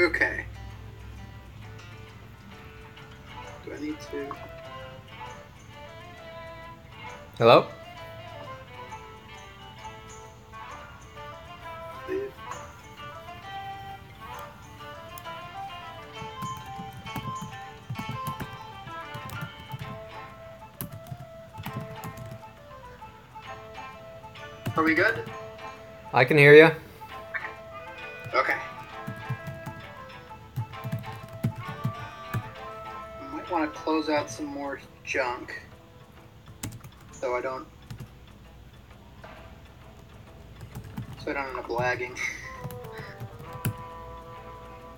Okay. Do I need to... Hello? Are we good? I can hear you. Okay. I might want to close out some more junk, so I don't end up lagging.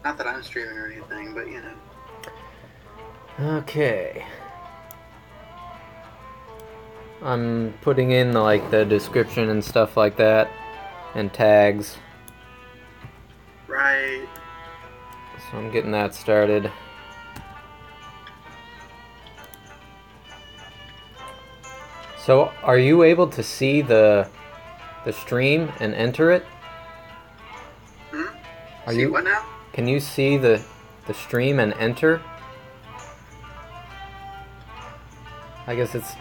Not that I'm streaming or anything, but you know. Okay. I'm putting in like the description and stuff like that, and tags. Right. So I'm getting that started. So are you able to see the stream and enter it? Hmm? See what now? Can you see the stream and enter? I guess it's...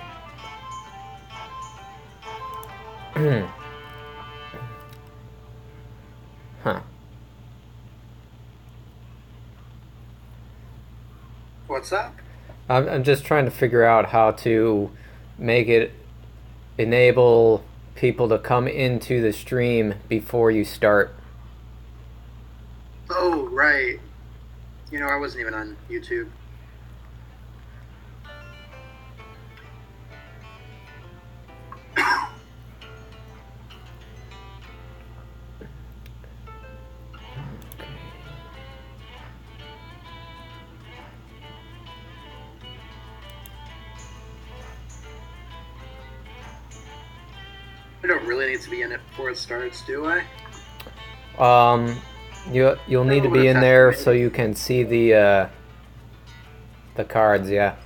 Huh. What's up? I'm just trying to figure out how to make it enable people to come into the stream before you start. Oh, right. You know, I wasn't even on YouTube. I don't really need to be in it before it starts, do I? You'll need to be in there so you can see the cards, yeah.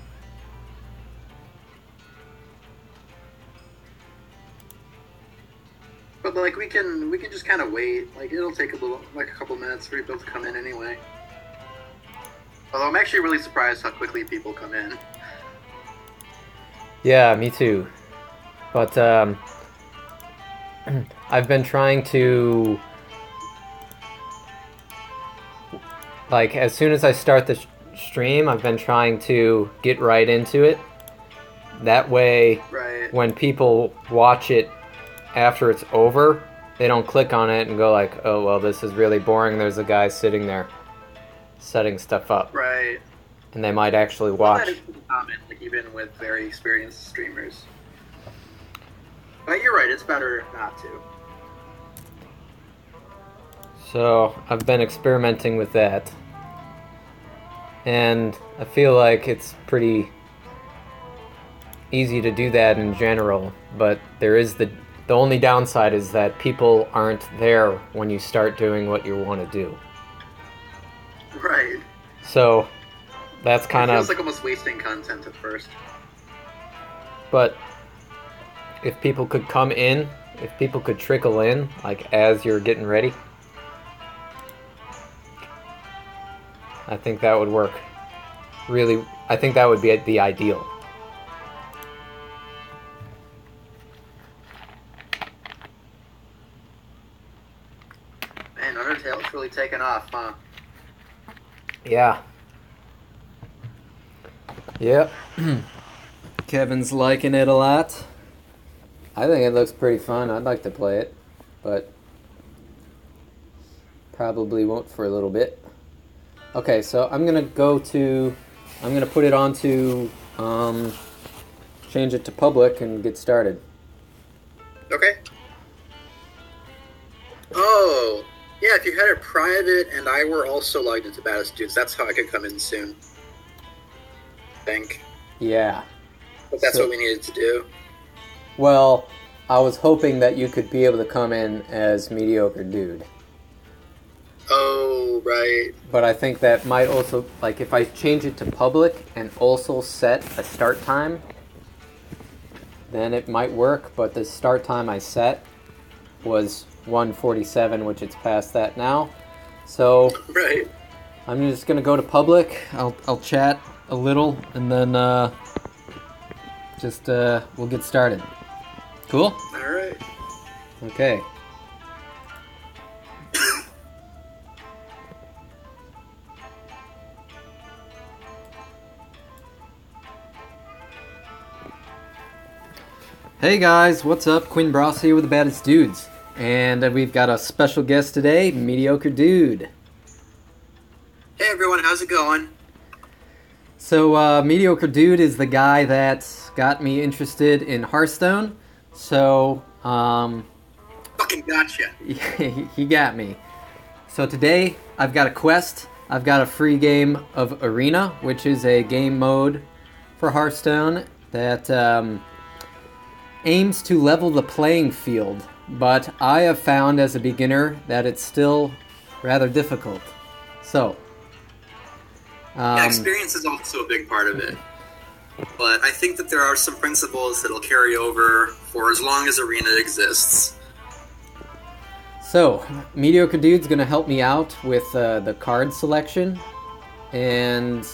But like we can just kind of wait. Like it'll take a couple minutes for people to come in anyway. Although I'm actually really surprised how quickly people come in. Yeah, me too. But I've been trying to, like, as soon as I start the stream, I've been trying to get right into it. That way, right, when people watch it after it's over, they don't click on it and go like, oh, well, this is really boring. There's a guy sitting there setting stuff up. Right. And they might actually watch. Well, that is common, like even with very experienced streamers. But you're right, it's better not to. So I've been experimenting with that. And I feel like it's pretty easy to do that in general, but there is the only downside is that people aren't there when you start doing what you want to do. Right. So that's kind of... It of... feels like almost wasting content at first. But if people could come in, if people could trickle in, like as you're getting ready, I think that would work. Really, I think that would be the ideal. Man, Undertale's really taken off, huh? Yeah. Yep. Kevin's liking it a lot. I think it looks pretty fun. I'd like to play it, but probably won't for a little bit. Okay, so I'm gonna put it on to change it to public and get started. Okay. Oh, yeah, if you had it private and I were also logged into Baddest Dudes, that's how I could come in soon. I think. Yeah. But that's what we needed to do. Well, I was hoping that you could be able to come in as Mediocre Dude. Oh, right. But I think that might also, like, if I change it to public and also set a start time, then it might work, but the start time I set was 1:47, which it's past that now. So right. I'm just gonna go to public. I'll chat a little, and then we'll get started. Cool? All right. Okay. Hey guys, what's up? Quinn Bross here with the Baddest Dudes. And we've got a special guest today, Mediocre Dude. Hey everyone, how's it going? So, Mediocre Dude is the guy that got me interested in Hearthstone. So, Fucking gotcha. he got me. So today, I've got a quest. I've got a free game of Arena, which is a game mode for Hearthstone that aims to level the playing field. But I have found as a beginner that it's still rather difficult. So, experience is also a big part of it. But I think that there are some principles that'll carry over for as long as Arena exists. So, Mediocre Dude's going to help me out with the card selection and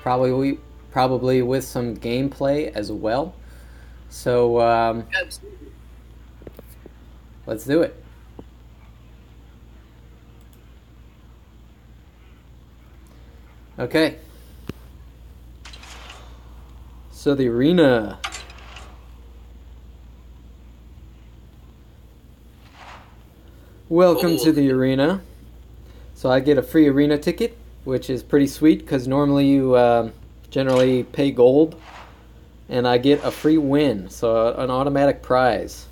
probably with some gameplay as well. So, Absolutely. Let's do it. Okay. So the arena. Welcome to the arena. So I get a free arena ticket, which is pretty sweet because normally you generally pay gold, and I get a free win, so an automatic prize,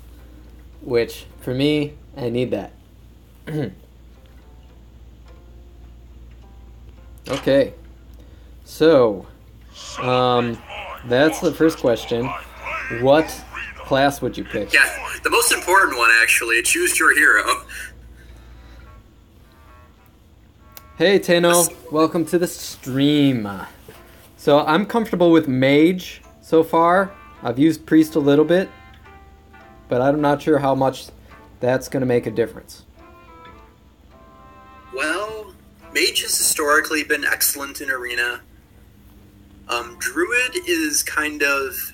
which for me, I need that. Okay, so that's the first question. What class would you pick? Yeah, the most important one actually. Choose your hero. Hey Tano, welcome to the stream. So I'm comfortable with Mage so far. I've used Priest a little bit, but I'm not sure how much that's going to make a difference. Well, Mage has historically been excellent in Arena. Druid is kind of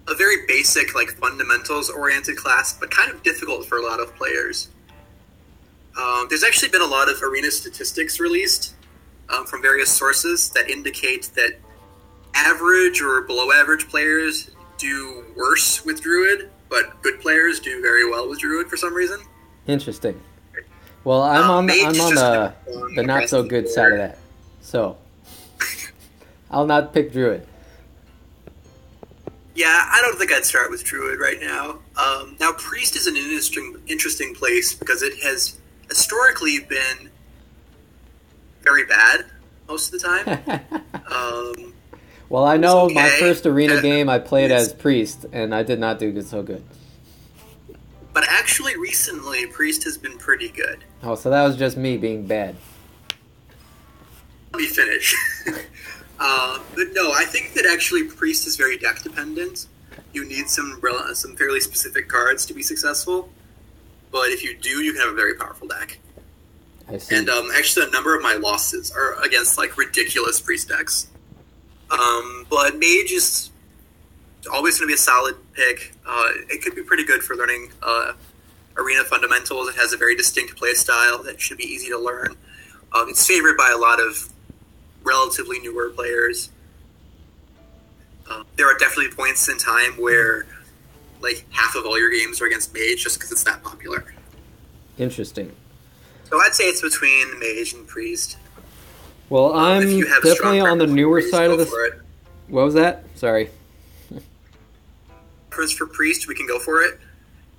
a very basic, like, fundamentals-oriented class, but kind of difficult for a lot of players. There's actually been a lot of Arena statistics released from various sources that indicate that average or below-average players do worse with Druid, but good players do very well with Druid for some reason. Interesting. Well, I'm on the not so good side of that, so I'll not pick Druid. Yeah, I don't think I'd start with Druid right now. Now, Priest is an interesting place because it has historically been very bad most of the time. Well, I know okay. My first Arena game I played as Priest, and I did not do so good. But actually, recently, Priest has been pretty good. Oh, so that was just me being bad. Let me finish. But no, I think that actually Priest is very deck dependent. You need some fairly specific cards to be successful. But if you do, you can have a very powerful deck. I see. And actually, a number of my losses are against like ridiculous Priest decks. But Mage is always going to be a solid pick. It could be pretty good for learning Arena fundamentals. It has a very distinct play style that should be easy to learn. It's favored by a lot of relatively newer players. There are definitely points in time where like half of all your games are against Mage just because it's that popular. Interesting. So I'd say it's between Mage and Priest. Well, I'm definitely on the newer side of this. What was that? Sorry. For Priest, we can go for it.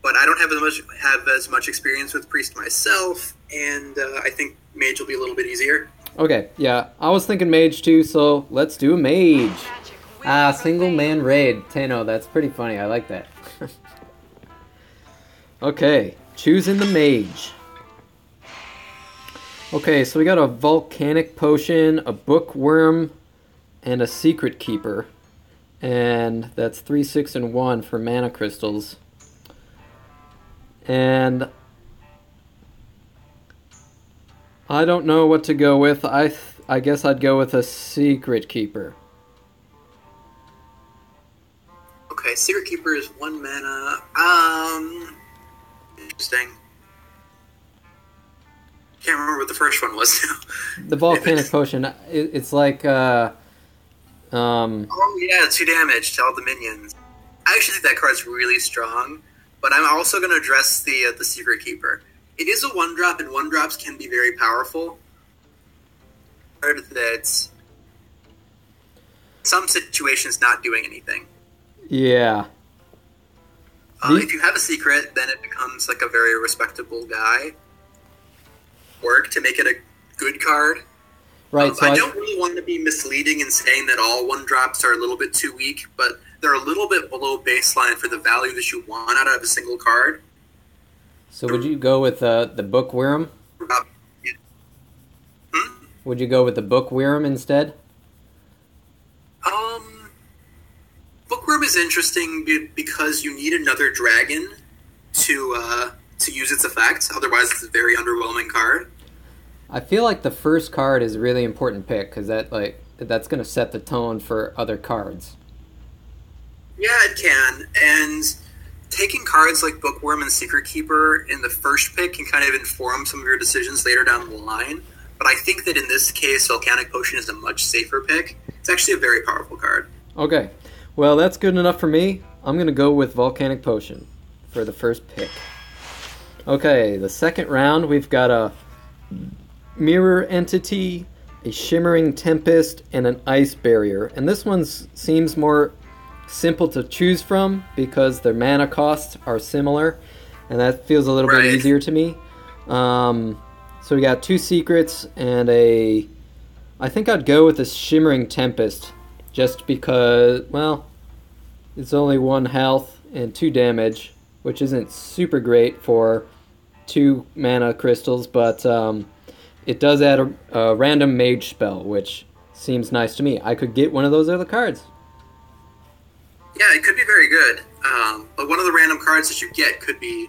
But I don't have as much experience with Priest myself, and I think Mage will be a little bit easier. Okay, yeah. I was thinking Mage too, so let's do Mage. Single man raid. Tano, that's pretty funny. I like that. Okay, choosing the Mage. Okay, so we got a Volcanic Potion, a Bookworm, and a Secret Keeper. And that's 3, 6, and 1 for mana crystals. And I don't know what to go with. I guess I'd go with a Secret Keeper. Okay, Secret Keeper is 1 mana. Interesting. Can't remember what the first one was now. The Volcanic Potion, it's like, Oh yeah, 2 damage to all the minions. I actually think that card's really strong, but I'm also going to address the Secret Keeper. It is a 1-drop, and 1-drops can be very powerful. That's some situations not doing anything. Yeah. If you have a secret, then it becomes like a very respectable guy. Work to make it a good card. Right. So I don't really want to be misleading in saying that all 1-drops are a little bit too weak, but they're a little bit below baseline for the value that you want out of a single card. So would you go with the Bookworm? Would you go with the Bookworm instead? Bookworm is interesting because you need another dragon to use its effect. Otherwise, it's a very underwhelming card. I feel like the first card is a really important pick because that's going to set the tone for other cards. Yeah, it can. And taking cards like Bookworm and Secret Keeper in the first pick can kind of inform some of your decisions later down the line. But I think that in this case, Volcanic Potion is a much safer pick. It's actually a very powerful card. Okay. Well, that's good enough for me. I'm going to go with Volcanic Potion for the first pick. Okay, the second round, we've got a Mirror Entity, a Shimmering Tempest, and an Ice Barrier. And this one seems more simple to choose from because their mana costs are similar, and that feels a little bit easier to me. So we got 2 secrets and I think I'd go with the Shimmering Tempest just because, well, it's only 1 health and 2 damage, which isn't super great for 2 mana crystals, but it does add a random mage spell, which seems nice to me. I could get one of those other cards. Yeah, it could be very good. But one of the random cards that you get could be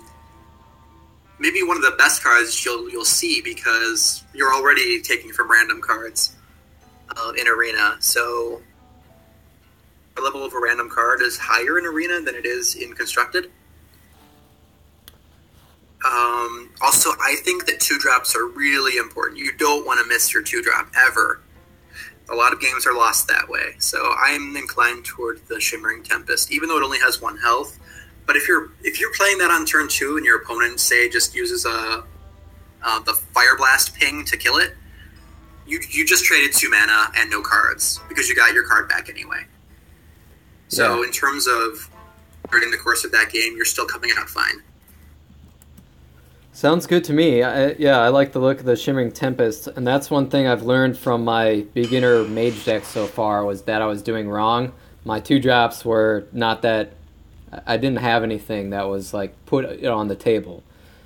maybe one of the best cards you'll see because you're already taking from random cards in Arena. So the level of a random card is higher in Arena than it is in Constructed. Also, I think that 2-drops are really important. You don't want to miss your 2-drop ever. A lot of games are lost that way. So I'm inclined toward the Shimmering Tempest, even though it only has 1 health. But if you're playing that on turn 2 and your opponent, say, just uses the Fire Blast ping to kill it, you just traded 2 mana and no cards because you got your card back anyway. So in terms of during the course of that game, you're still coming out fine. Sounds good to me. I like the look of the Shimmering Tempest, and that's one thing I've learned from my beginner mage deck so far was that I was doing wrong. My 2-drops were not that... I didn't have anything that was like put on the table,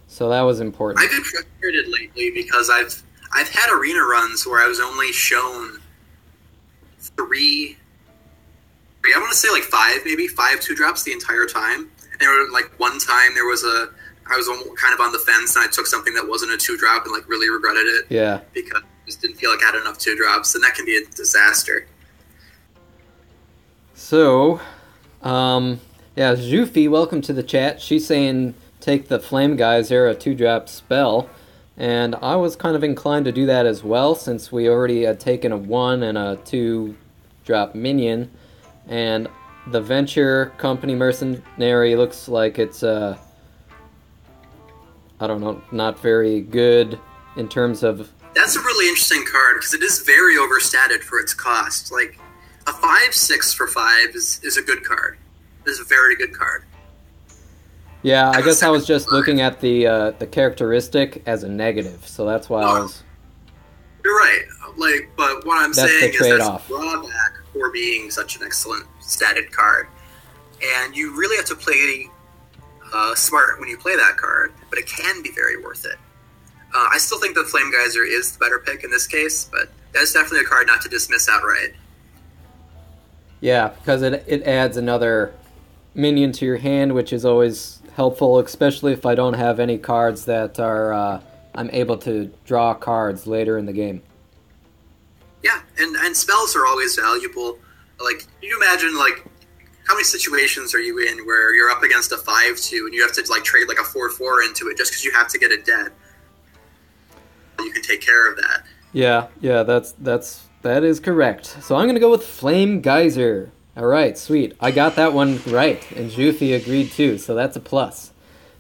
so that was important. I've been frustrated lately because I've had arena runs where I was only shown 3. I want to say like 5 2-drops the entire time. And there were like one time I was kind of on the fence and I took something that wasn't a 2-drop and like really regretted it. Yeah. Because I just didn't feel like I had enough 2-drops, and that can be a disaster. So, yeah, Zhufi, welcome to the chat. She's saying take the Flame Geyser, a 2-drop spell. And I was kind of inclined to do that as well since we already had taken a 1 and a 2-drop minion. And the Venture Company Mercenary looks like it's, I don't know, not very good in terms of... That's a really interesting card because it is very overstated for its cost. Like, a 5/6 for 5 is a good card. It is a very good card. Yeah, I guess I was just looking at the characteristic as a negative, so that's why I was... You're right. Like, but what I'm saying is there's a trade-off. drawback for being such an excellent statted card. And you really have to play smart when you play that card, but it can be very worth it. I still think that Flame Geyser is the better pick in this case, but that's definitely a card not to dismiss outright. Yeah, because it adds another minion to your hand, which is always helpful, especially if I don't have any cards that are I'm able to draw cards later in the game. Yeah, and spells are always valuable. Like, you imagine, like, how many situations are you in where you're up against a 5-2 and you have to, like, trade, like, a 4-4 into it just because you have to get it dead? You can take care of that. Yeah, that is correct. So I'm going to go with Flame Geyser. All right, sweet. I got that one right, and Jufi agreed too, so that's a plus.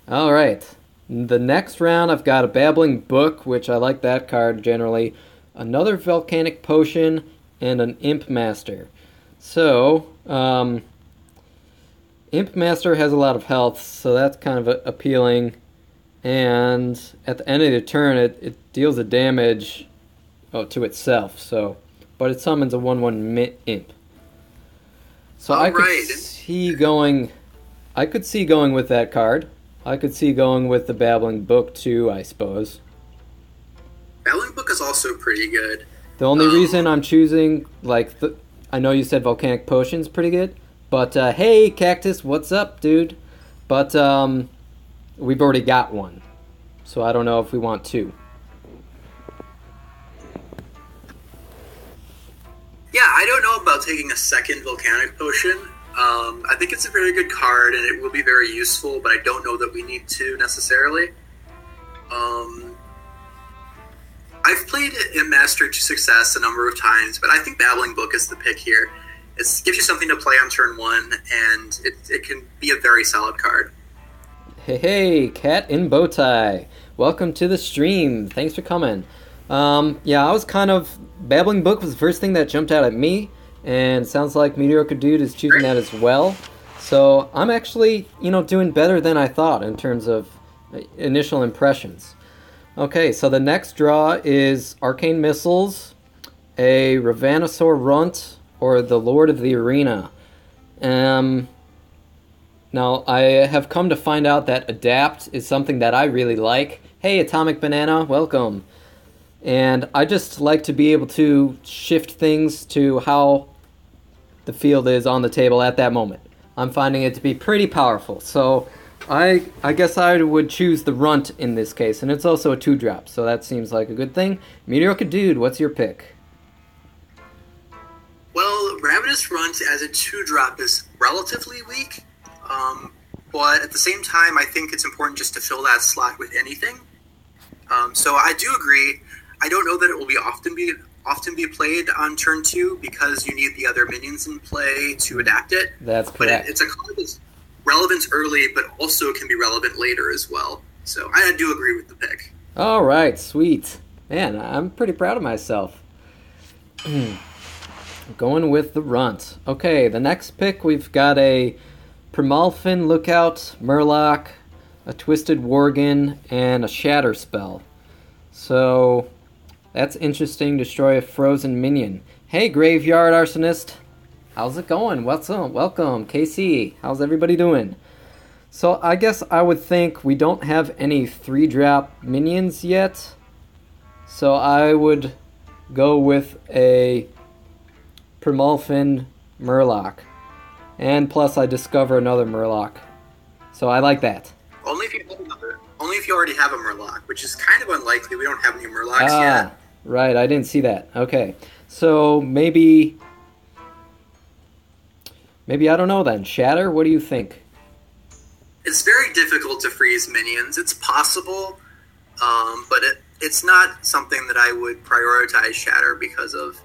All right. The next round, I've got a Babbling Book, which I like that card generally. Another Volcanic Potion, and an Imp Master. So, Imp Master has a lot of health, so that's kind of appealing. And at the end of the turn, it deals a damage to itself. So, but it summons a 1/1 Imp. So I could see going with that card. I could see going with the Babbling Book too, I suppose. Babbling Book is also pretty good. The only reason I'm choosing, I know you said Volcanic Potion's pretty good, but hey, Cactus, what's up, dude? But we've already got one, so I don't know if we want two. Yeah, I don't know about taking a second Volcanic Potion. I think it's a very good card, and it will be very useful, but I don't know that we need to necessarily. I've played Imp Master to success a number of times, but I think Babbling Book is the pick here. It gives you something to play on turn 1, and it can be a very solid card. Hey, Cat in Bowtie. Welcome to the stream. Thanks for coming. Yeah, I was Babbling Book was the first thing that jumped out at me, and it sounds like Mediocre Dude is choosing that as well. So I'm actually, doing better than I thought in terms of initial impressions. Okay, so the next draw is Arcane Missiles, a Ravanosaur Runt, or the Lord of the Arena. Now, I have come to find out that Adapt is something that I really like. Hey, Atomic Banana, welcome. And I just like to be able to shift things to how the field is on the table at that moment. I'm finding it to be pretty powerful, so I guess I would choose the Runt in this case, and it's also a 2-drop, so that seems like a good thing. Mediocre Dude, what's your pick? Well, Ravenous Runt as a 2-drop is relatively weak, but at the same time, I think it's important just to fill that slot with anything. So I do agree. I don't know that it will often be played on turn 2 because you need the other minions in play to adapt it. That's correct. But it's a card that's relevant early, but also can be relevant later as well. So I do agree with the pick. All right, sweet. Man, I'm pretty proud of myself. Going with the Runt. Okay, the next pick, we've got a Primalfin Lookout, Murloc, a Twisted Worgen, and a Shatter spell. So that's interesting. Destroy a frozen minion. Hey, Graveyard Arsonist. How's it going? What's up? Welcome, KC. How's everybody doing? So I guess I would think we don't have any 3-drop minions yet. So I would go with a Primalfin Murloc. And plus I discover another Murloc. So I like that. Only if you already have a Murloc, which is kind of unlikely. We don't have any Murlocs yet. Right, I didn't see that. Okay. So maybe I don't know then. Shatter, what do you think? It's very difficult to freeze minions. It's possible, but it's not something that I would prioritize Shatter because of.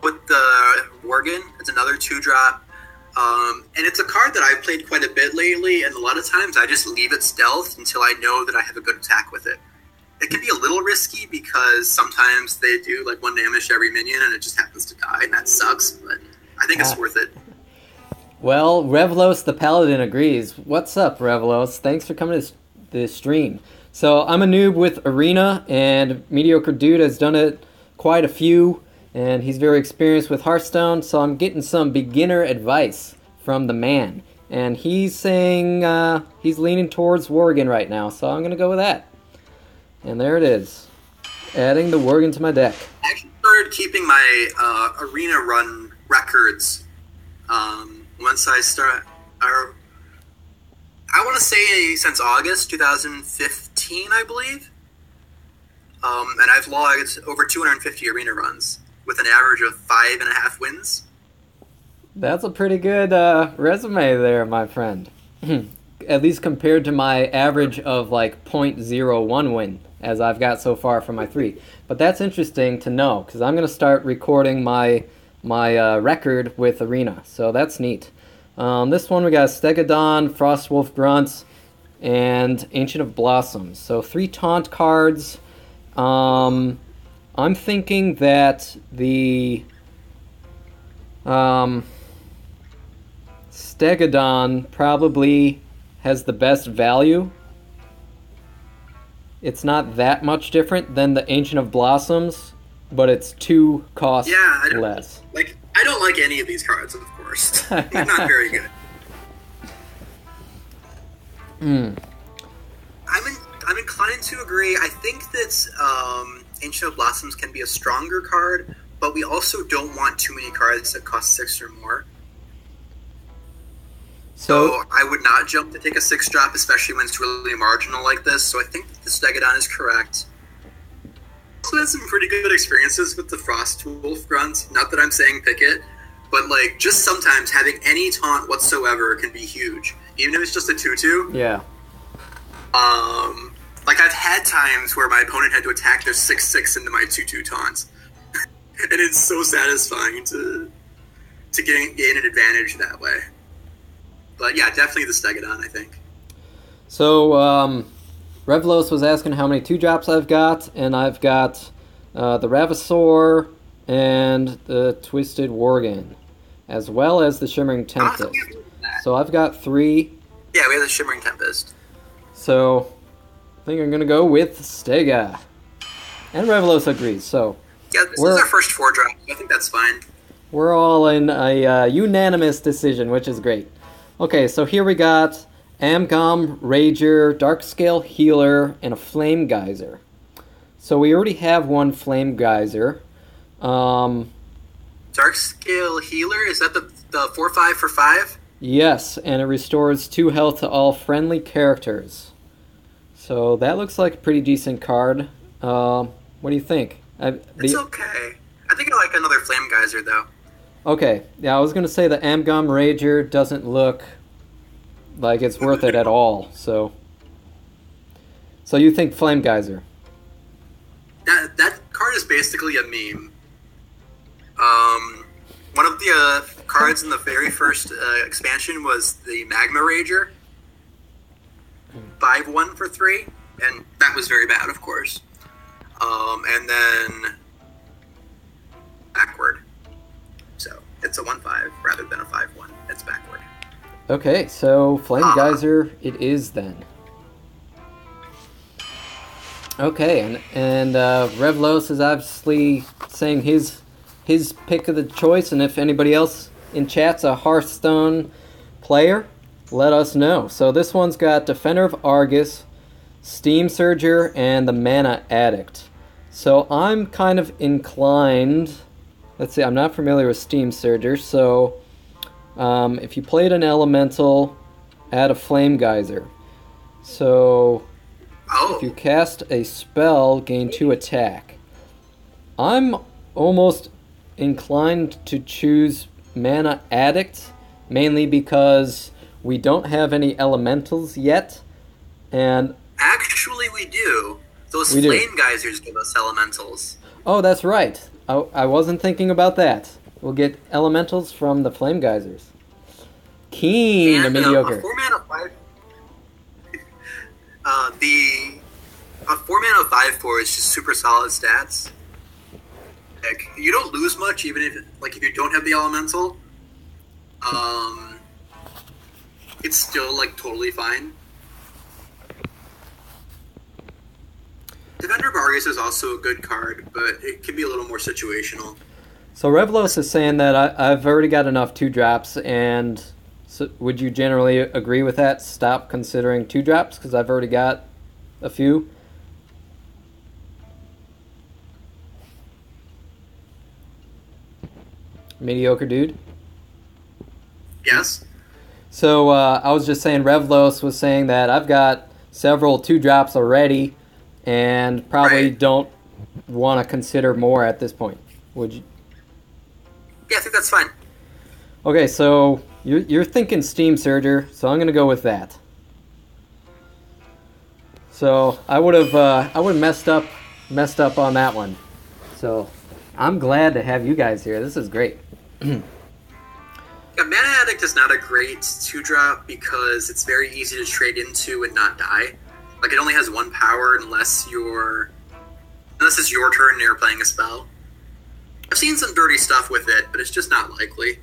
With the Worgen, it's another 2-drop. And it's a card that I've played quite a bit lately, and a lot of times I just leave it stealth until I know that I have a good attack with it. It can be a little risky because sometimes they do like 1 damage to every minion and it just happens to die, and that sucks, but I think it's worth it. Well, Revlos the Paladin agrees. What's up, Revlos? Thanks for coming to this stream. So I'm a noob with Arena, and Mediocre Dude has done it quite a few, and he's very experienced with Hearthstone, so I'm getting some beginner advice from the man. And he's saying he's leaning towards Worgen right now, so I'm going to go with that. And there it is. Adding the Worgen to my deck. I actually started keeping my Arena run records once I start... I want to say since August 2015, I believe. And I've logged over 250 arena runs with an average of 5.5 wins. That's a pretty good resume there, my friend. At least compared to my average of like .01 win, as I've got so far from my 3. But that's interesting to know, because I'm going to start recording my record with Arena, so that's neat. This one we got Stegodon, Frostwolf Grunts, and Ancient of Blossoms. So 3 taunt cards. I'm thinking that the Stegodon probably has the best value. It's not that much different than the Ancient of Blossoms, but it's 2 costs less. I don't like any of these cards, of course. They're not very good. I'm inclined to agree. I think that Ancient of Blossoms can be a stronger card, but we also don't want too many cards that cost 6 or more. So I would not jump to take a 6-drop, especially when it's really marginal like this. So I think the Stegodon is correct. Also had some pretty good experiences with the Frostwolf Grunt. Not that I'm saying pick it, but like just sometimes having any taunt whatsoever can be huge, even if it's just a 2/2. Yeah. Like I've had times where my opponent had to attack their 6/6 into my 2/2 taunts, and it's so satisfying to gain an advantage that way. But yeah, definitely the Stegodon, I think. So, Revlos was asking how many 2-drops I've got, and I've got the Ravasaur and the Twisted Worgen, as well as the Shimmering Tempest. So I've got 3. Yeah, we have the Shimmering Tempest. So, I think I'm going to go with Stega. And Revelos agrees, so... Yeah, this is our first 4-drop. I think that's fine. We're all in a unanimous decision, which is great. Okay, so here we got Amgam, Rager, Darkscale Healer, and a Flame Geyser. So we already have one Flame Geyser. Darkscale Healer? Is that the 4/5 for 5? Yes, and it restores 2 health to all friendly characters. So that looks like a pretty decent card. What do you think? It's okay. I think I like another Flame Geyser, though. Okay, yeah, I was going to say the Amgam Rager doesn't look like it's worth it at all, so you think Flame Geyser? That card is basically a meme. One of the cards in the very first expansion was the Magma Rager. 5/1 for 3, and that was very bad, of course. And then backward. So it's a 1/5 rather than a 5/1. It's backward. Okay, so Flame Geyser it is then. Okay, and Revlos is obviously saying his pick of the choice, and if anybody else in chat's a Hearthstone player, let us know. So this one's got Defender of Argus, Steam Surger, and the Mana Addict. So I'm kind of inclined... Let's see, I'm not familiar with Steam Surger, so if you played an Elemental, add a Flame Geyser. So if you cast a spell, gain 2 attack. I'm almost inclined to choose Mana Addict, mainly because we don't have any Elementals yet, and... Actually, we do. Those Flame Geysers give us Elementals. Oh, that's right. I wasn't thinking about that. We'll get Elementals from the Flame Geysers. Keen to Mediocre. A 4-mana 5... A 4-mana 5/4 is just super solid stats. Like, you don't lose much, even if you don't have the Elemental. It's still, totally fine. Defender of Argus is also a good card, but it can be a little more situational. So Revlos is saying that I've already got enough 2-drops, and so would you generally agree with that? Stop considering 2-drops, because I've already got a few? Mediocre Dude? Yes? So I was just saying Revlos was saying that I've got several 2-drops already, and probably don't want to consider more at this point? Would you? Yeah, I think that's fine. Okay, so you're thinking Steam Surger, so I'm gonna go with that. So I would have messed up on that one. So I'm glad to have you guys here. This is great. Yeah, Mana Addict is not a great 2-drop because it's very easy to trade into and not die. Like, it only has 1 power unless it's your turn and you're playing a spell. I've seen some dirty stuff with it, but it's just not likely.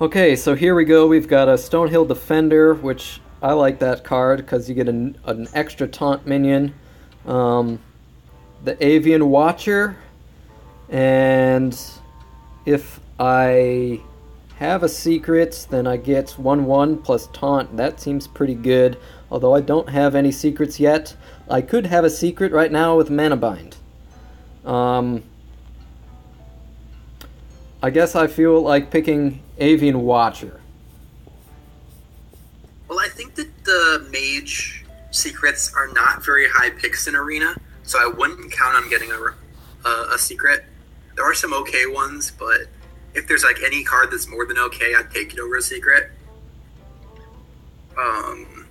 Okay, so here we go. We've got a Stonehill Defender, which I like that card because you get an extra taunt minion. The Avian Watcher, and if I have a secret, then I get 1/1 plus taunt. That seems pretty good, although I don't have any secrets yet. I could have a secret right now with Mana Bind. I guess I feel like picking Avian Watcher. Well, I think that the mage secrets are not very high picks in Arena, so I wouldn't count on getting a secret. There are some okay ones, but if there's like any card that's more than okay, I'd take it over a secret.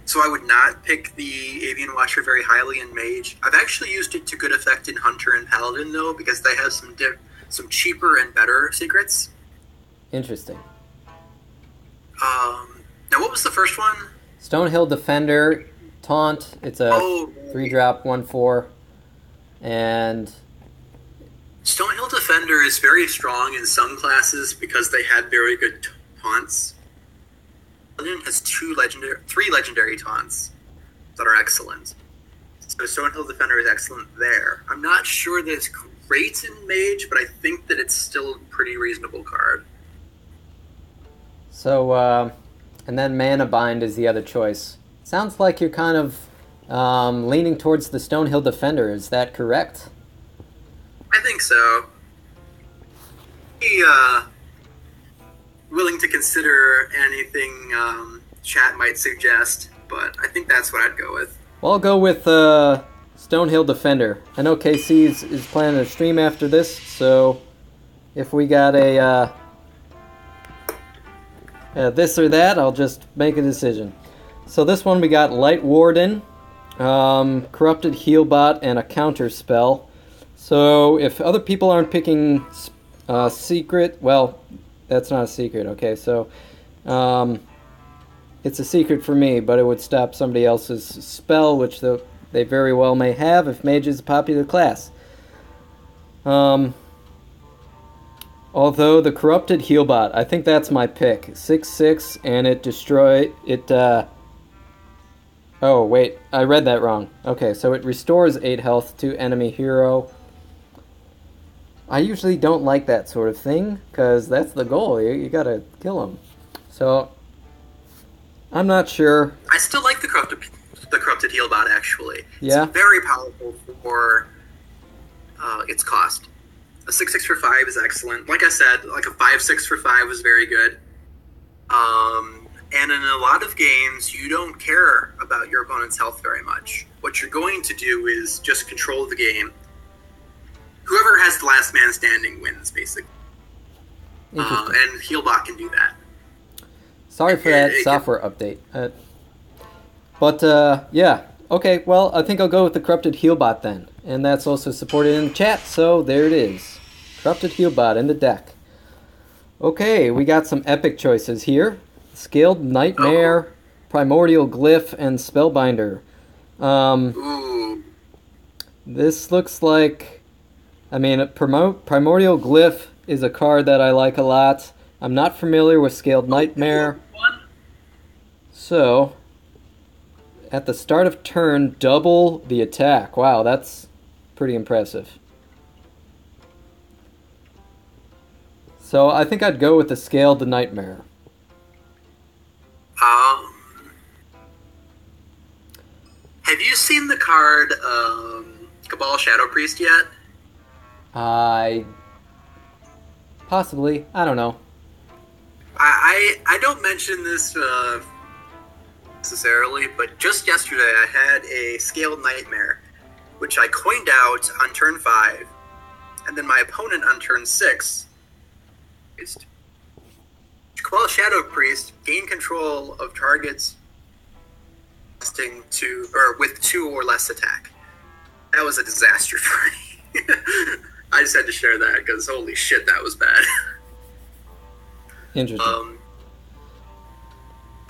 So I would not pick the Avian Watcher very highly in Mage. I've actually used it to good effect in Hunter and Paladin, though, because they have some cheaper and better secrets. Interesting. Now, what was the first one? Stonehill Defender, taunt. It's a 3-drop, 1/4, and Stonehill Defender is very strong in some classes because they had very good taunts. Paladin has 3 legendary taunts that are excellent. So Stonehill Defender is excellent there. I'm not sure that it's great in Mage, but I think that it's still a pretty reasonable card. So, and then Mana Bind is the other choice. Sounds like you're kind of leaning towards the Stonehill Defender. Is that correct? I think so. Willing to consider anything chat might suggest, but I think that's what I'd go with. Well, I'll go with Stonehill Defender. I know KC is planning a stream after this, so if we got a this or that, I'll just make a decision. So this one we got Light Warden, Corrupted Healbot, and a counter spell. So if other people aren't picking secret, well, that's not a secret, okay, so it's a secret for me, but it would stop somebody else's spell, which they very well may have if Mage is a popular class. Although the Corrupted Healbot, I think that's my pick. 6/6, and it oh, wait, I read that wrong. Okay, so it restores 8 health to enemy hero. I usually don't like that sort of thing, because that's the goal. You gotta kill him. So, I'm not sure. I still like the Corrupted Healbot, actually. Yeah? It's very powerful for its cost. A 6/6 for 5 is excellent. Like I said, like a 5/6 for 5 is very good. And in a lot of games, you don't care about your opponent's health very much. What you're going to do is just control the game. Whoever has the last man standing wins, basically. And Healbot can do that. Sorry for that software update. Yeah. Okay, well, I think I'll go with the Corrupted Healbot then. And that's also supported in the chat, so there it is. Corrupted Healbot in the deck. Okay, we got some epic choices here. Scaled Nightmare, Primordial Glyph, and Spellbinder. This looks like... I mean, Primordial Glyph is a card that I like a lot. I'm not familiar with Scaled Nightmare. So, at the start of turn, double the attack. Wow, that's pretty impressive. So, I think I'd go with the Scaled Nightmare. Have you seen the card Cabal Shadow Priest yet? Possibly. I don't know. I don't mention this necessarily, but just yesterday I had a Scaled Nightmare which I coined out on turn 5, and then my opponent on turn 6 is Quell Shadow Priest, gain control of targets with 2 or less attack. That was a disaster for me. I just had to share that because holy shit, that was bad. Interesting.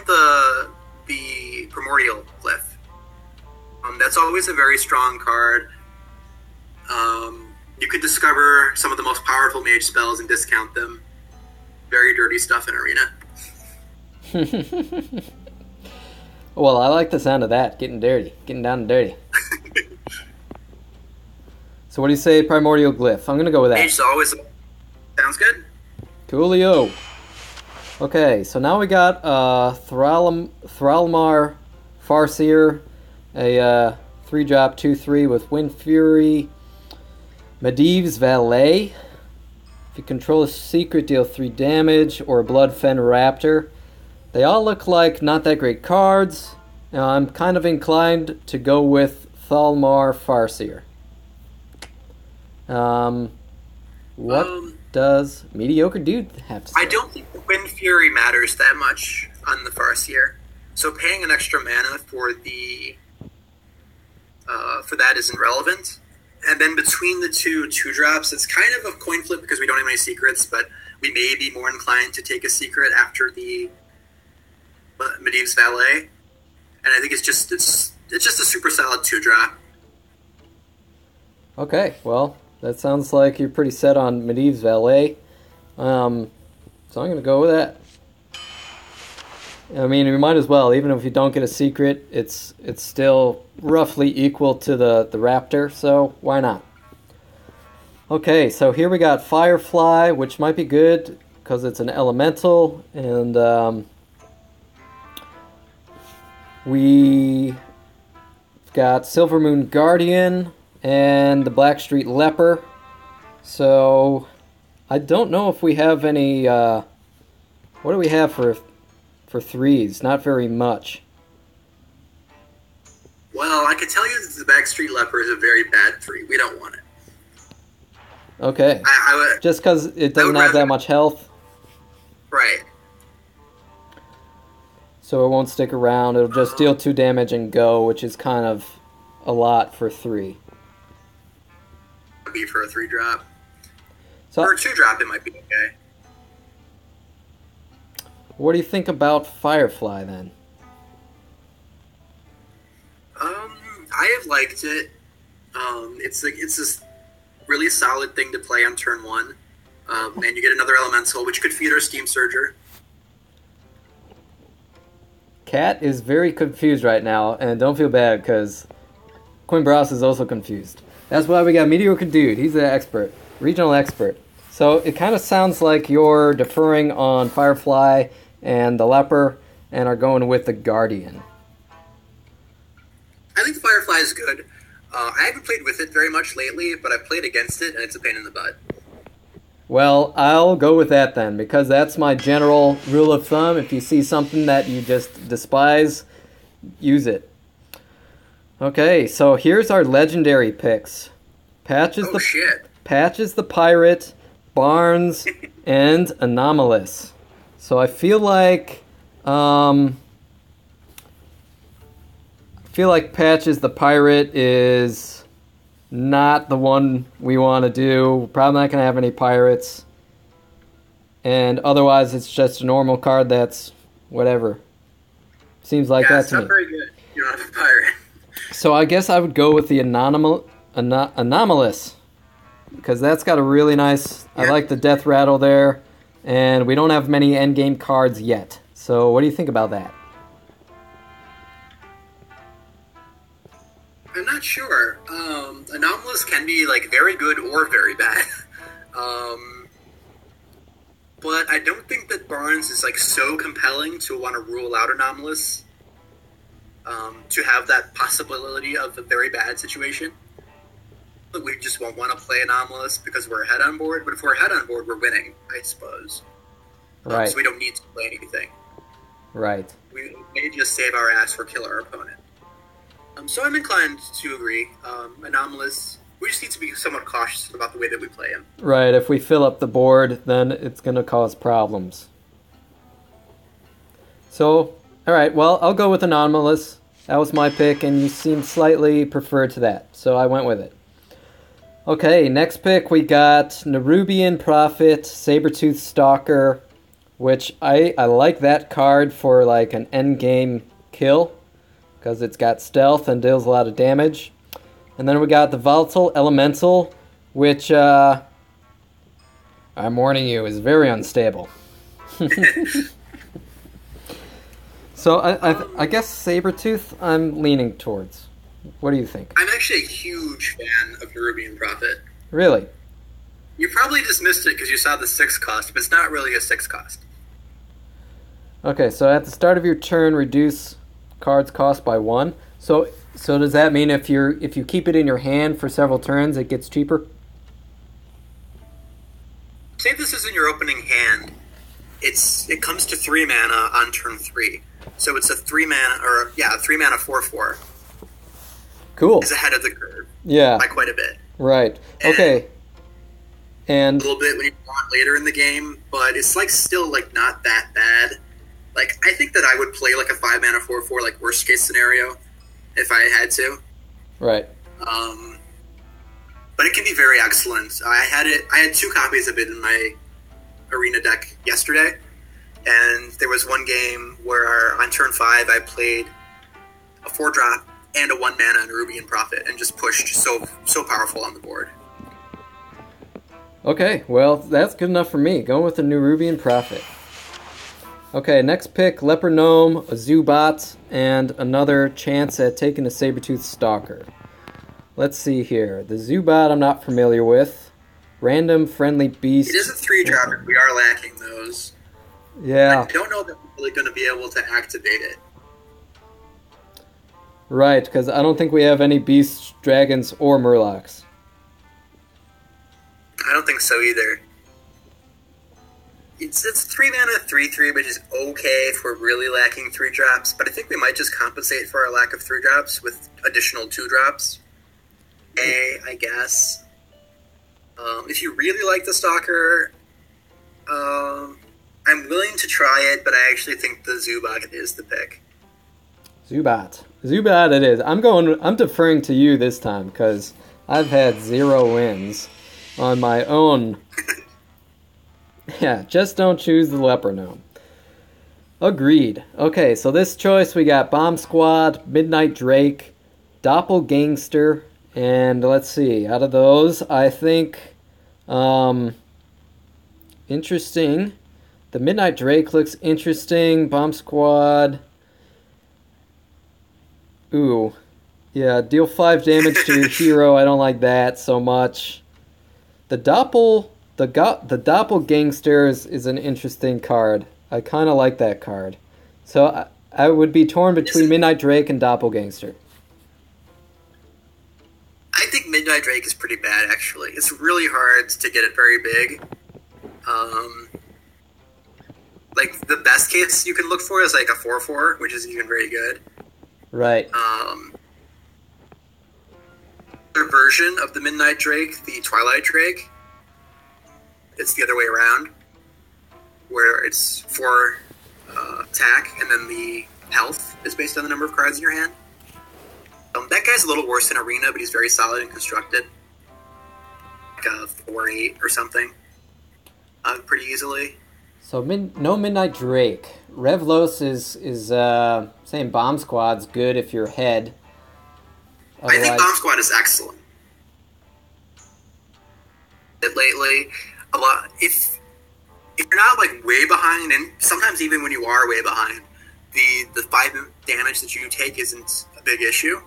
The Primordial Glyph. That's always a very strong card. You could discover some of the most powerful mage spells and discount them. Very dirty stuff in Arena. Well, I like the sound of that. Getting dirty. Getting down and dirty. So what do you say, Primordial Glyph? I'm going to go with that. Mage always sounds good. Coolio. Okay, so now we got Thralmar Farseer, a 3-drop 2/3 with Wind Fury, Medivh's Valet. If you control a secret, deal 3 damage, or a Bloodfen Raptor. They all look like not that great cards. I'm kind of inclined to go with Thralmar Farseer. What does Mediocre Dude have to say? I don't think the Wind Fury matters that much on the Farseer. So paying an extra mana for that isn't relevant. And then between the 2/2-drops, it's kind of a coin flip because we don't have any secrets, but we may be more inclined to take a secret after the Medivh's Valet. And I think it's just a super solid 2-drop. Okay, well, that sounds like you're pretty set on Medivh's Valet. So I'm going to go with that. I mean, you might as well. Even if you don't get a secret, it's still roughly equal to the Raptor, so why not? Okay, so here we got Firefly, which might be good because it's an elemental, and we got Silvermoon Guardian and the Blackstreet Leper. So I don't know if we have any. What do we have for 3s? Not very much. Well, I can tell you that the Blackstreet Leper is a very bad 3. We don't want it. Okay. Just because it doesn't have that much health. Right. So it won't stick around. It'll just deal 2 damage and go, which is kind of a lot for 3. Would be for a 3-drop. So, for a 2-drop, it might be okay. What do you think about Firefly then? I have liked it. It's this really solid thing to play on turn 1. And you get another elemental, which could feed our Steam Surger. Kat is very confused right now, and don't feel bad because Quinn Bross is also confused. That's why we got Mediocre Dude. He's the expert, regional expert. So it kind of sounds like you're deferring on Firefly and the Leper and are going with the Guardian. I think the Firefly is good. I haven't played with it very much lately, but I've played against it, and it's a pain in the butt. Well, I'll go with that then, because that's my general rule of thumb. If you see something that you just despise, use it. Okay, so here's our legendary picks. Patches the Pirate, Barnes, and Anomalous. So I feel like Patches the Pirate is not the one we want to do. We're probably not going to have any pirates. And otherwise, it's just a normal card that's whatever. Seems like that to me. It's not very good. You don't have a pirate. So I guess I would go with the Anomalous. Because that's got a really nice... Yeah. I like the Death Rattle there. And we don't have many endgame cards yet. So what do you think about that? I'm not sure. Anomalous can be like very good or very bad. But I don't think that Barnes is like so compelling to want to rule out Anomalous. To have that possibility of a very bad situation. But we just won't want to play Anomalous because we're ahead on board. But if we're ahead on board, we're winning, I suppose. Right. So we don't need to play anything. Right. We may just save our ass or kill our opponent. So I'm inclined to agree. Anomalous. We just need to be somewhat cautious about the way that we play him. Right, if we fill up the board, then it's going to cause problems. So, alright, well, I'll go with Anomalous. That was my pick, and you seemed slightly preferred to that, so I went with it. Okay, next pick we got Nerubian Prophet, Sabertooth Stalker, which I like that card for like an endgame kill, because it's got stealth and deals a lot of damage. And then we got the Volatile Elemental, which, I'm warning you, is very unstable. So I guess Sabertooth I'm leaning towards. What do you think? I'm actually a huge fan of Nerubian Prophet. Really? You probably dismissed it because you saw the 6 cost, but it's not really a 6 cost. Okay, so at the start of your turn, reduce cards cost by 1. So does that mean if you keep it in your hand for several turns, it gets cheaper? Say this is in your opening hand. It comes to 3 mana on turn 3. So it's a 3 mana 4/4. Cool. Is ahead of the curve. Yeah. By quite a bit. Right. Okay. And a little bit when you want later in the game, but it's like still like not that bad. Like I think that I would play like a 5 mana 4/4 like worst case scenario if I had to. Right. But it can be very excellent. I had 2 copies of it in my arena deck yesterday, and there was one game where on turn 5 I played a 4-drop and a 1 mana Nerubian Prophet and just pushed so powerful on the board. Okay, well, that's good enough for me. Going with the Nerubian Prophet. Okay, next pick, Leper Gnome, a Zubat, and another chance at taking a Sabertooth Stalker. Let's see here. The Zubat I'm not familiar with. Random Friendly Beast. It is a 3-drop, and we are lacking those. Yeah. I don't know that we're really going to be able to activate it. Right, because I don't think we have any Beasts, Dragons, or Murlocs. I don't think so either. It's 3 mana, 3/3, which is okay if we're really lacking 3-drops, but I think we might just compensate for our lack of 3-drops with additional 2-drops. I guess. If you really like the Stalker, I'm willing to try it, but I actually think the Zubat is the pick. Zubat it is. I'm deferring to you this time, because I've had 0 wins on my own. Yeah, just don't choose the Leper Gnome. Agreed. Okay, so this choice we got Bomb Squad, Midnight Drake, Doppelgangster, and let's see, out of those, I think, interesting. The Midnight Drake looks interesting. Bomb Squad. Ooh. Yeah, deal 5 damage to your hero. I don't like that so much. The Doppelgangster is an interesting card. I kind of like that card. So I would be torn between Midnight Drake and Doppelgangster. I think Midnight Drake is pretty bad, actually. It's really hard to get it very big. Like, the best case you can look for is like a 4/4, which is even very good. Right. The version of the Midnight Drake, the Twilight Drake, it's the other way around, where it's 4 attack, and then the health is based on the number of cards in your hand. That guy's a little worse in Arena, but he's very solid and constructed. Like a 4/8 or something. Pretty easily. So no Midnight Drake. Revlos is saying Bomb Squad's good if you're head. Otherwise, I think Bomb Squad is excellent. Lately, a lot. If you're not like way behind, and sometimes even when you are way behind, the 5 damage that you take isn't a big issue.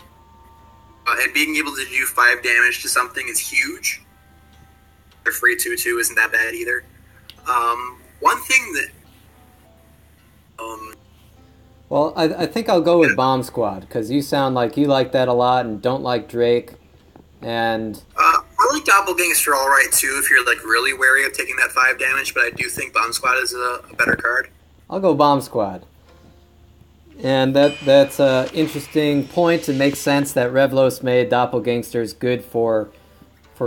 And being able to do 5 damage to something is huge. A free 2/2 isn't that bad either. One thing that well, I think I'll go with Bomb Squad, because you sound like you like that a lot and don't like Drake. And I like Doppelgangster all right too if you're like really wary of taking that 5 damage, but I do think Bomb Squad is a better card. I'll go Bomb Squad. And that's an interesting point. It makes sense that Revlos made Doppelgangsters good for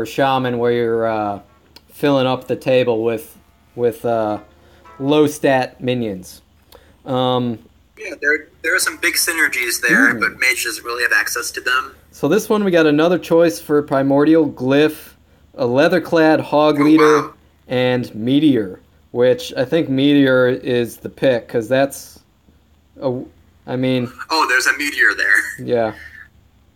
Shaman, where you're filling up the table with low stat minions. Yeah, there are some big synergies there, but Mage doesn't really have access to them. So this one we got another choice for Primordial Glyph, a Leather-clad Hog Leader, and Meteor, which I think Meteor is the pick, because that's... Oh, there's a Meteor there. Yeah.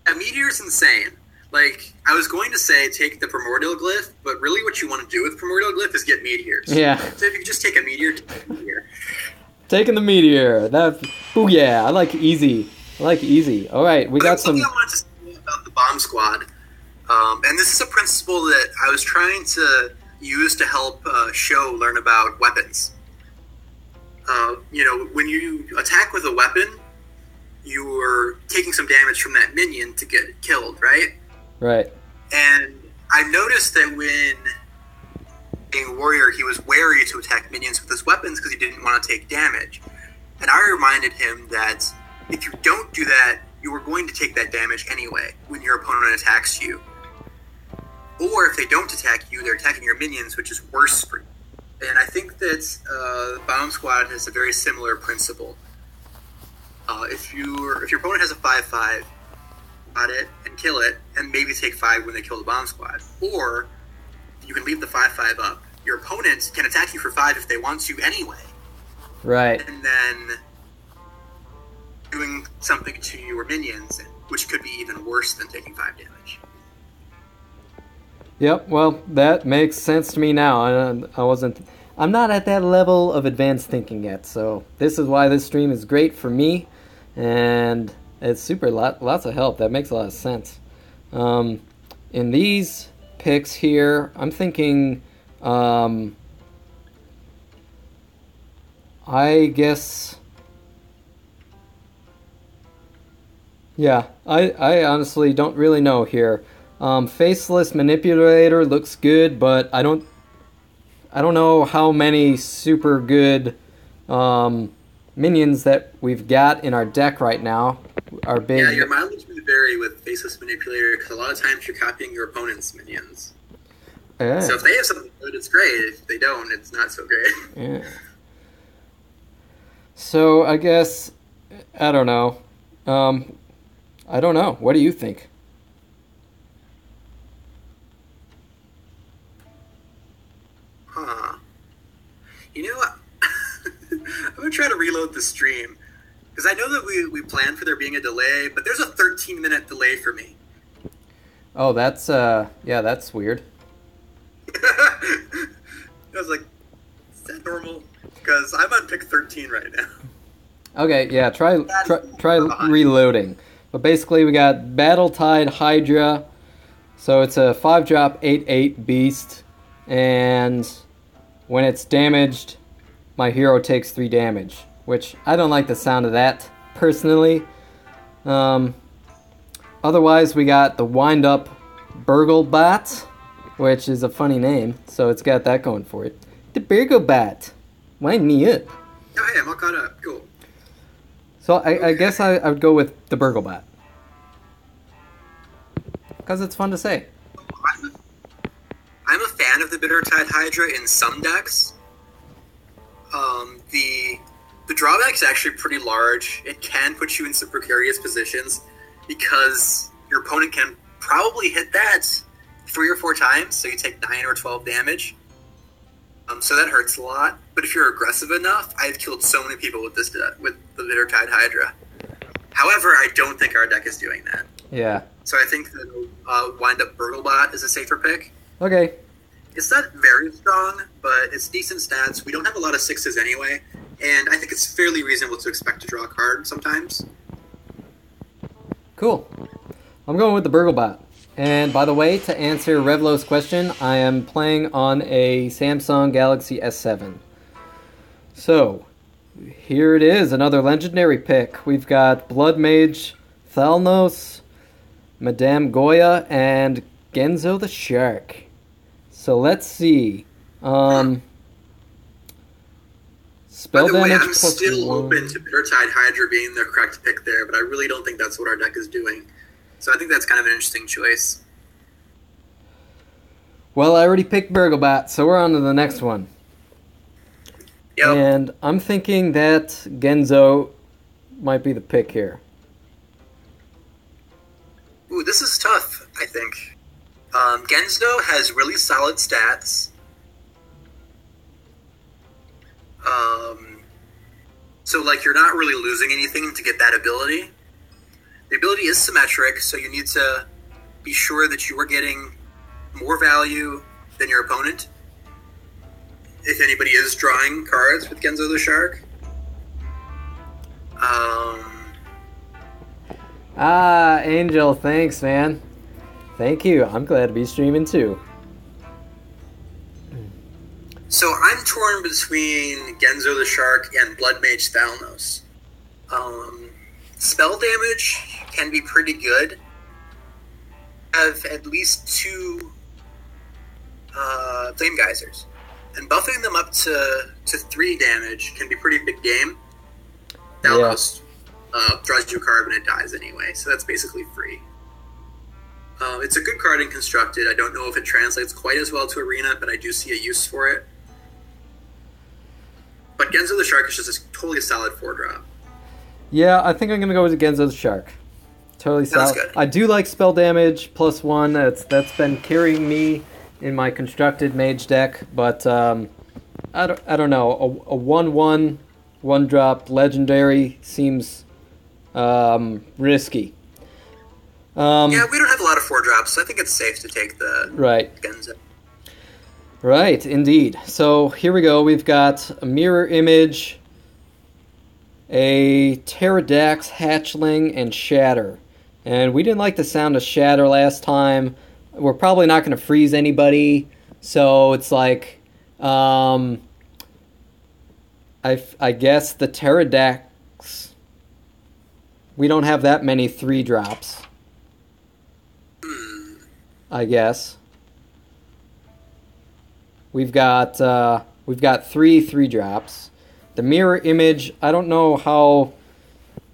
A Meteor's insane. Like, I was going to say take the Primordial Glyph, but really what you want to do with Primordial Glyph is get Meteors. Yeah. So if you could just take a Meteor, take a Meteor. Taking the Meteor. Booyah. I like easy. All right, we got some... Something I wanted to say about the Bomb Squad, and this is a principle that I was trying to use to help Sho learn about weapons. When you attack with a weapon, you're taking some damage from that minion to get killed, right? Right. And I noticed that when being a warrior, he was wary to attack minions with his weapons because he didn't want to take damage. And I reminded him that if you don't do that, you are going to take that damage anyway when your opponent attacks you. Or if they don't attack you, they're attacking your minions, which is worse for you. And I think that Bomb Squad has a very similar principle. If your opponent has a 5/5, got it and kill it, and maybe take 5 when they kill the Bomb Squad. Or you can leave the 5/5 up. Your opponent can attack you for 5 if they want to anyway. Right. And then doing something to your minions, which could be even worse than taking 5 damage. Yep, well, that makes sense to me now. I'm not at that level of advanced thinking yet, so this is why this stream is great for me, and it's lots of help. That makes a lot of sense. In these picks here, I'm thinking, I guess, yeah, I honestly don't really know here. Faceless Manipulator looks good, but I don't know how many super good minions that we've got in our deck right now are big. Yeah, your mileage may vary with Faceless Manipulator because a lot of times you're copying your opponent's minions. Yeah. So if they have something good, it's great. If they don't, it's not so great. Yeah. So I guess, I don't know. I don't know. What do you think? You know what? I'm going to try to reload the stream. Because I know that we planned for there being a delay, but there's a 13-minute delay for me. Oh, that's weird. I was like, is that normal? Because I'm on pick 13 right now. Okay, yeah, try reloading. But basically we got Battle-Tide Hydra. So it's a 5-drop 8/8 beast. And when it's damaged, my hero takes 3 damage, which I don't like the sound of that, personally. Otherwise, we got the Wind-Up Burglebot, which is a funny name, so it's got that going for it. The Burglebot. Wind me up. Oh, hey, I'm all caught up. Cool. So I guess I would go with the Burglebot. Because it's fun to say. I'm a fan of the Bittertide Hydra in some decks. The drawback is actually pretty large. It can put you in some precarious positions because your opponent can probably hit that 3 or 4 times, so you take 9 or 12 damage. So that hurts a lot. But if you're aggressive enough, I've killed so many people with this with the Bittertide Hydra. However, I don't think our deck is doing that. Yeah. So I think the Wind-Up Burglebot is a safer pick. Okay. It's not very strong, but it's decent stats. We don't have a lot of 6s anyway, and I think it's fairly reasonable to expect to draw a card sometimes. Cool. I'm going with the Burglebot. And by the way, to answer Revlo's question, I am playing on a Samsung Galaxy S7. So, here it is, another legendary pick. We've got Blood Mage, Thalnos, Madame Goya, and Genzo the Shark. So let's see. Spell By the way, damage I'm plus still 1. open to Bittertide Hydra being the correct pick there, but I really don't think that's what our deck is doing. So I think that's kind of an interesting choice. Well, I already picked Burglebot, so we're on to the next one. Yep. And I'm thinking that Genzo might be the pick here. Ooh, this is tough, I think. Genzo has really solid stats. So, like, you're not really losing anything to get that ability. The ability is symmetric, so you need to be sure that you are getting more value than your opponent. If anybody is drawing cards with Genzo the Shark. Angel, thanks, man. Thank you. I'm glad to be streaming too. So I'm torn between Genzo the Shark and Blood Mage Thalnos. Spell damage can be pretty good. Have at least 2 Flame Geysers. And buffing them up to 3 damage can be pretty big game. Thalnos draws you a card when it dies anyway, so that's basically free. It's a good card in Constructed. I don't know if it translates quite as well to Arena, but I do see a use for it. But Genzo the Shark is just a totally solid 4-drop. Yeah, I think I'm going to go with Genzo the Shark. Totally solid. Good. I do like spell damage plus 1. That's been carrying me in my Constructed Mage deck, but I don't know. A 1/1 1-drop legendary seems risky. Yeah, we don't have a lot of 4-drops, so I think it's safe to take the Genzo. Right, indeed. So here we go. We've got a Mirror Image, a Pterodax, Hatchling, and Shatter. And we didn't like the sound of Shatter last time. We're probably not going to freeze anybody. So it's like, I guess the Pterodax, we don't have that many 3-drops. I guess. We've got 3 3-drops. The Mirror Image, I don't know how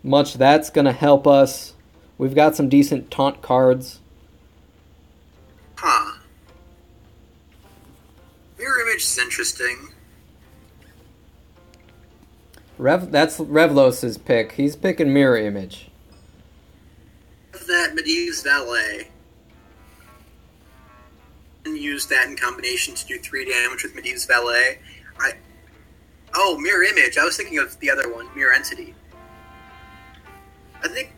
much that's going to help us. We've got some decent taunt cards. Huh. Mirror Image is interesting. That's Revlos's pick. He's picking Mirror Image. That Medivh's Valet. And use that in combination to do 3 damage with Medivh's Valet. Mirror Image. I was thinking of the other one, Mirror Entity. I think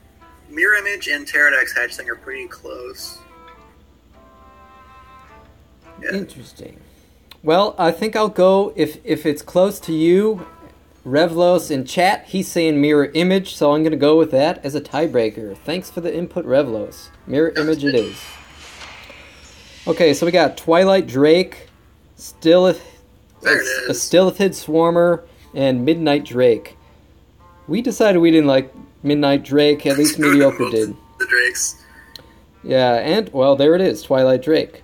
Mirror Image and Pterodax Hatchling are pretty close. Yeah. Interesting. Well, I think I'll go, if it's close to you, Revlos in chat, he's saying Mirror Image, so I'm going to go with that as a tiebreaker. Thanks for the input, Revlos. Mirror Image it is. Okay, so we got Twilight Drake, a Stillithid Swarmer, and Midnight Drake. We decided we didn't like Midnight Drake, at least Mediocre did. The Drakes. Yeah, and, well, there it is, Twilight Drake.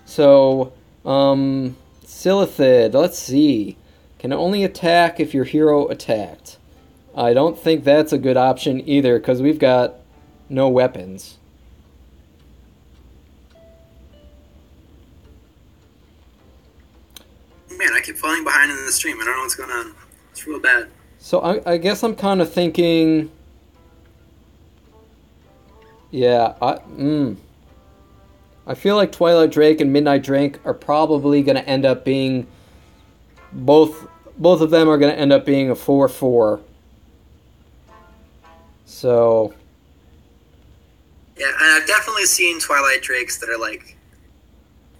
So, Silithid, let's see. Can only attack if your hero attacked. I don't think that's a good option either, because we've got no weapons. Man, I keep falling behind in the stream. I don't know what's going on. It's real bad. So I guess I'm kind of thinking... Yeah, I feel like Twilight Drake and Midnight Drake are probably going to end up being... Both of them are going to end up being a 4/4. So... Yeah, and I've definitely seen Twilight Drakes that are like...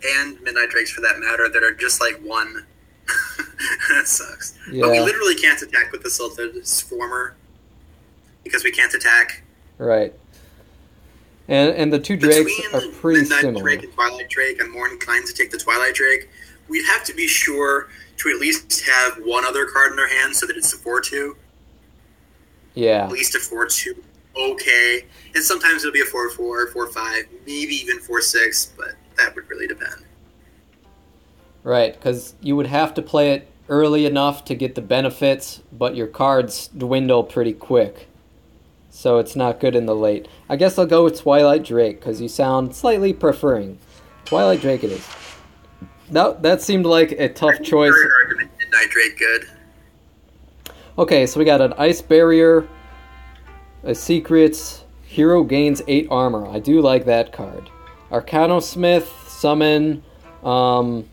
And Midnight Drakes, for that matter, that are just like 1. That sucks. Yeah. But we literally can't attack with the Silted Swarmer. Because we can't attack. Right. And the 2 Drakes are pretty Midnight similar. Drake and Twilight Drake, I'm more inclined to take the Twilight Drake. We'd have to be sure to at least have one other card in our hand so that it's a 4/2. Yeah. At least a 4/2. Okay. And sometimes it'll be a 4/4, 4/5, maybe even 4/6, but that would really depend. Right, because you would have to play it early enough to get the benefits, but your cards dwindle pretty quick. So it's not good in the late. I guess I'll go with Twilight Drake, because you sound slightly preferring. Twilight Drake it is. That seemed like a tough choice. Very hard to make Midnight Drake good. Okay, so we got an Ice Barrier, a Secrets, Hero gains 8 armor. I do like that card. Arcano Smith, summon an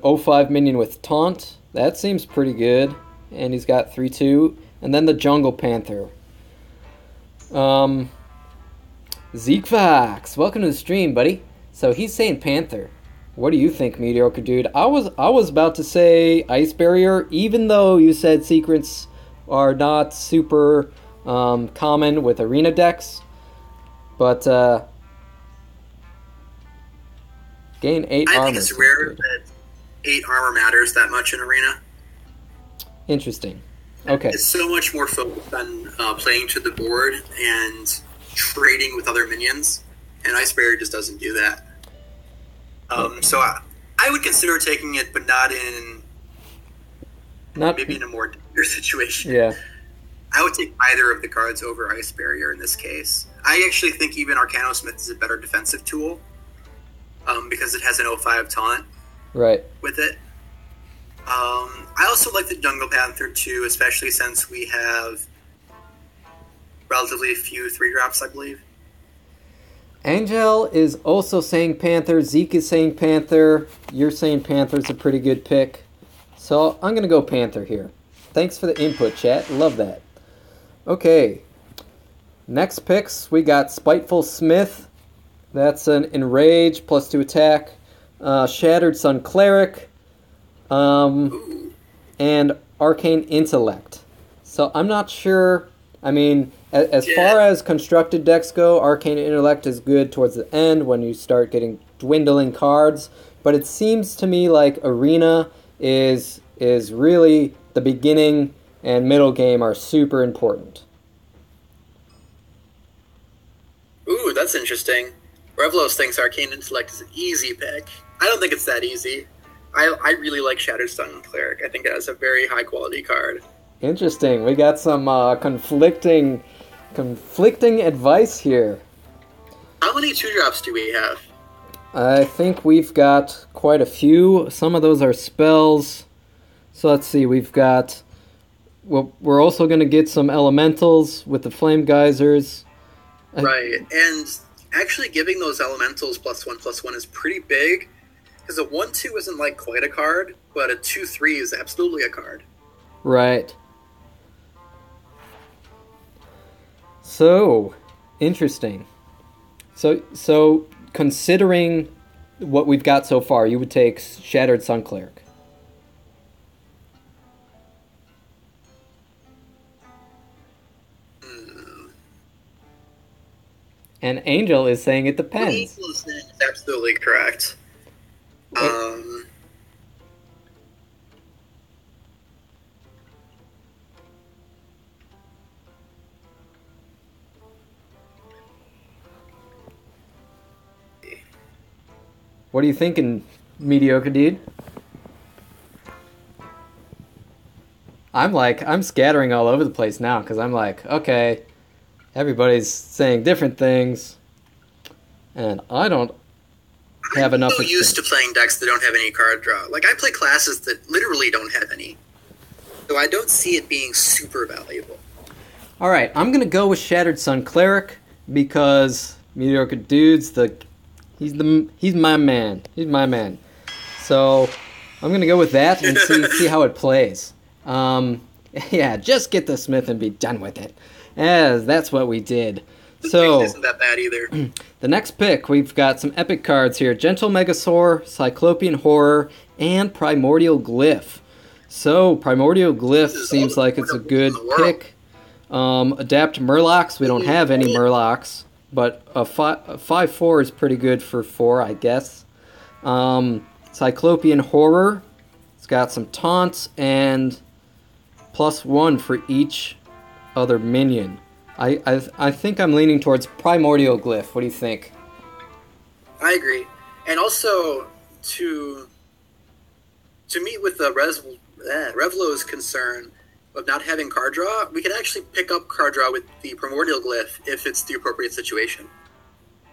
05 minion with Taunt. That seems pretty good. And he's got 3/2. And then the Jungle Panther. Zekevax, welcome to the stream, buddy. So he's saying Panther. What do you think, Mediocre Dude? I was about to say Ice Barrier, even though you said Secrets are not super common with arena decks. But gain 8 armor. I think it's rare that 8 armor matters that much in arena. Interesting. Okay. It's so much more focused on playing to the board and trading with other minions, and Ice Barrier just doesn't do that. So I would consider taking it, but maybe in a more dire situation. Yeah. I would take either of the cards over Ice Barrier in this case. I actually think even Arcano Smith is a better defensive tool because it has an 05 taunt with it. I also like the Jungle Panther too, especially since we have relatively few 3-drops, I believe. Angel is also saying Panther. Zeke is saying Panther. You're saying Panther's a pretty good pick. So I'm going to go Panther here. Thanks for the input, chat. Love that. Okay. Next picks, we got Spiteful Smith. That's an Enrage, +2 attack. Shattered Sun Cleric. And Arcane Intellect. So I'm not sure. I mean, as far as constructed decks go, Arcane Intellect is good towards the end when you start getting dwindling cards. But it seems to me like Arena is really the beginning and middle game are super important. Ooh, that's interesting. Revlos thinks Arcane Intellect is an easy pick. I don't think it's that easy. I really like Shattered Sun Cleric. I think that is a very high quality card. Interesting. We got some conflicting advice here. How many 2-drops do we have? I think we've got quite a few. Some of those are spells. So let's see. We've got... Well, we're also going to get some elementals with the Flame Geysers. Right. And actually giving those elementals +1/+1 is pretty big. Because a 1/2 isn't like quite a card, but a 2/3 is absolutely a card. Right. So, interesting. So considering what we've got so far, you would take Shattered Sun Cleric. And Angel is saying it depends. Angel is saying it's absolutely correct. What are you thinking, Mediocre Dude? I'm scattering all over the place now because I'm like, okay, everybody's saying different things, and I don't have enough. I'm so used to playing decks that don't have any card draw. Like, I play classes that literally don't have any, so I don't see it being super valuable. All right, I'm gonna go with Shattered Sun Cleric because Mediocre Dude's he's my man. He's my man. So I'm gonna go with that and see how it plays. Yeah, just get the Smith and be done with it. As that's what we did. So isn't that bad either. The next pick, we've got some epic cards here: Gentle Megasaur, Cyclopean Horror, and Primordial Glyph. So Primordial Glyph seems like it's a good pick. Adapt Murlocs. We don't have any Murlocs, but a 5/4 is pretty good for 4, I guess. Cyclopean Horror. It's got some taunts and +1 for each other minion. I think I'm leaning towards Primordial Glyph. What do you think? I agree. And also, to to meet with the Revlo's concern of not having card draw, we can actually pick up card draw with the Primordial Glyph if it's the appropriate situation.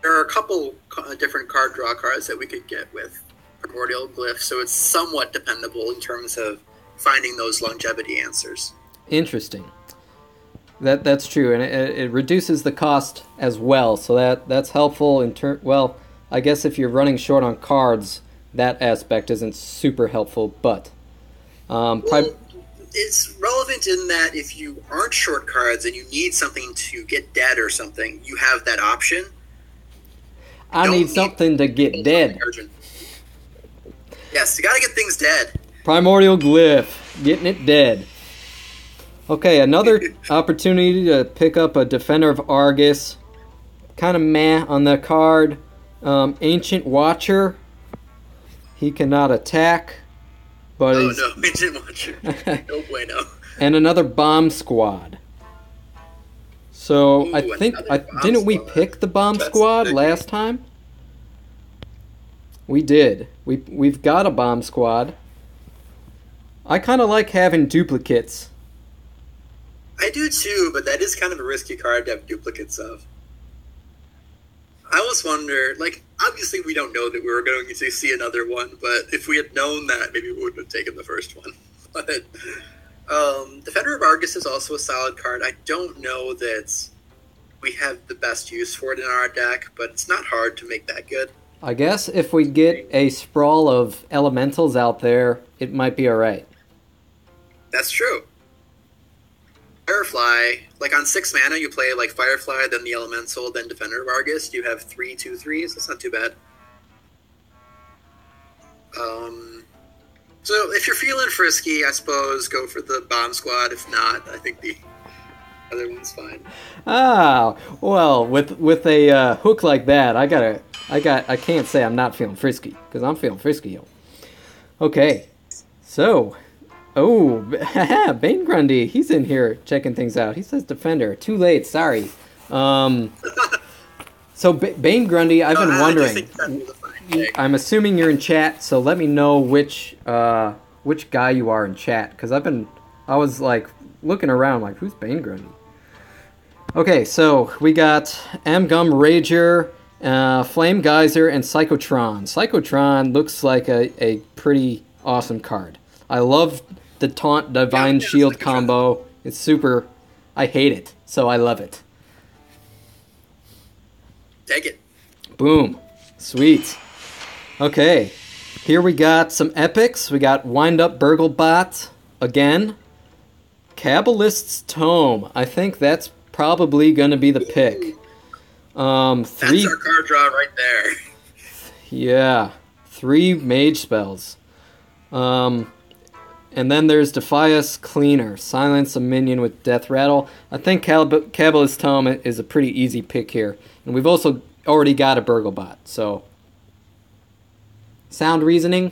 There are a couple different card draw cards that we could get with Primordial Glyph, so it's somewhat dependable in terms of finding those longevity answers. Interesting. That's true, and it reduces the cost as well, so that's helpful in well, I guess if you're running short on cards, that aspect isn't super helpful, but it's relevant in that if you aren't short cards and you need something to get dead or something, you have that option. I need something to get dead. Yes, you gotta get things dead. Primordial Glyph, getting it dead. Okay, another opportunity to pick up a Defender of Argus. Kind of meh on the card. Ancient Watcher. He cannot attack, but no, Ancient Watcher. No bueno. And another Bomb Squad. So I think didn't we pick the Bomb Squad last time? We did. We've got a Bomb Squad. I kind of like having duplicates. I do too, but that is kind of a risky card to have duplicates of. I almost wonder, like, obviously we don't know that we were going to see another one, but if we had known that, maybe we wouldn't have taken the first one. But Defender of Argus is also a solid card. I don't know that we have the best use for it in our deck, but it's not hard to make that good. I guess if we get a sprawl of elementals out there, it might be alright. That's true. Firefly, like on 6 mana, you play like Firefly, then the Elemental, then Defender of Argus. You have 3 2/3s. That's not too bad. So if you're feeling frisky, I suppose go for the Bomb Squad. If not, I think the other one's fine. Ah, well, with a hook like that, I can't say I'm not feeling frisky because I'm feeling frisky, yo. Okay, so. Oh, Bane Grundy, he's in here checking things out. He says Defender. Too late, sorry. So Bane Grundy, I've been wondering. I'm assuming you're in chat, so let me know which guy you are in chat, because I was like looking around like, who's Bane Grundy? Okay, so we got Amgum Rager, Flame Geyser, and Psychotron. Psychotron looks like a pretty awesome card. I love the Taunt Divine Shield combo. It's super. I hate it, so I love it. Take it. Boom. Sweet. Okay. Here we got some epics. We got Wind Up Burglebot again. Kabbalist's Tome. I think that's probably going to be the pick. That's our card draw right there. Yeah. 3 mage spells. And then there's Defias Cleaner. Silence a minion with Death Rattle. I think Kabbalist's Tome is a pretty easy pick here. And we've also already got a Burglebot, so... Sound reasoning?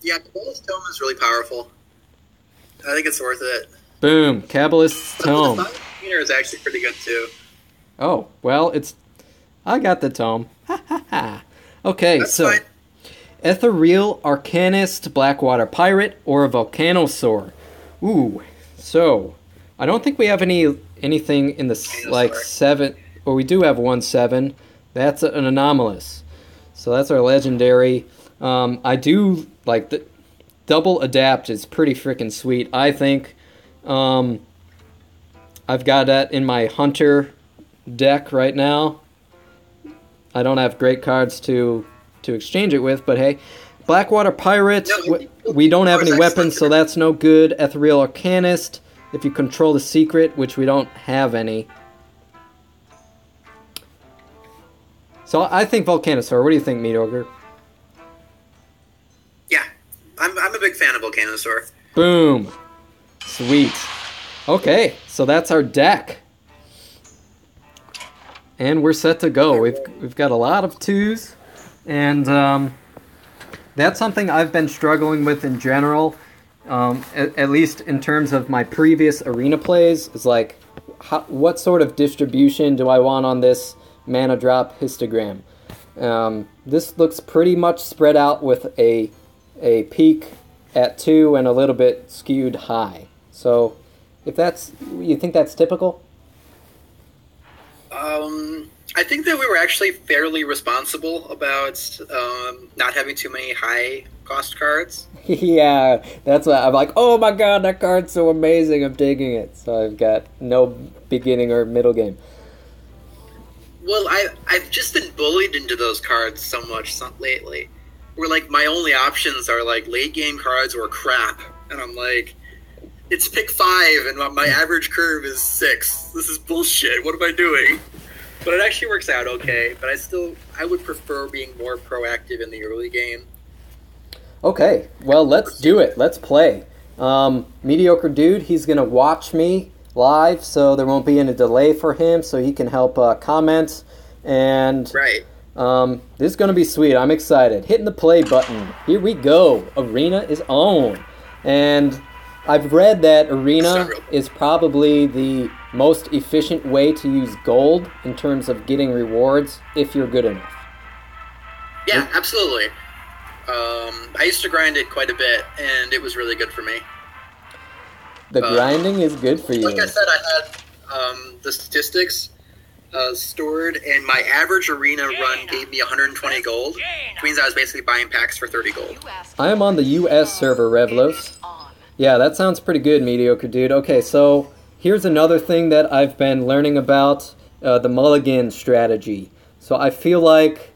Yeah, Kabbalist's Tome is really powerful. I think it's worth it. Boom. Kabbalist's Tome. The Defias Cleaner is actually pretty good, too. Oh, well, I got the Tome. Ha ha ha. Okay, That's so... fine. Ethereal Arcanist, Blackwater Pirate, or a Volcanosaur. Ooh, so I don't think we have anything in the like 7. Well, we do have 1/7. That's an anomalous. So that's our legendary. I do like the double adapt is pretty freaking sweet. I think I've got that in my Hunter deck right now. I don't have great cards to exchange it with, but hey, Blackwater Pirate, we don't have any weapons, so that's no good. Ethereal Arcanist, if you control the secret, which we don't have any. So I think Volcanosaur. What do you think, Mediocre? Yeah, I'm a big fan of Volcanosaur. Boom. Sweet. Okay, so that's our deck. And we're set to go. We've got a lot of 2s. And that's something I've been struggling with in general, at least in terms of my previous arena plays, is like, what sort of distribution do I want on this mana drop histogram? This looks pretty much spread out with a peak at 2 and a little bit skewed high. So, if you think that's typical? I think that we were actually fairly responsible about not having too many high cost cards. Yeah, that's why I'm like, oh my god, that card's so amazing, I'm taking it. So I've got no beginning or middle game. Well, I've just been bullied into those cards so much lately. Where, like, my only options are, like, late game cards or crap. And I'm like, it's pick 5 and my average curve is 6. This is bullshit. What am I doing? But it actually works out okay. But I would prefer being more proactive in the early game. Okay, well, let's do it. Let's play. Mediocre Dude, he's going to watch me live, so there won't be any delay for him, so he can help comment. And right. This is going to be sweet. I'm excited. Hitting the play button. Here we go. Arena is on. And I've read that Arena is probably the most efficient way to use gold in terms of getting rewards if you're good enough. Yeah, absolutely. I used to grind it quite a bit, and it was really good for me. The grinding is good for you. Like I said, I had the statistics stored, and my average arena run gave me 120 gold, which means I was basically buying packs for 30 gold. I am on the US server, Revlos. Yeah, that sounds pretty good, Mediocre Dude. Okay, so here's another thing that I've been learning about, the mulligan strategy. So I feel like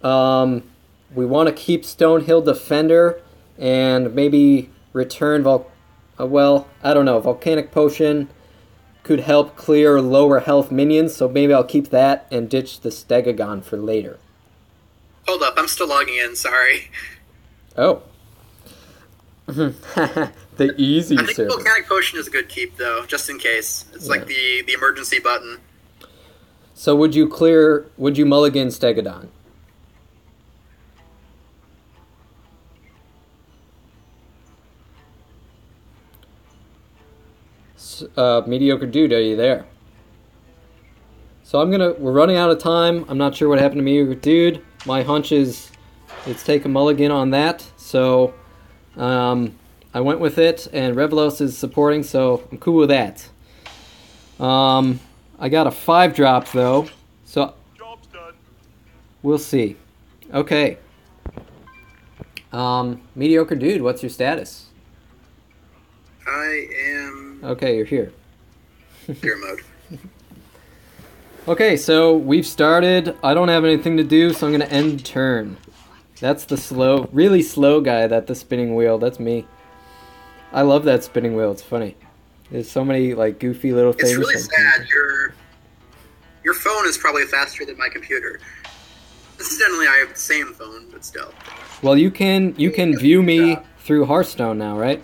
we want to keep Stonehill Defender and maybe return I don't know, Volcanic Potion could help clear lower health minions, so maybe I'll keep that and ditch the Stegagon for later. Hold up, I'm still logging in, sorry. Oh. The easy server. I think Volcanic Potion is a good keep, though, just in case. It's like the emergency button. So would you mulligan Stegadon? Mediocre Dude, are you there? So we're running out of time. I'm not sure what happened to Mediocre Dude. My hunch is let's take a mulligan on that. So I went with it, and Revlos is supporting, so I'm cool with that. I got a 5-drop though, so job's done. We'll see. Okay. Mediocre Dude, what's your status? I am... Okay, you're here. Pure mode. Okay, so we've started. I don't have anything to do, so I'm going to end turn. That's the really slow guy, the spinning wheel. That's me. I love that spinning wheel. It's funny. There's so many like goofy little things. It's really sad. Your phone is probably faster than my computer. Incidentally, I have the same phone, but still. Well, you can view me through Hearthstone now, right?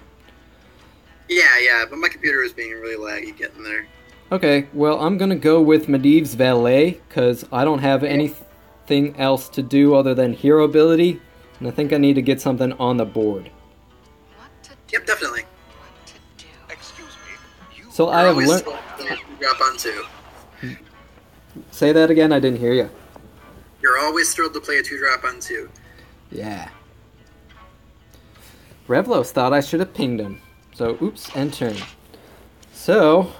Yeah, but my computer is being really laggy getting there. Okay, well, I'm going to go with Medivh's Valet, because I don't have anything else to do other than hero ability, and I think I need to get something on the board. Yep, definitely. Excuse me. So I have learned... Drop on 2. Say that again, I didn't hear you. You're always thrilled to play a 2-drop on 2. Yeah. Revlos thought I should have pinged him. So, oops, end turn. So,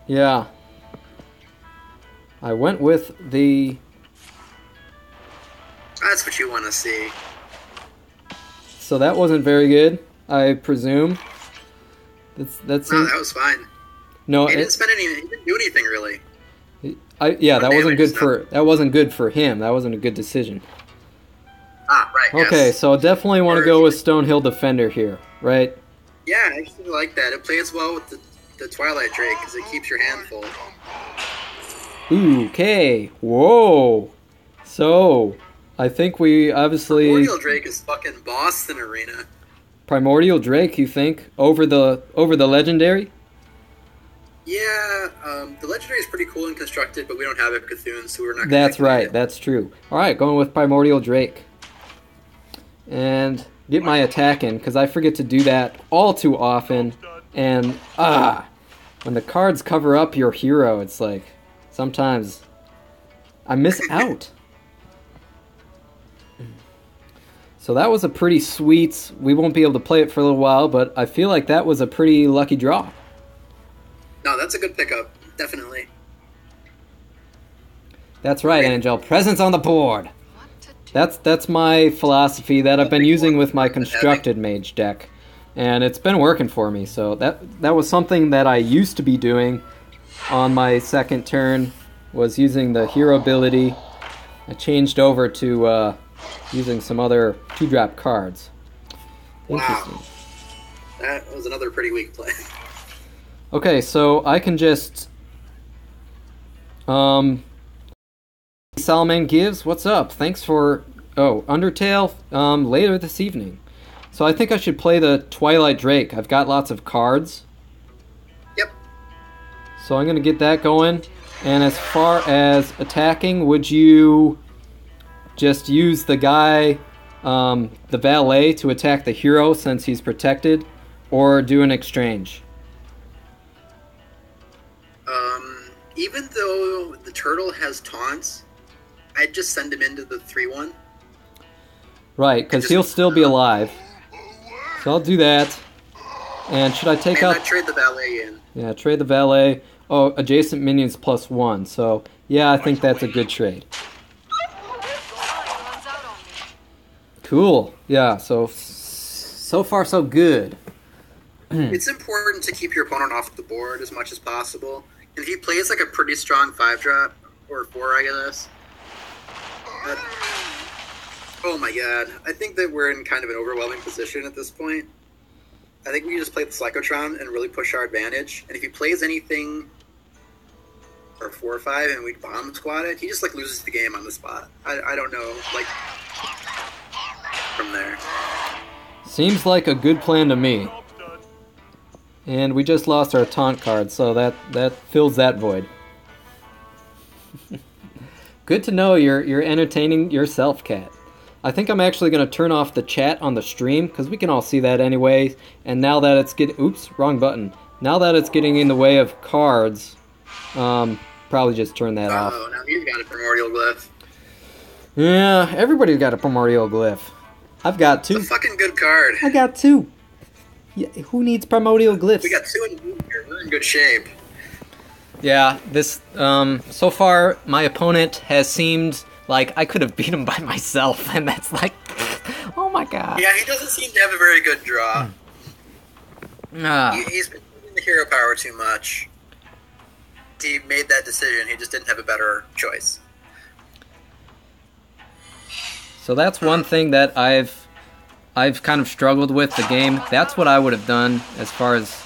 yeah. I went with the... That's what you want to see. So that wasn't very good, I presume. No, that was fine. No, he didn't do anything really. That wasn't good for him. That wasn't a good decision. Ah, right. Okay, yes. so I definitely want to go with Stonehill Defender here, right? Yeah, I actually like that. It plays well with the Twilight Drake because it keeps your hand full. Ooh, okay. Whoa. So, I think we obviously... Primordial Drake is fucking boss in Arena. Primordial Drake, you think? Over the Legendary? Yeah, the Legendary is pretty cool and constructed, but we don't have a Cthulhu, so we're not... That's right, that's true. Alright, going with Primordial Drake. And get my attack in, because I forget to do that all too often. And, when the cards cover up your hero, it's like, sometimes I miss out. So that was a pretty sweet... We won't be able to play it for a little while, but I feel like that was a pretty lucky draw. No, that's a good pickup. Definitely. That's right, Angel. Presence on the board. That's my philosophy that I've been using with my constructed mage deck. And it's been working for me. So that was something that I used to be doing on my second turn, was using the hero ability. I changed over to using some other 2-drop cards. Interesting. Wow. That was another pretty weak play. Okay, so I can just... Salman Gives, what's up? Thanks for... Oh, Undertale, later this evening. So I think I should play the Twilight Drake. I've got lots of cards. Yep. So I'm going to get that going. And as far as attacking, would you just use the guy, the valet, to attack the hero since he's protected? Or do an exchange? Even though the turtle has taunts, I'd just send him into the 3-1. Right, because he'll still be alive. So I'll do that. And should I take out... I'd trade the valet in. Yeah, trade the valet. Oh, adjacent minions +1. So, yeah, I think that's a good trade. Cool. Yeah, so far so good. It's important to keep your opponent off the board as much as possible. And if he plays like a pretty strong 5-drop, or 4, I guess. Oh my god. I think that we're in kind of an overwhelming position at this point. I think we can just play the Psychotron and really push our advantage. And if he plays anything for 4 or 5 and we bomb squad it, he just like loses the game on the spot. I don't know, like, from there. Seems like a good plan to me. And we just lost our taunt card, so that fills that void. Good to know you're entertaining yourself, Cat. I think I'm actually going to turn off the chat on the stream, because we can all see that anyway. And now that it's getting... Oops, wrong button. Now that it's getting in the way of cards, probably just turn that off. Oh, now he's got a primordial glyph. Yeah, everybody's got a primordial glyph. I've got 2. It's a fucking good card. I got 2. Yeah, who needs primordial glyphs? We got 2 in here. We're in good shape. Yeah, this, so far, my opponent has seemed like I could have beat him by myself, and that's like, oh my god. Yeah, he doesn't seem to have a very good draw. He's been using the hero power too much. He made that decision. He just didn't have a better choice. So that's one thing that I've kind of struggled with the game. That's what I would have done as far as...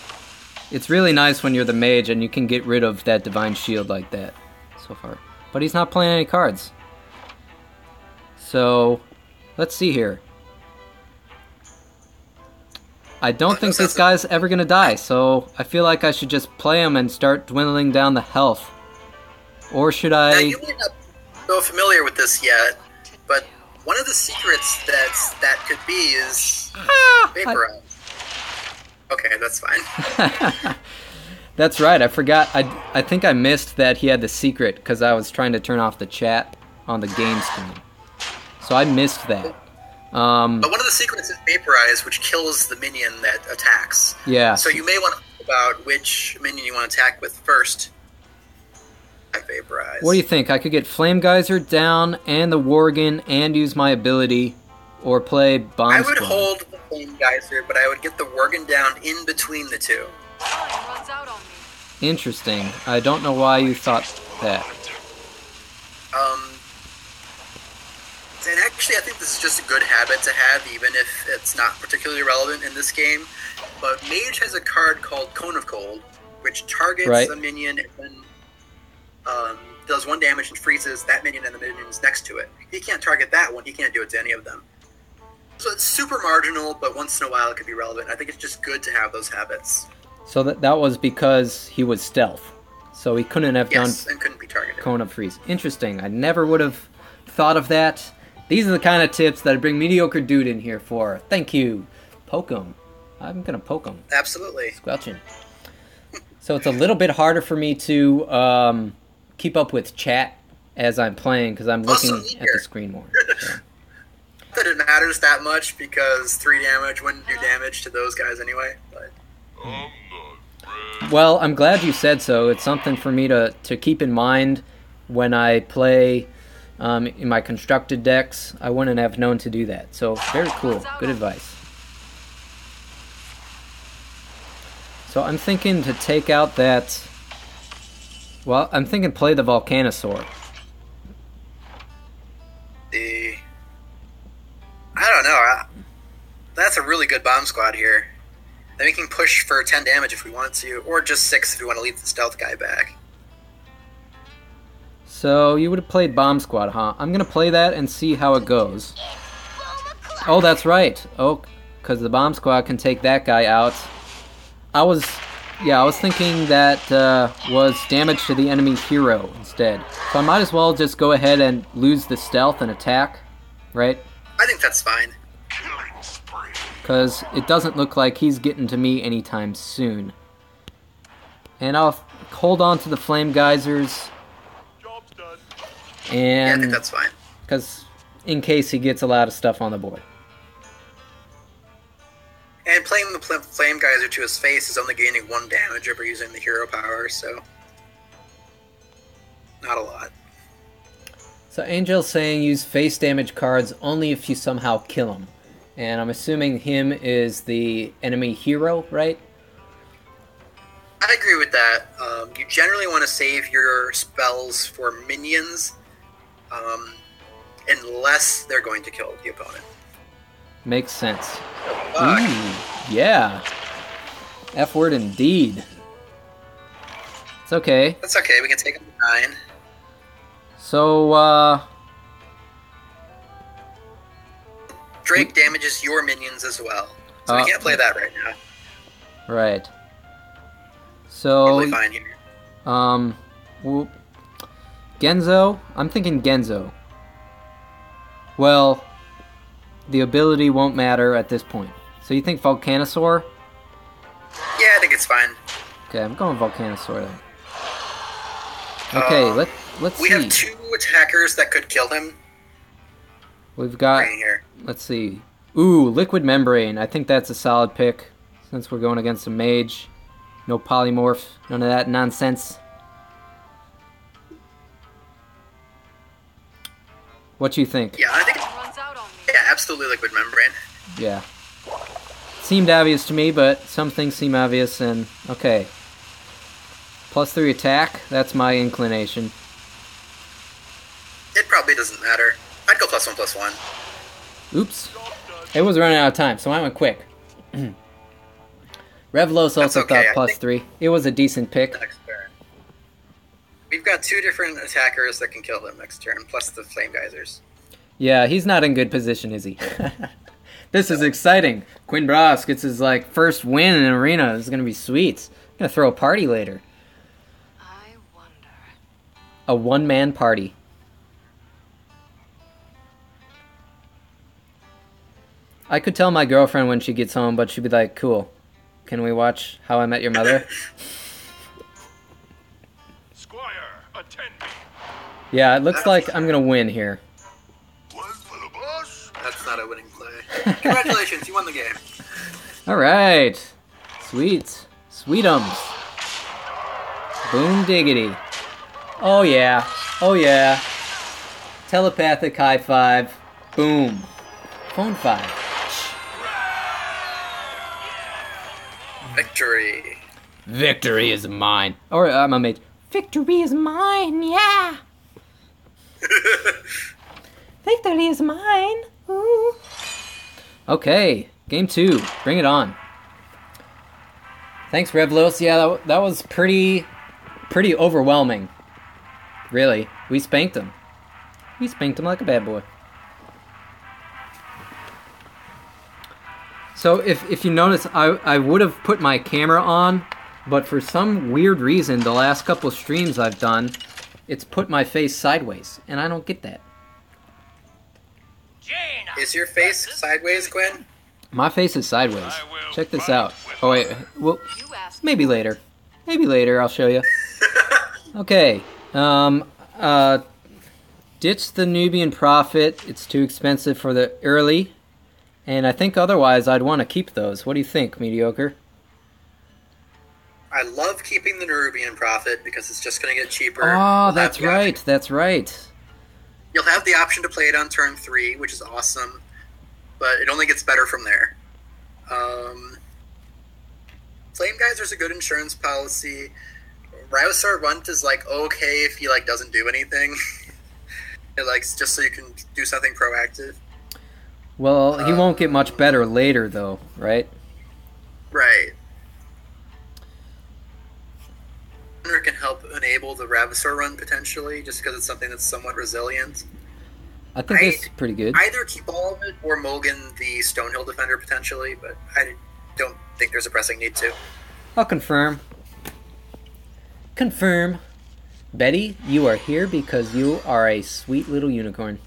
It's really nice when you're the mage and you can get rid of that Divine Shield like that so far. But he's not playing any cards. So, let's see here. I don't think this guy's ever going to die, so I feel like I should just play him and start dwindling down the health. Or should I... Now, you might not be so familiar with this yet, but one of the secrets that could be is vaporize. Okay, that's fine. That's right, I forgot. I think I missed that he had the secret because I was trying to turn off the chat on the game screen. So I missed that. But one of the secrets is vaporize, which kills the minion that attacks. Yeah. So you may want to think about which minion you want to attack with first. Vaporize. What do you think? I could get Flame Geyser down and the Worgen and use my ability, or play Bomb I would Squad. hold the Flame Geyser, but I would get the Worgen down in between the two. Interesting. I don't know why you thought that. And actually, I think this is just a good habit to have, even if it's not particularly relevant in this game. But Mage has a card called Cone of Cold, which targets a minion and then does 1 damage and freezes that minion and the minions next to it. He can't target that one. He can't do it to any of them. So it's super marginal, but once in a while it could be relevant. I think it's just good to have those habits. So that was because he was stealth. So he couldn't have done and couldn't be targeted. Cone of Freeze. Interesting. I never would have thought of that. These are the kind of tips that I bring Mediocre Dude in here for. Thank you. Poke him. I'm going to poke him. Absolutely. Squelching. So it's a little bit harder for me to keep up with chat as I'm playing because I'm looking at the screen more. So. that it matters that much because 3 damage wouldn't do damage to those guys anyway. But Well, I'm glad you said so. It's something for me to keep in mind when I play in my constructed decks. I wouldn't have known to do that. So, very cool. Good advice. So, I'm thinking to take out that... Well, I'm thinking play the Volcanosaur. I don't know. That's a really good bomb squad here. Then we can push for 10 damage if we want to, or just 6 if we want to leave the stealth guy back. So, you would have played Bomb Squad, huh? I'm going to play that and see how it goes. Oh, that's right. Oh, because the Bomb Squad can take that guy out. I was thinking that was damage to the enemy hero instead. So I might as well just go ahead and lose the stealth and attack, right? I think that's fine. Because it doesn't look like he's getting to me anytime soon. And I'll hold on to the Flame Geysers. Job's done. And yeah, I think that's fine. Because in case he gets a lot of stuff on the board. And playing the Flame Geyser to his face is only gaining 1 damage over using the hero power, so... not a lot. So Angel's saying use face damage cards only if you somehow kill him. And I'm assuming him is the enemy hero, right? I agree with that. You generally want to save your spells for minions, unless they're going to kill the opponent. Makes sense. Ooh, yeah. F word indeed. It's okay. That's okay, we can take him to 9. So, Drake damages your minions as well. So we can't play that right now. Right. So, Totally fine here. Genzo? I'm thinking Genzo. Well, the ability won't matter at this point. So you think Volcanosaur? Yeah, I think it's fine. Okay, I'm going Volcanosaur then. Okay, let's see. We have 2 attackers that could kill him. We've got, right here. Let's see. Ooh, Liquid Membrane. I think that's a solid pick since we're going against a mage. No polymorph, none of that nonsense. What you think? Yeah, I think absolutely Liquid Membrane. Yeah. Seemed obvious to me, but some things seem obvious, and okay. +3 attack, that's my inclination. It probably doesn't matter. I'd go +1/+1. Oops. It was running out of time, so I went quick. Revlos also thought +3. It was a decent pick. Next turn. We've got 2 different attackers that can kill them next turn, plus the Flame Geysers. Yeah, he's not in good position, is he? This is exciting. Quinn Bross gets his first win in an arena. This is gonna be sweet. Gonna throw a party later. I wonder. A one-man party. I could tell my girlfriend when she gets home, but she'd be like, "Cool. Can we watch How I Met Your Mother?" Squire, attend me. Yeah, it looks like I'm gonna win here. One for the boss. That's not a winning play. Congratulations, you won the game. All right, sweet, sweetums. Boom diggity. Oh yeah, oh yeah. Telepathic high five. Boom. Phone five. Victory. Victory is mine. Or I'm a mage. Victory is mine, yeah. Victory is mine. Ooh. Okay, game 2. Bring it on. Thanks, Revlos. Yeah, that was pretty overwhelming. Really, we spanked him. We spanked him like a bad boy. So if you notice, I would have put my camera on, but for some weird reason, the last couple of streams I've done, it's put my face sideways, and I don't get that. Is your face sideways, Quinn? My face is sideways. Check this out. Oh wait, well, maybe later. Maybe later I'll show you. Okay. ditch the Nubian Prophet. It's too expensive for the early. And I think otherwise I'd want to keep those. What do you think, Mediocre? I love keeping the Nubian Prophet because it's just going to get cheaper. Oh, that's right. That's right. You'll have the option to play it on turn 3, which is awesome. But it only gets better from there. Flame Geyser's a good insurance policy. Rousar Runt is like okay if he like doesn't do anything. It likes just so you can do something proactive. Well, he won't get much better later, though, right? Right. Thunder can help enable the Ravasor run potentially, just because it's something that's somewhat resilient. I think it's pretty good. Either keep all of it or mulligan the Stonehill Defender potentially, but I don't think there's a pressing need to. I'll confirm. Confirm. Betty, you are here because you are a sweet little unicorn.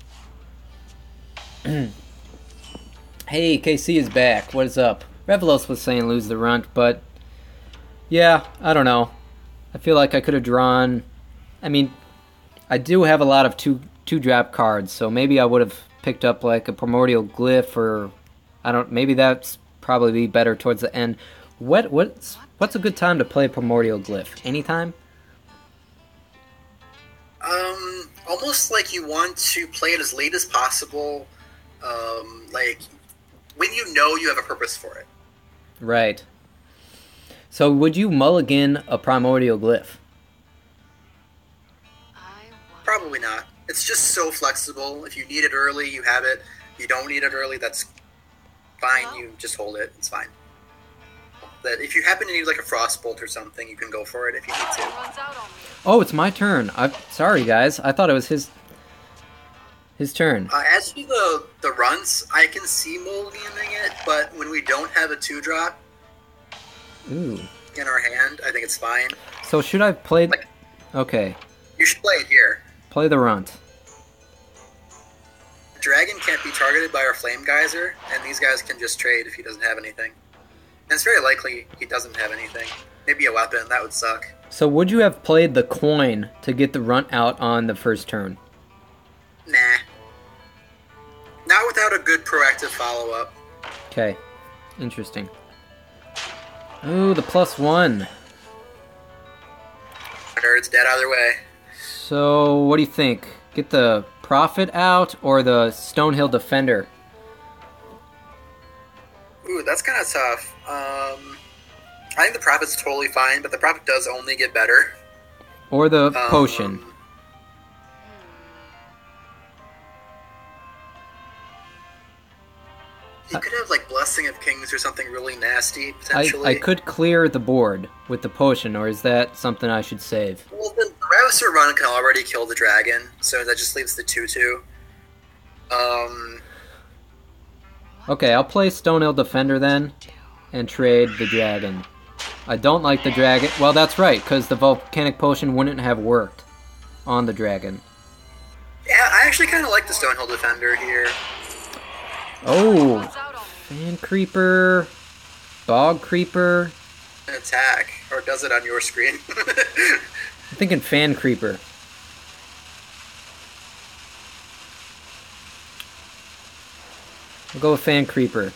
Hey, KC is back. What is up? Revelos was saying lose the runt, but yeah, I don't know. I feel like I could have drawn. I mean, I do have a lot of two drop cards, so maybe I would have picked up like a Primordial Glyph, or I don't. Maybe that's probably be better towards the end. What's a good time to play Primordial Glyph? Anytime? Almost like you want to play it as late as possible. Like when you know you have a purpose for it. Right. So would you mulligan a Primordial Glyph? Probably not. It's just so flexible. If you need it early, you have it. If you don't need it early, that's fine. You just hold it. It's fine. That if you happen to need like a Frostbolt or something, you can go for it if you need to. Oh, it's my turn. I'm sorry, guys. I thought it was his turn. As to the runs, I can see mulliganing it, but when we don't have a 2-drop Ooh. in our hand, I think it's fine. So should I play... Okay. You should play it here. Play the runt. Dragon can't be targeted by our Flame Geyser, and these guys can just trade if he doesn't have anything. And it's very likely he doesn't have anything. Maybe a weapon, that would suck. So would you have played the coin to get the runt out on the first turn? Nah. Not without a good proactive follow-up. Okay. Interesting. Ooh, the +1. It's dead either way. So, what do you think? Get the Prophet out or the Stonehill Defender? Ooh, that's kind of tough. I think the Prophet's totally fine, but the Prophet does only get better. Or the Potion. You could have, like, Blessing of Kings or something really nasty, potentially. I could clear the board with the Potion, or is that something I should save? Well, the Ravasor run can already kill the dragon, so that just leaves the 2/2. Okay, I'll play Stonehill Defender then, and trade the dragon. I don't like the dragon. Well, that's right, because the Volcanic Potion wouldn't have worked on the dragon. Yeah, I actually kind of like the Stonehill Defender here. Oh, Fan Creeper, Bog Creeper. An attack, or does it on your screen? I'm thinking Fan Creeper. I'll go with Fan Creeper.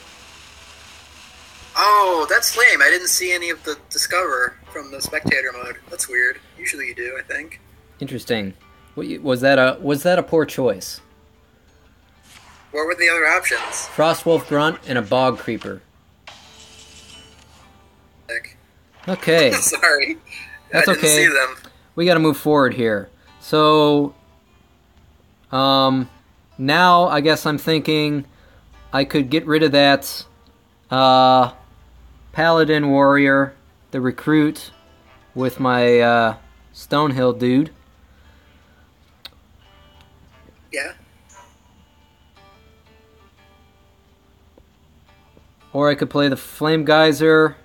Oh, that's lame. I didn't see any of the Discover from the spectator mode. That's weird. Usually you do, I think. Interesting. Was that a poor choice? What were the other options? Frostwolf Grunt and a Bog Creeper. Heck. Okay. Sorry. That's I didn't okay. see them. We got to move forward here. So, now I guess I'm thinking I could get rid of that Paladin Warrior, the recruit, with my Stonehill dude. Yeah. Or I could play the Flame Geyser.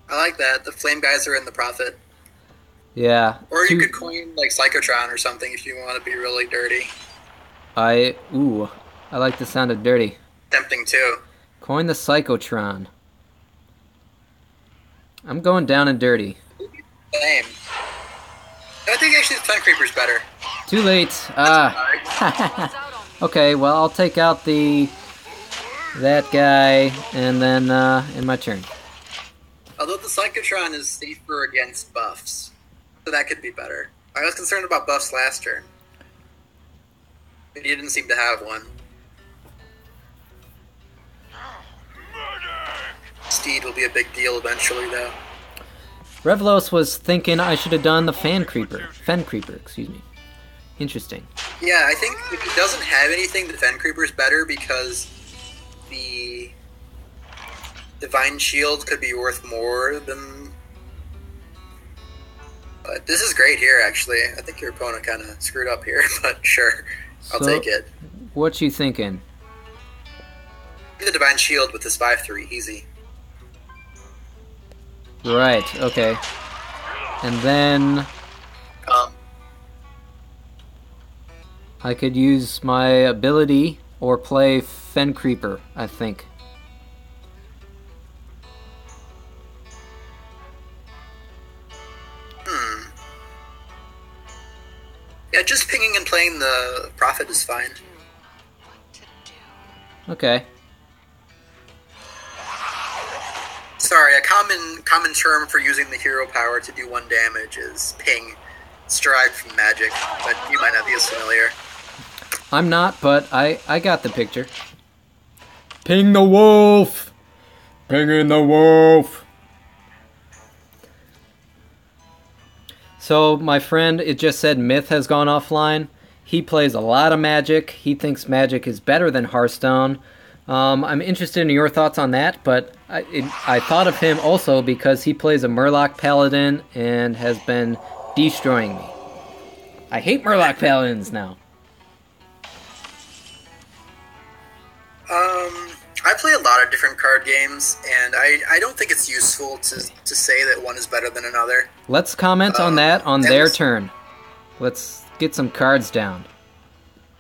I like that. The Flame Geyser and the Prophet. Yeah. Or you could coin like Psychotron or something if you want to be really dirty. I like the sound of dirty. Tempting too. Coin the Psychotron. I'm going down and dirty. Same. I think actually the Sun Creeper's better. Too late. Okay, well, I'll take out that guy, and then in my turn. Although the Psychotron is safer against buffs, so that could be better. I was concerned about buffs last turn. But he didn't seem to have one. Steed will be a big deal eventually, though. Revlos was thinking I should have done the Fen Creeper, excuse me. Interesting. Yeah, I think if he doesn't have anything, the Fen Creeper is better because the Divine Shield could be worth more than... But this is great here, actually. I think your opponent kind of screwed up here, but sure. I'll take it. What you thinking? The Divine Shield with this 5/3, easy. Right, okay. And then I could use my ability or play Fen Creeper, I think. Yeah, just pinging and playing the Prophet is fine. Okay. Sorry, a common term for using the hero power to do 1 damage is ping. It's derived from magic, but you might not be as familiar. I'm not, but I got the picture. Ping the wolf! Pinging the wolf! So, my friend, it just said Myth has gone offline. He plays a lot of Magic. He thinks Magic is better than Hearthstone. I'm interested in your thoughts on that, but I thought of him also because he plays a Murloc Paladin and has been destroying me. I hate Murloc Paladins now. I play a lot of different card games, and I don't think it's useful to say that one is better than another. Let's comment on that on their turn. Let's get some cards down.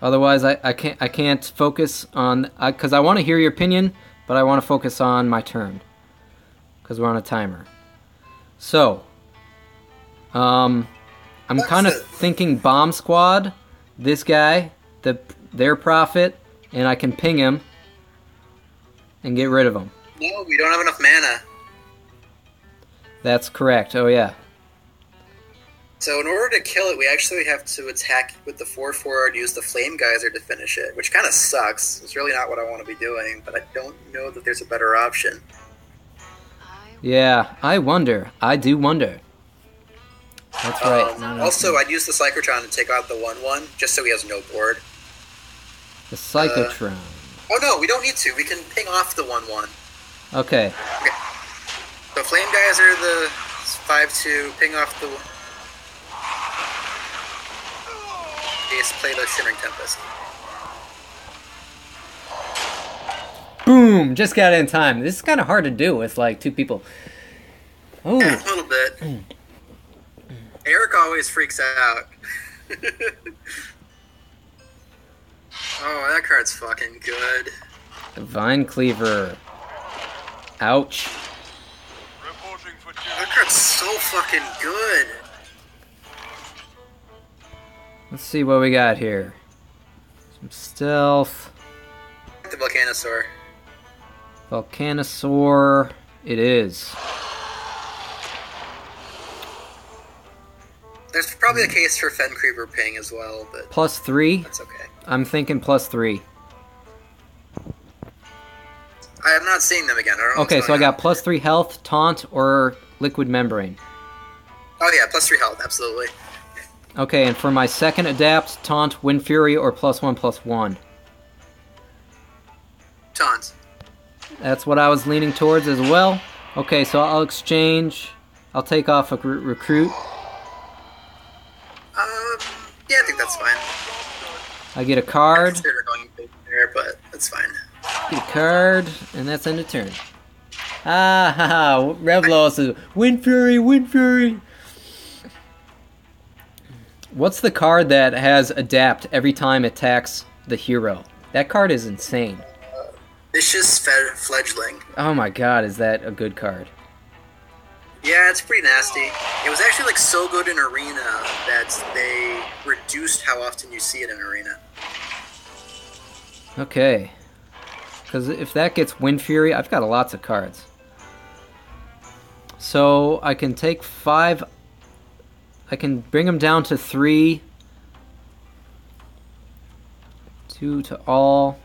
Otherwise, I can't focus on... Because I want to hear your opinion, but I want to focus on my turn. Because we're on a timer. So, I'm kind of thinking Bomb Squad, this guy, their Prophet, and I can ping him and get rid of him. No, we don't have enough mana. That's correct, oh yeah. So in order to kill it, we actually have to attack with the 4/4 and use the Flame Geyser to finish it, which kind of sucks. It's really not what I want to be doing, but I don't know that there's a better option. Yeah, I do wonder. That's right. Also, I'd use the Psychotron to take out the 1/1, just so he has no board. The Psychotron. Oh no, we don't need to. We can ping off the 1/1. Okay. So Flame Geyser, the 5/2, ping off the... Just play the Shimmering Tempest. Boom! Just got it in time. This is kind of hard to do with like 2 people. Oh. Yeah, a little bit. Eric always freaks out. Oh, that card's fucking good. Divine Cleaver. Ouch. That card's so fucking good. Let's see what we got here. Some stealth. The Volcanosaur. Volcanosaur. It is. There's probably a case for Fen Creeper ping as well, but... +3? That's okay. I'm thinking +3. I am not seeing them again. I don't know Okay, so I got +3 health, taunt, or liquid membrane. Oh yeah, +3 health, absolutely. Okay, and for my second adapt, taunt, Wind Fury, or +1/+1. Taunt. That's what I was leaning towards as well. Okay, so I'll exchange. I'll take off a recruit. Yeah, I think that's fine. I get a card. I consider going big there, but that's fine. Get a card, and that's end of turn. Ah, haha, Revlos is Wind Fury, Wind Fury. What's the card that has adapt every time it attacks the hero? That card is insane. Vicious Fledgling. Oh my god, is that a good card? Yeah, it's pretty nasty. It was actually like so good in Arena that they reduced how often you see it in Arena. Okay. Because if that gets Wind Fury, I've got lots of cards. So I can take 5. I can bring them down to 3. 2 to all.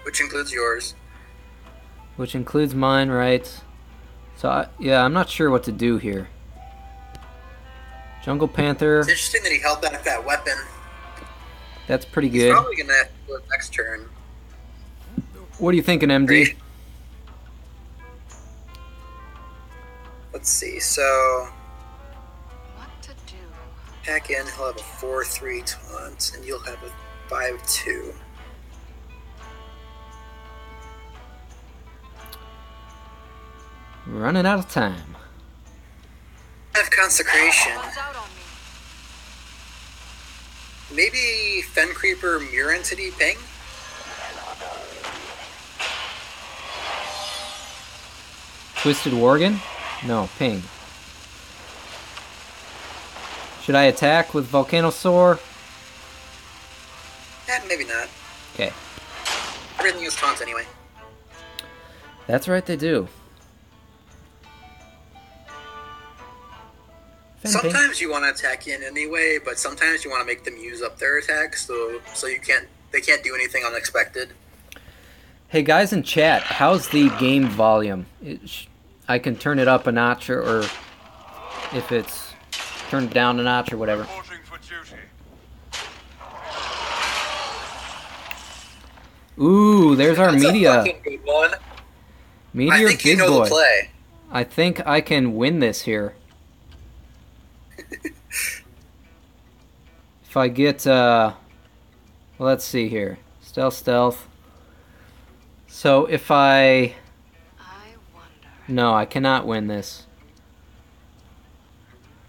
Which includes yours. Which includes mine, right? So, yeah, I'm not sure what to do here. Jungle Panther. It's interesting that he held back that weapon. That's pretty He's good. probably going to have to do it next turn. What are you thinking, MD? Great. Let's see, so... What to do? Pack in, he'll have a 4-3 taunt, and you'll have a 5-2. Running out of time. Have Consecration. Runs out on me. Maybe Fen Creeper, Mirror Entity, Ping? Twisted Worgen? No, ping. Should I attack with Volcanosaur? Maybe not. Okay. Everything is taunt anyway. That's right, they do. Fen ping. Sometimes you want to attack in anyway, but sometimes you want to make them use up their attack, so they can't do anything unexpected. Hey guys in chat, how's the game volume? I can turn it up a notch, or if it's turned down a notch or whatever. Reporting for duty. Ooh, there's our That's media. a fucking good one. Meteor I think you Big know Boy. the play. I think I can win this here. If I get, well, let's see here. Stealth. So if I wonder. no, I cannot win this.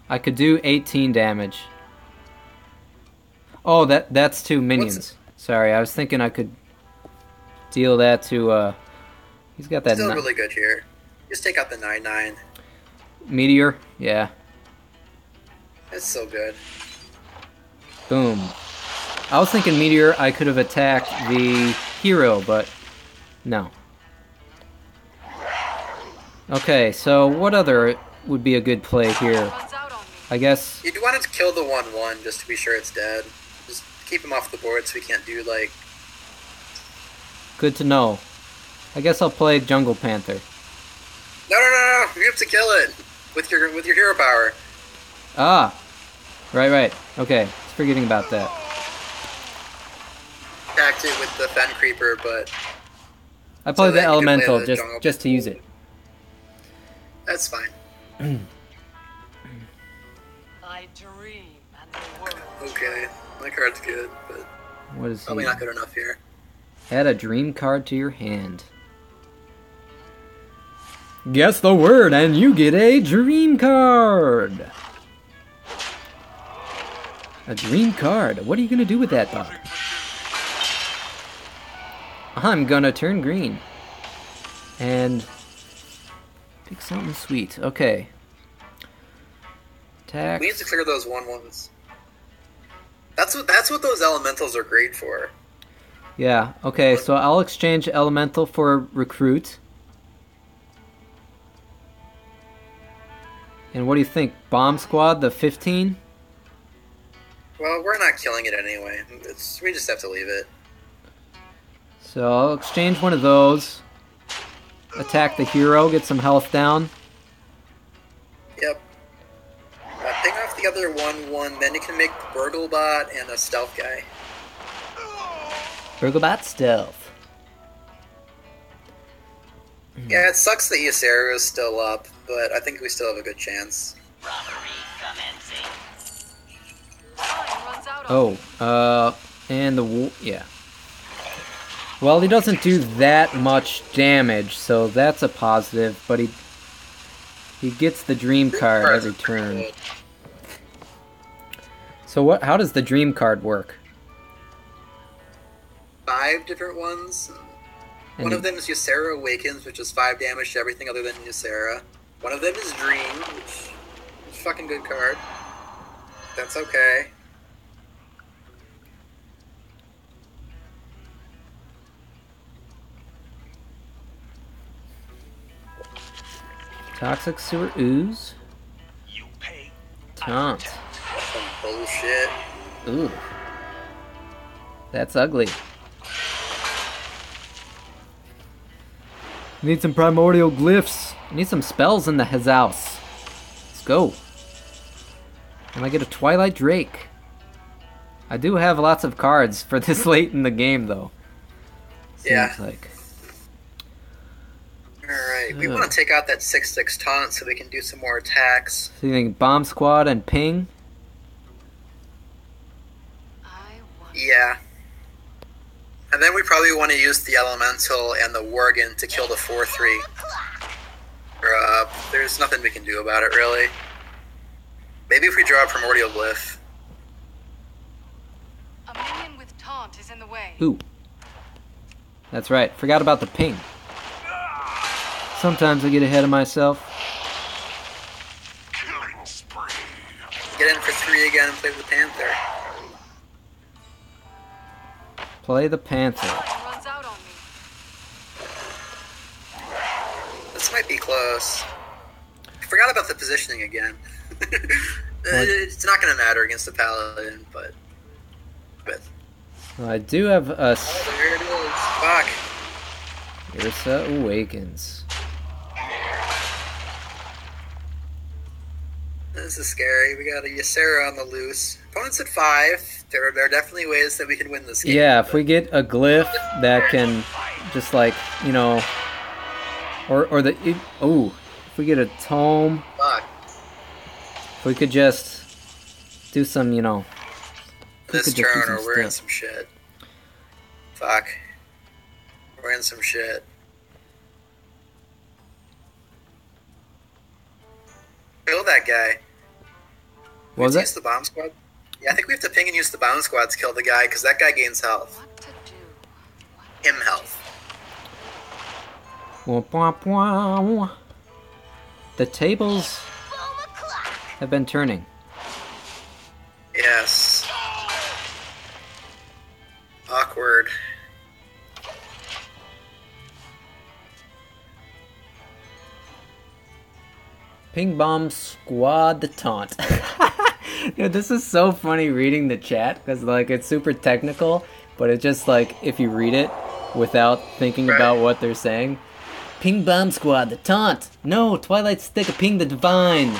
I could do 18 damage. Oh, that's 2 minions. Sorry, I was thinking I could deal that to, he's got that Still really good here. Just take out the 9/9. Meteor, yeah. It's so good. Boom. I was thinking Meteor, I could have attacked the hero, but no. Okay, so what other would be a good play here? Runs out on me. I guess, You'd want to kill the 1/1 just to be sure it's dead. Just keep him off the board so we can't do like... good to know. I guess I'll play Jungle Panther. No! You have to kill it with your hero power. Ah! Right. Okay, just forgetting about that. Attacked it with the Fen Creeper, but I played the that you can play Elemental the just Jungle to use it. that's fine. I dream and the world. Okay, my card's good, but What is probably he? not good enough here. Add a dream card to your hand. Guess the word and you get a dream card. A dream card. What are you going to do with that, Bob? I'm going to turn green. And pick something sweet. Okay. Attack. We need to clear those 1/1s. That's what those elementals are great for. Yeah, okay, so I'll exchange Elemental for Recruit. And what do you think? Bomb Squad, the 15? Well, we're not killing it anyway. We just have to leave it. So I'll exchange one of those. Attack the hero, get some health down. Yep. Ping off the other 1/1, then you can make Burglebot and a stealth guy. Burglebot Stealth. Yeah, it sucks that Ysera is still up, but I think we still have a good chance. Runs out on me. Oh, and yeah. Well, he doesn't do that much damage, so that's a positive, but he gets the dream card every turn. So how does the dream card work? 5 different ones. And One of them is Ysera Awakens, which is 5 damage to everything other than Ysera. One of them is Dream, which is a fucking good card. That's okay. Toxic Sewer Ooze. You pay. Taunt. Some bullshit. Ooh. That's ugly. Need some primordial glyphs. I need some spells in the his house. Let's go. And I get a Twilight Drake. I do have lots of cards for this late in the game, though. Seems like. Alright, we want to take out that 6/6 taunt so we can do some more attacks. So you think Bomb Squad and Ping? Yeah. And then we probably want to use the Elemental and the Worgen to kill the 4/3. There's nothing we can do about it, really. Maybe if we draw a Primordial Glyph. A minion with taunt is in the way. Ooh. That's right. Forgot about the Ping. Sometimes I get ahead of myself. Killing spree. Get in for 3 again and play with the Panther. Play the Panther. Time runs out on me. This might be close. I forgot about the positioning again. It's not going to matter against the Paladin, but... Well, I do have a Oh, there it is. Fuck. Ursa Awakens. This is scary. We got a Ysera on the loose. Opponent's at 5. There are definitely ways that we can win this game. Yeah, if we get a glyph that can just like, you know, if we get a tome, Fuck. if we could just do some, you know, This could just do turn, some or we're in stuff. some shit. Fuck. We're in some shit. Kill that guy. What was Use it? the bomb squad? Yeah, I think we have to ping and use the bomb squad to kill the guy, because that guy gains health. What to do? Him health. Wah, wah, wah, wah. The tables have been turning. Yes. Awkward. Ping Bomb Squad the Taunt. Dude, this is so funny reading the chat because like it's super technical, but it's just like if you read it without thinking about what they're saying. Ping Bomb Squad the Taunt. No, Twilight Stick of Ping the Divine.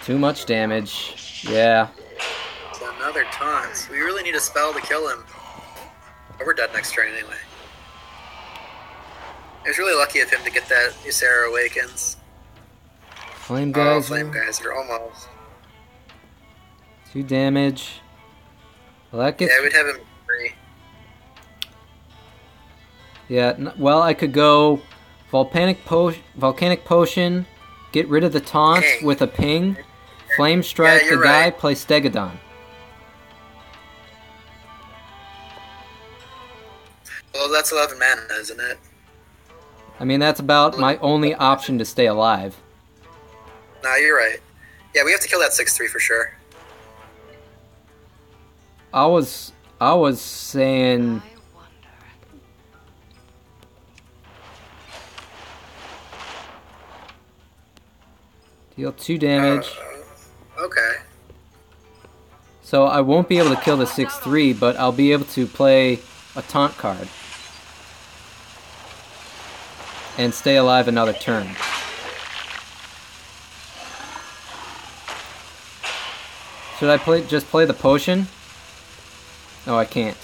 Too much damage. Yeah. It's another taunt. We really need a spell to kill him. Oh, we're dead next turn anyway. It was really lucky of him to get that Ysera Awakens. Flame Oh, Geyser. Flame Geyser, almost. 2 damage. Well, that gets... Yeah, we'd have him free. Yeah, well, I could go Volcanic Potion, get rid of the taunt Ping. with a Ping, Flame Strike Yeah, the you're guy, right. play Stegodon. Well, that's 11 mana, isn't it? I mean, that's about my only option to stay alive. No, you're right. Yeah, we have to kill that 6/3 for sure. I was saying... I wonder. Deal 2 damage. Okay. So I won't be able to kill the 6/3, but I'll be able to play a taunt card. And stay alive another turn. Should I just play the potion? No, I can't.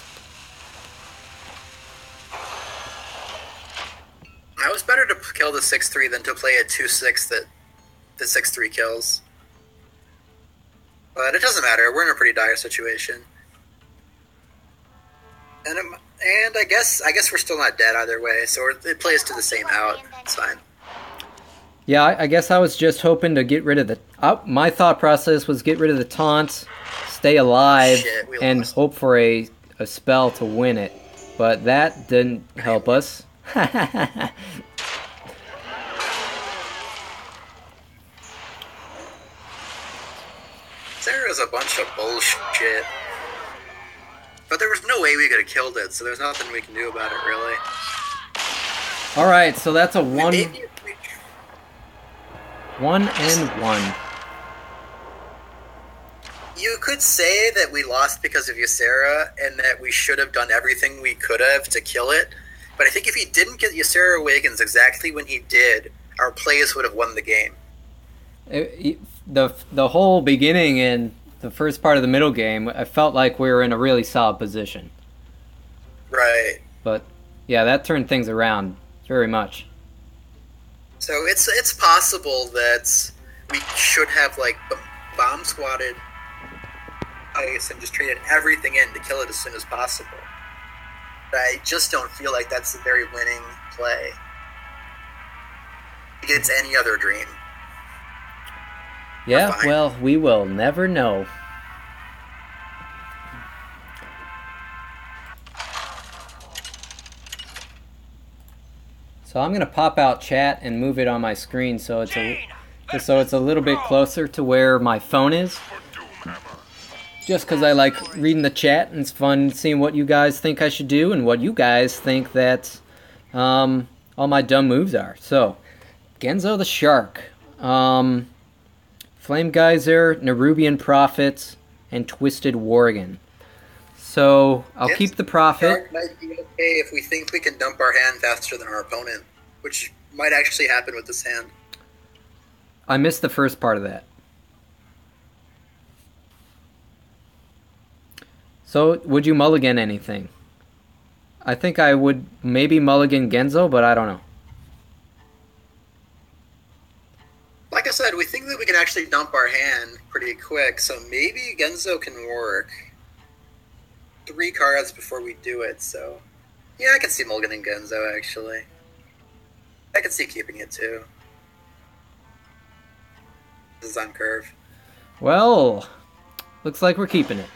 It was better to kill the 6/3 than to play a 2/6 that the 6/3 kills. But it doesn't matter. We're in a pretty dire situation. And I guess we're still not dead either way, so it plays to the same out. It's fine. Yeah, I guess I was just hoping to get rid of the... my thought process was get rid of the taunt, stay alive, Shit, we and lost. hope for a spell to win it. But that didn't help us. is a bunch of bullshit. But there was no way we could have killed it, so there's nothing we can do about it, really. Alright, so that's a one Maybe if we- and one. You could say that we lost because of Ysera, and that we should have done everything we could have to kill it. But I think if he didn't get Ysera Awakens exactly when he did, our plays would have won the game. The whole beginning and the first part of the middle game, I felt like we were in a really solid position. Right. But yeah, that turned things around very much. So it's possible that we should have like bomb squatted ice and just traded everything in to kill it as soon as possible. But I just don't feel like that's a very winning play against any other dream. Yeah, well, we will never know. So I'm gonna pop out chat and move it on my screen so it's a little bit closer to where my phone is. Just because I like reading the chat and it's fun seeing what you guys think I should do and what you guys think that all my dumb moves are. So, Genzo the Shark, Flame Geyser, Nerubian Prophet, and Twisted Worgen. So, I'll keep the Prophet. Shark might be okay if we think we can dump our hand faster than our opponent, which might actually happen with this hand. I missed the first part of that. So, would you mulligan anything? I think I would maybe mulligan Genzo, but I don't know. Like I said, we think that we can actually dump our hand pretty quick, so maybe Genzo can work. 3 cards before we do it, so... Yeah, I can see mulliganing Genzo, actually. I can see keeping it, too. This is on curve. Well, looks like we're keeping it.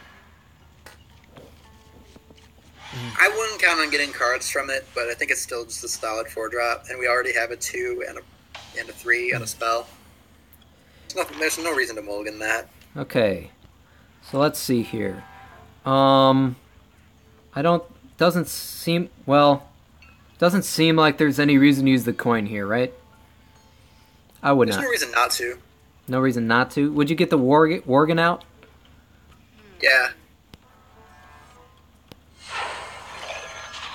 I wouldn't count on getting cards from it, but I think it's still just a solid 4-drop, and we already have a 2 and a 3 on a spell. There's no reason to mulligan that. Okay, so let's see here. Doesn't seem like there's any reason to use the coin here, right? I would not. There's no reason not to. No reason not to? Would you get the Worgen out? Yeah.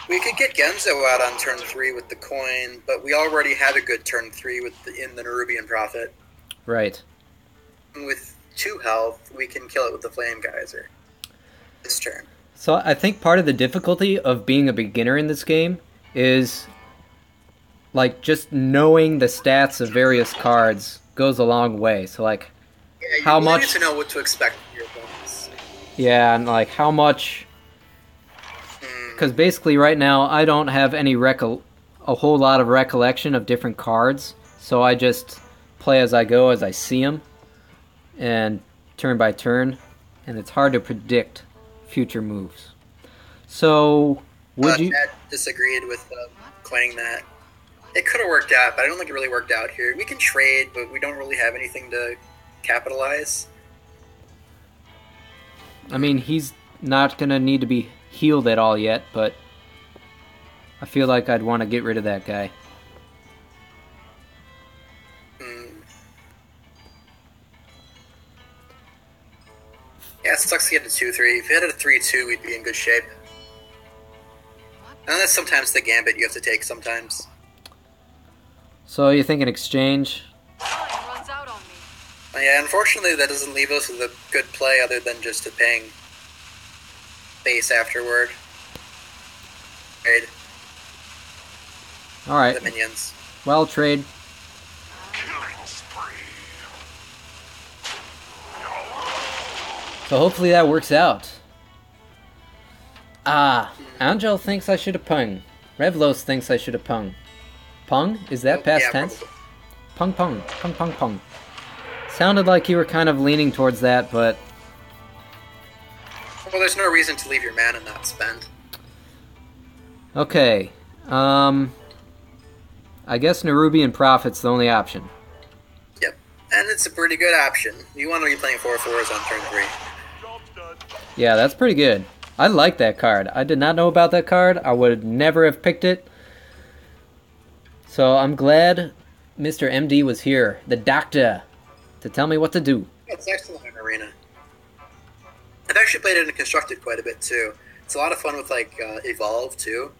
We could get Genzo out on turn 3 with the coin, but we already had a good turn 3 in the Nerubian Prophet. Right. And with 2 health, we can kill it with the Flame Geyser. This turn. So I think part of the difficulty of being a beginner in this game is like just knowing the stats of various cards goes a long way. So like how much need to know what to expect from your opponents. Yeah, and like how much, because basically right now I don't have any a whole lot of recollection of different cards, so I just play as I go, as I see them, and turn by turn, and it's hard to predict future moves. So, would you... Chad disagreed with coining that. It could have worked out, but I don't think it really worked out here. We can trade, but we don't really have anything to capitalize. I mean, he's not going to need to be healed at all yet, but I feel like I'd want to get rid of that guy. Yeah, it sucks to get a 2-3. If we had a 3-2, we'd be in good shape. And that's sometimes the gambit you have to take sometimes. So you think an exchange? Time runs out on me. Yeah, unfortunately that doesn't leave us with a good play other than just a paying base afterward. Trade. Alright. The minions. Well, trade. So hopefully that works out. Angel thinks I should have pung. Revlos thinks I should have pung. Pung? Is that past tense? Pung pung. Pung pung pung. Sounded like you were kind of leaning towards that, but... Well, there's no reason to leave your mana not spent. Okay. I guess Nerubian Prophet's the only option. Yep. And it's a pretty good option. You want to be playing 4/4s on turn 3. Yeah, that's pretty good. I like that card. I did not know about that card. I would never have picked it. So I'm glad Mr. MD was here, the doctor, to tell me what to do. It's excellent in Arena. I've actually played it in Constructed quite a bit too. It's a lot of fun with like Evolve too,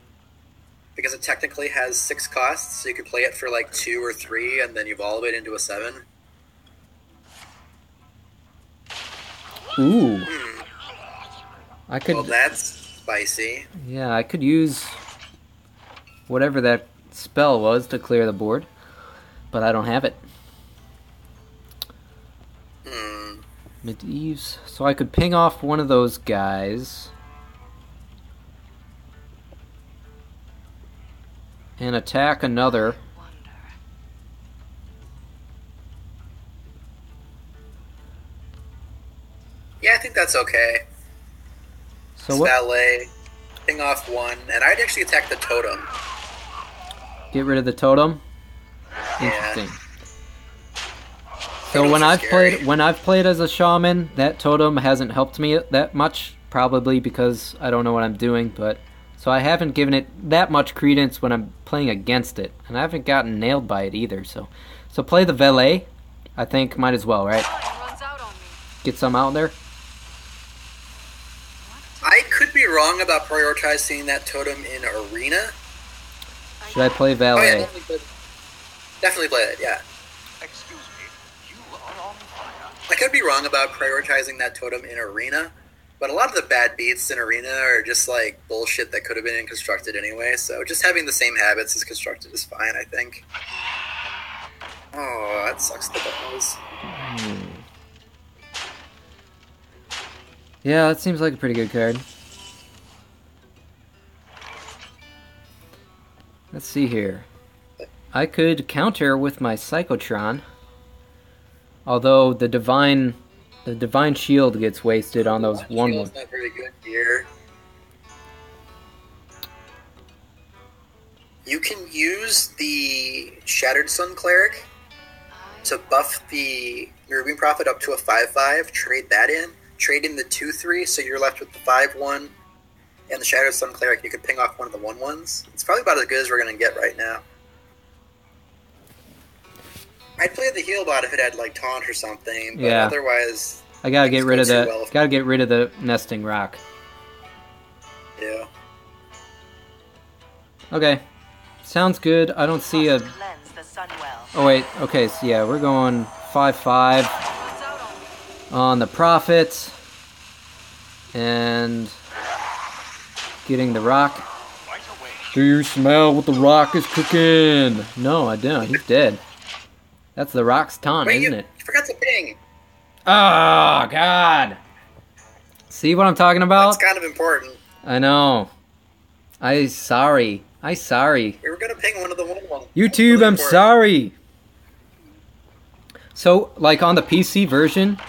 because it technically has 6 costs, so you can play it for like 2 or 3 and then evolve it into a 7. Ooh. I could. Well, that's spicy. Yeah, I could use whatever that spell was to clear the board, but I don't have it. Medivh. So I could ping off one of those guys and attack another. Yeah, I think that's okay. So what? Valet, ping off 1, and I'd actually attack the totem. Get rid of the totem. Yeah. Interesting. So when I've played as a shaman, that totem hasn't helped me that much, probably because I don't know what I'm doing, but so I haven't given it that much credence when I'm playing against it, and I haven't gotten nailed by it either. So play the valet. I think might as well, right? Get some out there. I could be wrong about prioritizing that totem in Arena. Should I play valet? Oh yeah, definitely play it. Yeah. Excuse me, you are on fire. I could be wrong about prioritizing that totem in Arena, but a lot of the bad beats in Arena are just like bullshit that could have been in Constructed anyway, so just having the same habits as Constructed is fine, I think. Oh, that sucks the balls. Yeah, that seems like a pretty good card. Let's see here. I could counter with my Psychotron, although the divine shield gets wasted on those one. Shield's not very good here. You can use the Shattered Sun Cleric to buff the Ruby Prophet up to a 5/5. Trade that in. Trade in the 2/3, so you're left with the 5/1 and the Shattered Sun Cleric. You could ping off one of the 1/1s. It's probably about as good as we're gonna get right now. I'd play the heal bot if it had like taunt or something, but yeah. Otherwise, I gotta get rid of the nesting rock. Yeah. Okay, sounds good. I don't see a. Oh wait, okay, so yeah, we're going 5/5 on the Prophet and getting the rock. Do you smell what the rock is cooking? No, I don't. He's dead. That's the rock's taunt, isn't it? You forgot to ping. Oh, God. See what I'm talking about? That's kind of important. I know. I sorry. We were going to ping one of the 1/1. YouTube, really I'm sorry. So, like on the PC version,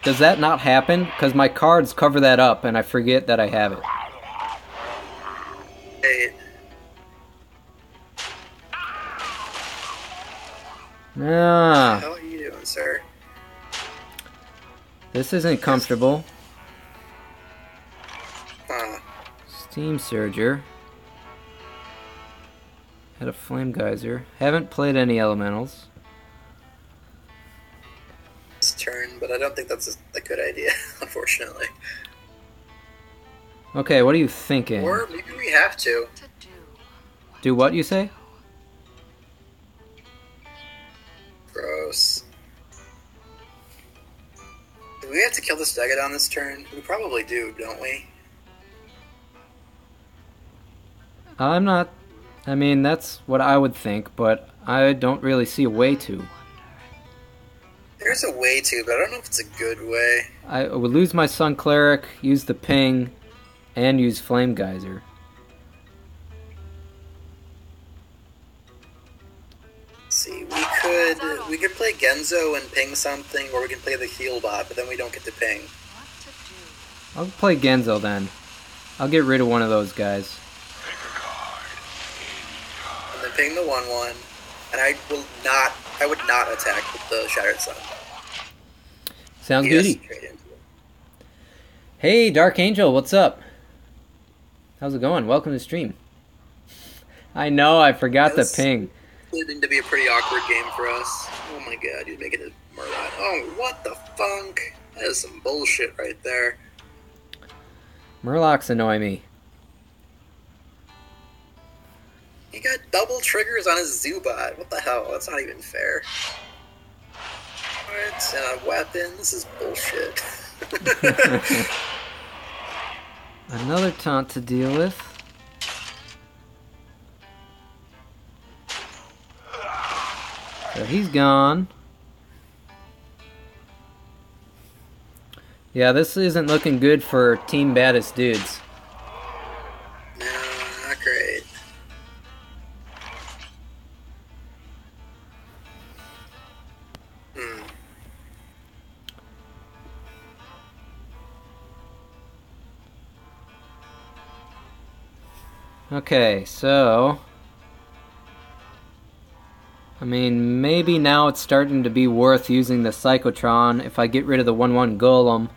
does that not happen? Because my cards cover that up and I forget that I have it. Hey. Ah. How are you doing, sir? This isn't comfortable. Steam Surger. Had a Flame Geyser. Haven't played any Elementals. This turn, but I don't think that's a good idea, unfortunately. Okay, what are you thinking? Or maybe we have to. Do what you say? Gross. Do we have to kill this Stegodon this turn? We probably do, don't we? I'm not... I mean, that's what I would think, but I don't really see a way to. There's a way to, but I don't know if it's a good way. I would lose my Sun Cleric, use the ping, and use Flame Geyser. See, we could play Genzo and ping something, or we can play the heal bot, but then we don't get to ping. I'll play Genzo then. I'll get rid of one of those guys. And then ping the 1/1. and I would not attack with the Shattered Sun. Sounds goody. Hey, Dark Angel, what's up? How's it going? Welcome to the stream. I know, I forgot the ping. It's going to be a pretty awkward game for us. Oh my god, he's making it Murloc. Oh, what the funk? That is some bullshit right there. Murlocs annoy me. He got double triggers on his Zubat. What the hell? That's not even fair. Alright, weapon. This is bullshit. Another taunt to deal with. So he's gone. Yeah, this isn't looking good for Team Baddest Dudes. No, not great. Okay, so... I mean, maybe now it's starting to be worth using the Psychotron if I get rid of the 1/1 Golem.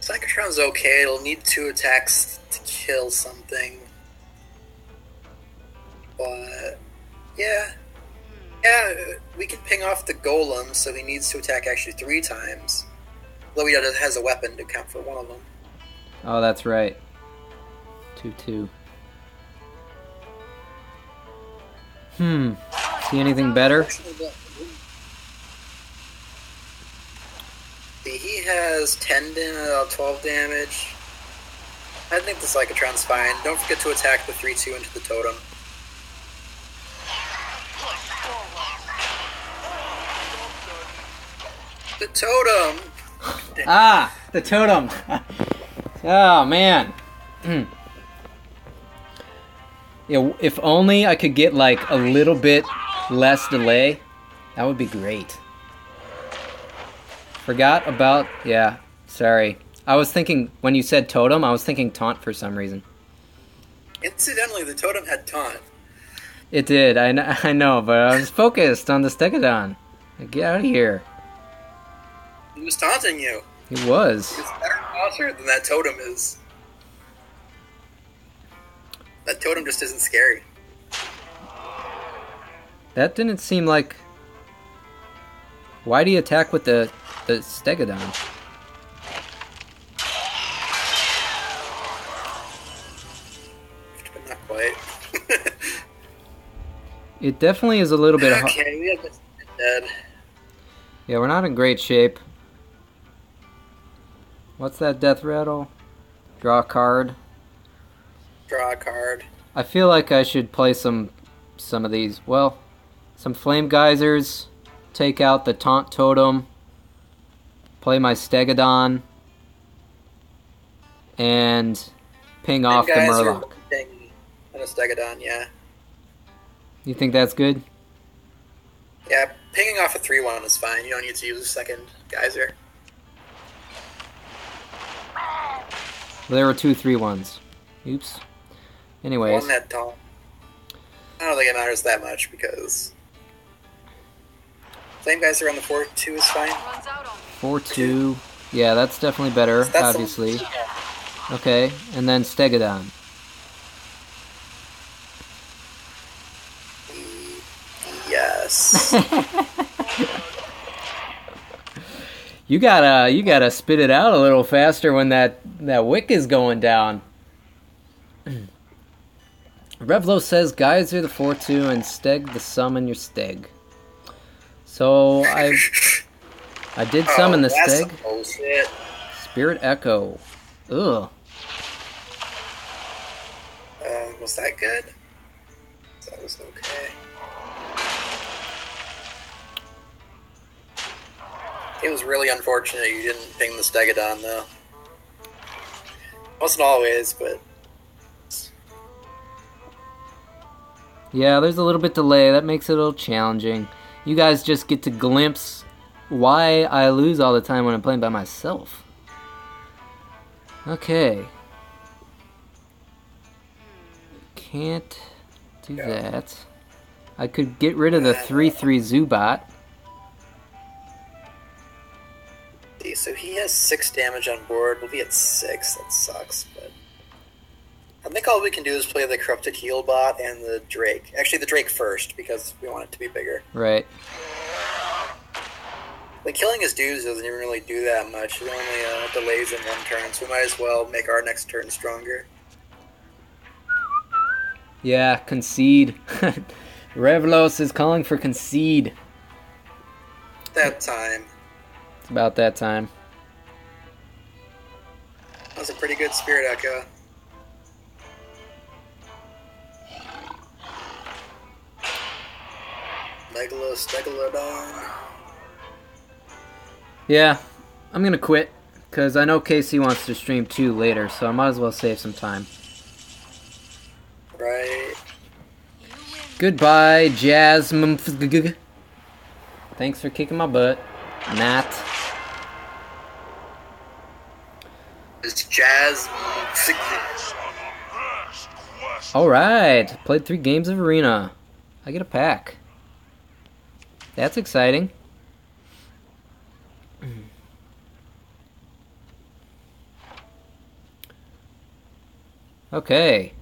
Psychotron's okay, it'll need 2 attacks to kill something. But, yeah. Yeah, we can ping off the Golem, so he needs to attack actually 3 times. Though he has a weapon to count for one of them. Oh, that's right. 2/2. See anything better? He has 12 damage. I think the Psychotron's fine. Don't forget to attack the 3/2 into the totem. The totem! Ah! The totem! Oh, man. Yeah, if only I could get, like, a little bit less delay, that would be great. Forgot about... Yeah, sorry. I was thinking, when you said totem, I was thinking taunt for some reason. Incidentally, the totem had taunt. It did, I know, but I was focused on the Stegodon. Get out of here. He was taunting you. He was. He's a better monster than that totem is. That totem just isn't scary. That didn't seem like... Why do you attack with the Stegodon? But not quite. It definitely is a little bit... Okay, we have this dead. Yeah, we're not in great shape. What's that death rattle? Draw a card. Draw a card. I feel like I should play some of these. Well, some Flame Geysers. Take out the Taunt Totem. Play my Stegodon. And ping off the Murloc. And a Stegodon, yeah. You think that's good? Yeah, pinging off a 3/1 is fine. You don't need to use a second Geyser. Well, there were 2 3/1s. Oops. Anyways. One had taunt. I don't think it matters that much because Flame Geyser on the 4/2 is fine. 4/2. Yeah, that's definitely better, obviously. Okay, and then Stegodon. Yes. You gotta spit it out a little faster when that wick is going down. Revlo says Geyser the 4/2 and Steg the summon your Steg. So I did summon the Steg. Bullshit. Spirit Echo. Ugh. Was that good? That was okay. It was really unfortunate you didn't ping the Stegodon, though. Wasn't always, but... Yeah, there's a little bit delay. That makes it a little challenging. You guys just get to glimpse why I lose all the time when I'm playing by myself. Okay. can't do that. I could get rid of the 3/3 Zubat. So he has 6 damage on board. We'll be at 6. That sucks, but I think all we can do is play the Corrupted Heal bot and the Drake. Actually, the Drake first, because we want it to be bigger. Right. Like, killing his dudes doesn't even really do that much. It only delays in 1 turn, so we might as well make our next turn stronger. Yeah, concede. Revlos is calling for concede. That time. It's about that time. That was a pretty good Spirit Echo. Megalodon. Yeah, I'm gonna quit, because I know Casey wants to stream too later, so I might as well save some time. Right. Goodbye, Jazz. Thanks for kicking my butt. Nat. It's Jazz. Alright, played 3 games of Arena. I get a pack. That's exciting. Okay,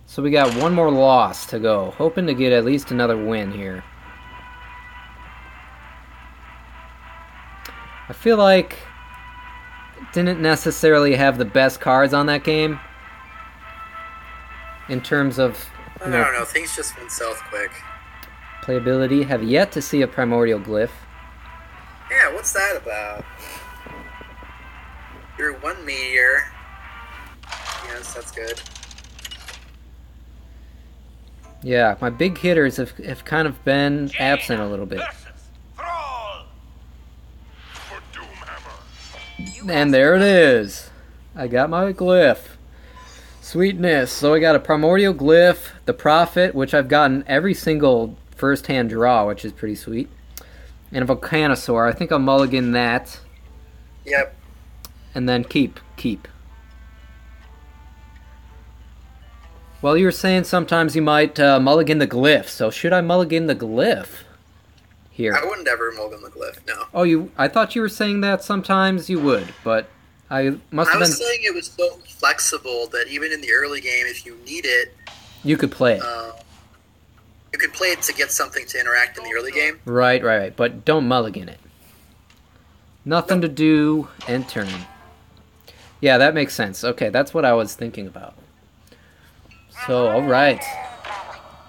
so we got 1 more loss to go. Hoping to get at least another win here. I feel like didn't necessarily have the best cards on that game in terms of I don't know, things just went south quick. Playability. Have yet to see a Primordial Glyph. Yeah, what's that about? You're 1 meteor. Yes, that's good. Yeah, my big hitters have kind of been absent a little bit. And there it is. I got my glyph. Sweetness. So I got a Primordial Glyph, the Prophet, which I've gotten every single first-hand draw, which is pretty sweet. And a Volcanosaur. I think I'll mulligan that. Yep. And then keep. Well, you were saying sometimes you might mulligan the glyph, so should I mulligan the glyph here? I wouldn't ever mulligan the glyph, no. Oh, I thought you were saying that sometimes you would, but I must have been... I was saying it was so flexible that even in the early game, if you need it... You could play it. You could play it to get something to interact in the early game. Right, but don't mulligan it. Nothing to do, end turn. Yeah, that makes sense. Okay, that's what I was thinking about. So, alright.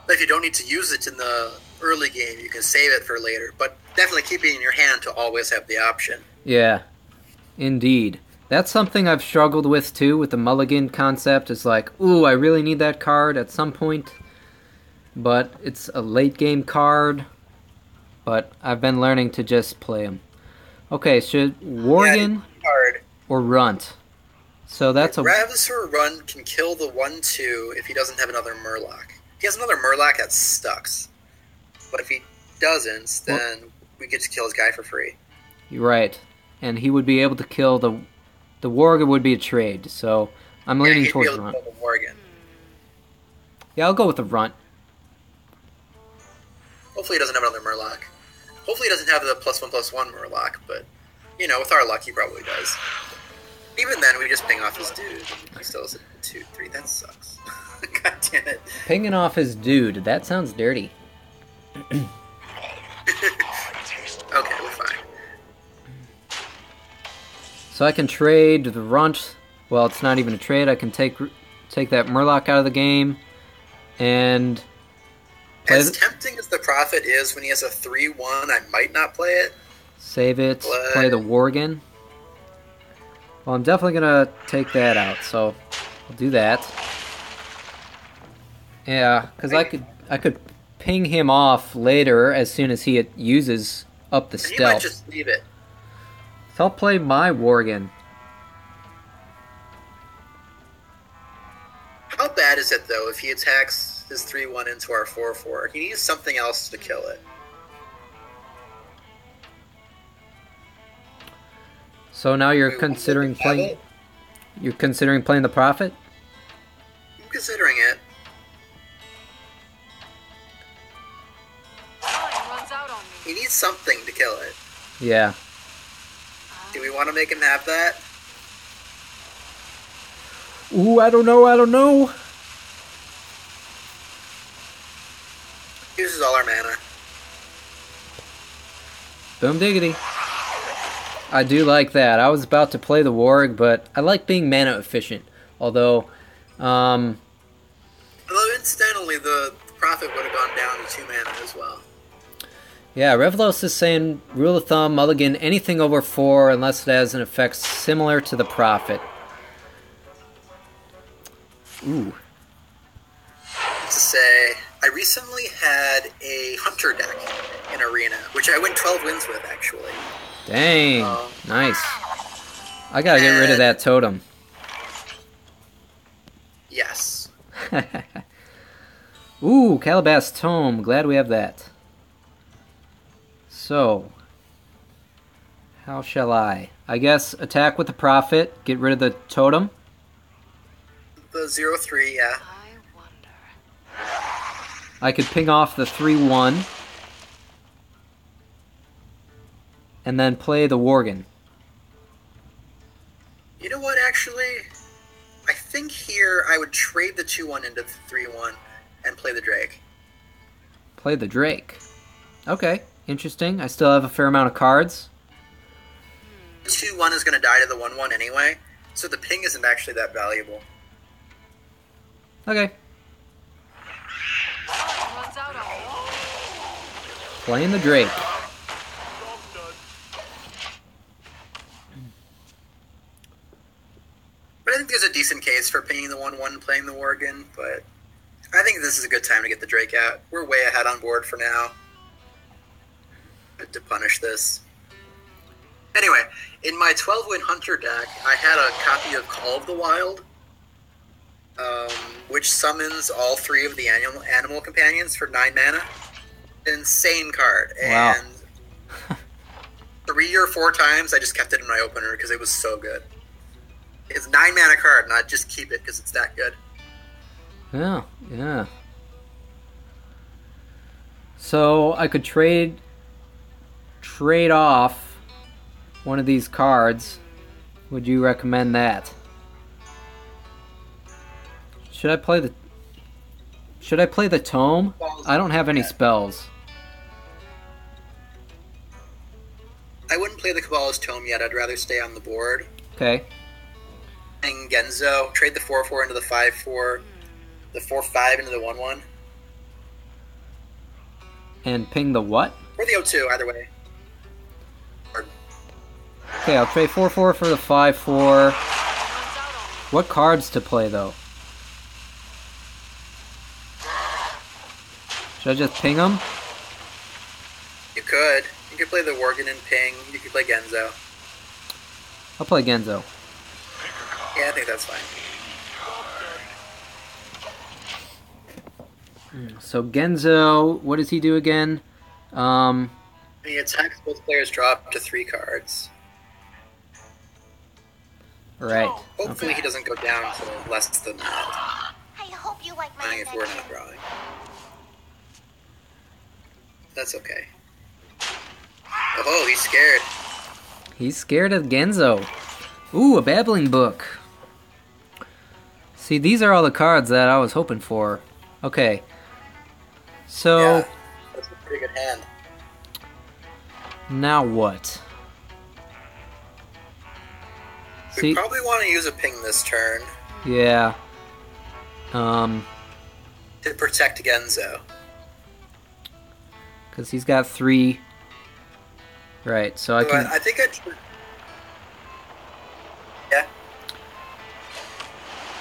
If you don't need to use it in the early game, you can save it for later. But definitely keep it in your hand to always have the option. Yeah, indeed. That's something I've struggled with too, with the mulligan concept. Is like, ooh, I really need that card at some point. But it's a late game card. But I've been learning to just play them. Okay, should Worgen or Runt? So that's a... Ravasaur Run can kill the 1/2 if he doesn't have another Murloc. If he has another Murloc, that sucks. But if he doesn't, then we get to kill his guy for free. You're right. And he would be able to kill the Worgen would be a trade, so I'm leaning towards Runt. Yeah, I'll go with the Runt. Hopefully he doesn't have another Murloc. Hopefully he doesn't have the +1/+1 Murloc, but, you know, with our luck, he probably does. Even then, we just ping off his dude. He still has a 2/3. That sucks. God damn it. Pinging off his dude. That sounds dirty. Okay, we're fine. So I can trade the Runt. Well, it's not even a trade. I can take that Murloc out of the game. And... As tempting as the Prophet is when he has a 3/1, I might not play it. Save it. Play the Worgen. Well, I'm definitely going to take that out, so I'll do that. Yeah, because I could ping him off later as soon as he uses up the stealth. You might just leave it. So I'll play my Worgen. How bad is it, though, if he attacks his 3/1 into our 4/4? He needs something else to kill it. So now you're considering playing... You're considering playing the Prophet? I'm considering it. He needs something to kill it. Yeah. Do we want to make him have that? Ooh, I don't know. Uses all our mana. Boom diggity. I do like that. I was about to play the Warg, but I like being mana efficient. Although, Although incidentally, the profit would have gone down to 2 mana as well. yeah, Revlos is saying, rule of thumb, mulligan anything over 4 unless it has an effect similar to the Prophet. Ooh. To say, I recently had a Hunter deck in Arena, which I went 12 wins with, actually. Dang. Nice. I gotta get rid of that totem. Yes. Ooh, Calabash Tome. Glad we have that. So, how shall I? I guess attack with the Prophet, get rid of the totem. The 0/3, yeah. I wonder. I could ping off the 3/1. And then play the Worgen. You know what, actually? I think here I would trade the 2/1 into the 3/1 and play the Drake. Play the Drake. Okay, interesting. I still have a fair amount of cards. The 2/1 is going to die to the 1/1 anyway, so the ping isn't actually that valuable. Okay. Runs out on me. Playing the Drake. But I think there's a decent case for pinging the 1/1 and playing the Worgen, but I think this is a good time to get the Drake out. We're way ahead on board for now to punish this. Anyway, in my 12-win Hunter deck, I had a copy of Call of the Wild, which summons all 3 of the animal companions for 9 mana. An insane card. Wow. And 3 or 4 times I just kept it in my opener because it was so good. It's a 9 mana card, and I'd just keep it because it's that good. Yeah, yeah. So I could trade off one of these cards. Would you recommend that? Should I play the tome? I don't have any spells. I wouldn't play the Kabbalah's Tome yet. I'd rather stay on the board. Okay. And Genzo, trade the 4/4 into the 5/4, the 4/5 into the 1/1, And ping the what? or the 0/2, either way. Okay, I'll trade 4/4 for the 5/4. Runs out on me. What cards to play though? Should I just ping them? You could. You could play the Worgen and ping. You could play Genzo. I'll play Genzo. Yeah, I think that's fine. So Genzo, what does he do again? When he attacks, both players draw up to 3 cards. Right. Hopefully he doesn't go down to less than that. I hope you like my I mean, if we're invention. not drawing. That's okay. Oh, he's scared. He's scared of Genzo. Ooh, a babbling book. See, these are all the cards that I was hoping for. Okay. So, Yeah, that's a pretty good hand. now what? We See, probably want to use a ping this turn yeah. to protect Genzo. Because he's got 3. Right, so I But can... I think I'd... Yeah.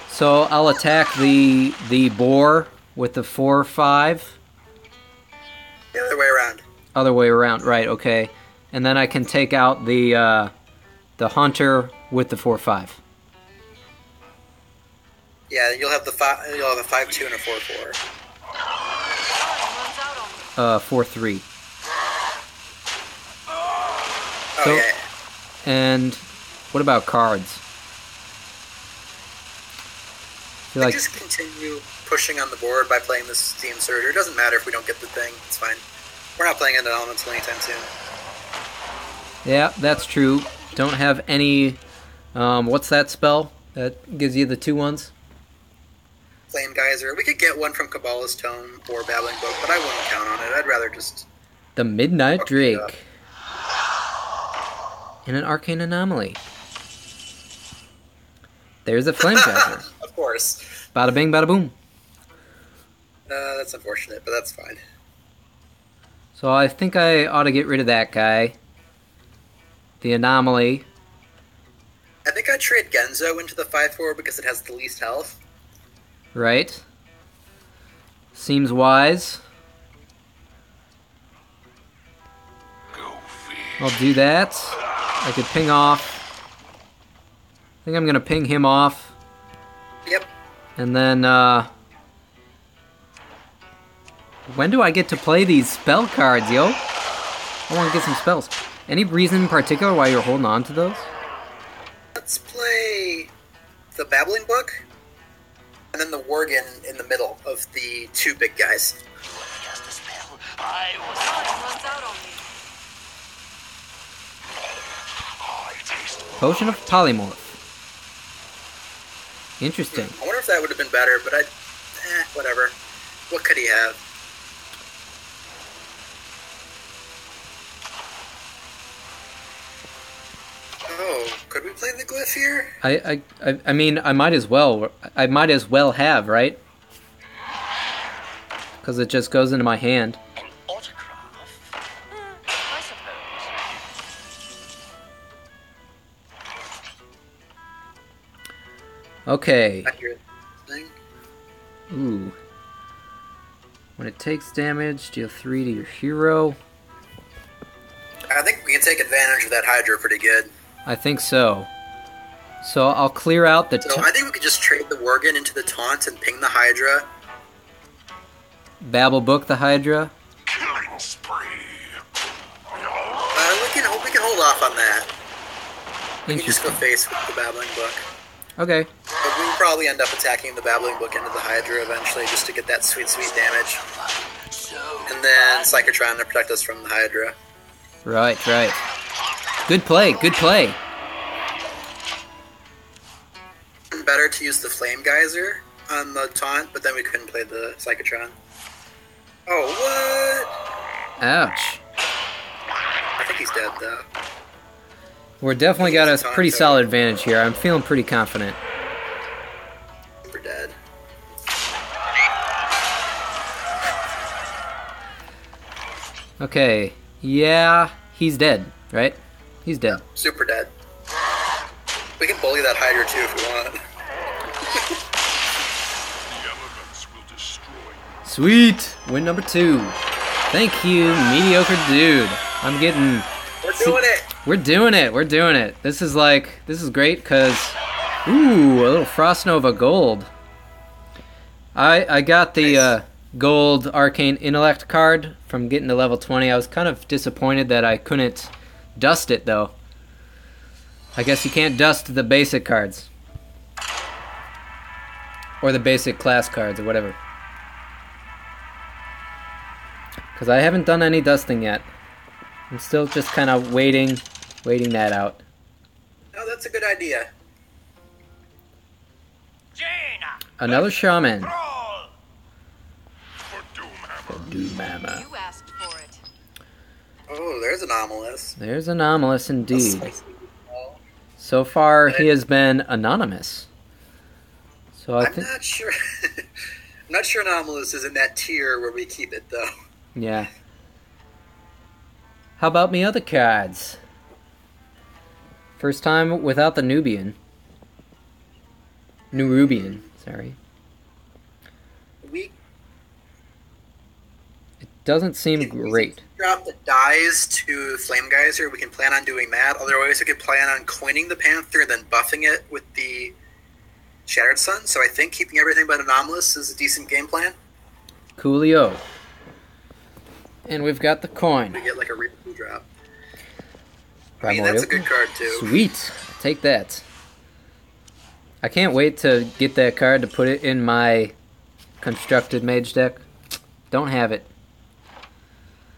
So I'll attack the boar with the 4/5. The other way around. Other way around, right? Okay, and then I can take out the hunter with the 4/5. Yeah, you'll have a 5/2 and a 4/4. Runs out on me. 4/3. Oh So- yeah. And what about cards? I feel I like just continue pushing on the board by playing this Steam Surger. It doesn't matter if we don't get the thing. It's fine. We're not playing into elemental anytime soon. Yeah, that's true. Don't have any. What's that spell that gives you the 2/1s? Flame Geyser. We could get one from Kabbalah's Tome or Babbling Book, but I wouldn't count on it. I'd rather just... The Midnight fuck it up. Drake. And an Arcane Anomaly. There's a Flame Geyser. Of course. Bada bing, bada boom. That's unfortunate, but that's fine. So I think I ought to get rid of that guy. The Anomaly. I think I'd trade Genzo into the 5/4 because it has the least health. Right. Seems wise. I'll do that. I could ping off. I think I'm going to ping him off. Yep. And then, when do I get to play these spell cards, yo? I want to get some spells. Any reason in particular why you're holding on to those? Let's play the Babbling Book, and then the Worgen in the middle of the 2 big guys. Cast a spell. I was Time runs out on me. I taste Potion of Polymorph. Interesting. I wonder if that would have been better, but whatever. What could he have? Oh, could we play the glyph here? I mean, I might as well. I might as well have, right? Because it just goes into my hand. an autograph. I suppose. Okay. Accurate thing. Ooh. When it takes damage, deal 3 to your hero. I think we can take advantage of that Hydra pretty good. I think so. So I'll clear out the... So I think we could just trade the Worgen into the taunt and ping the Hydra. Babble Book the Hydra. Killing spree. We can hold off on that. We can just go Interesting. face with the Babbling Book. Okay. But we'll probably end up attacking the Babbling Book into the Hydra eventually just to get that sweet, sweet damage. And then Psychotron to protect us from the Hydra. Right, right. Good play, good play. Better to use the Flame Geyser on the taunt, but then we couldn't play the Psychotron. Oh, what? Ouch. I think he's dead, though. We're definitely got a pretty solid advantage here. I'm feeling pretty confident. Super dead. Okay. Yeah, he's dead, right? He's dead. Super dead. We can bully that Hydra, too, if we want. The elements will destroy. Sweet! Win number 2. Thank you, Mediocre Dude. I'm getting... We're doing it! We're doing it. We're doing it. This is great because, ooh, a little Frost Nova gold. I got the gold Arcane Intellect card from getting to level 20. I was kind of disappointed that I couldn't dust it though. I guess you can't dust the basic cards. Or the basic class cards or whatever. Because I haven't done any dusting yet. I'm still just kind of waiting that out. Oh, that's a good idea. Jaina. Another shaman. Brawl. For Doomhammer. Doomhammer. You asked for it. Oh, there's Anomalous. There's Anomalous indeed. Spicy ball. So far, he has been anonymous. So I I'm think, not sure. I'm not sure Anomalous is in that tier where we keep it, though. yeah. How about me other cards? First time without the Nubian. Nerubian, sorry. We It doesn't seem great. drop the dies to Flame Geyser. We can plan on doing that. Otherwise, we could plan on quinning the Panther and then buffing it with the Shattered Sun. So I think keeping everything but Anomalous is a decent game plan. Coolio. And we've got the coin. We get like a replay drop. I mean, that's a good card, too. Sweet. Take that. I can't wait to get that card to put it in my constructed mage deck. Don't have it.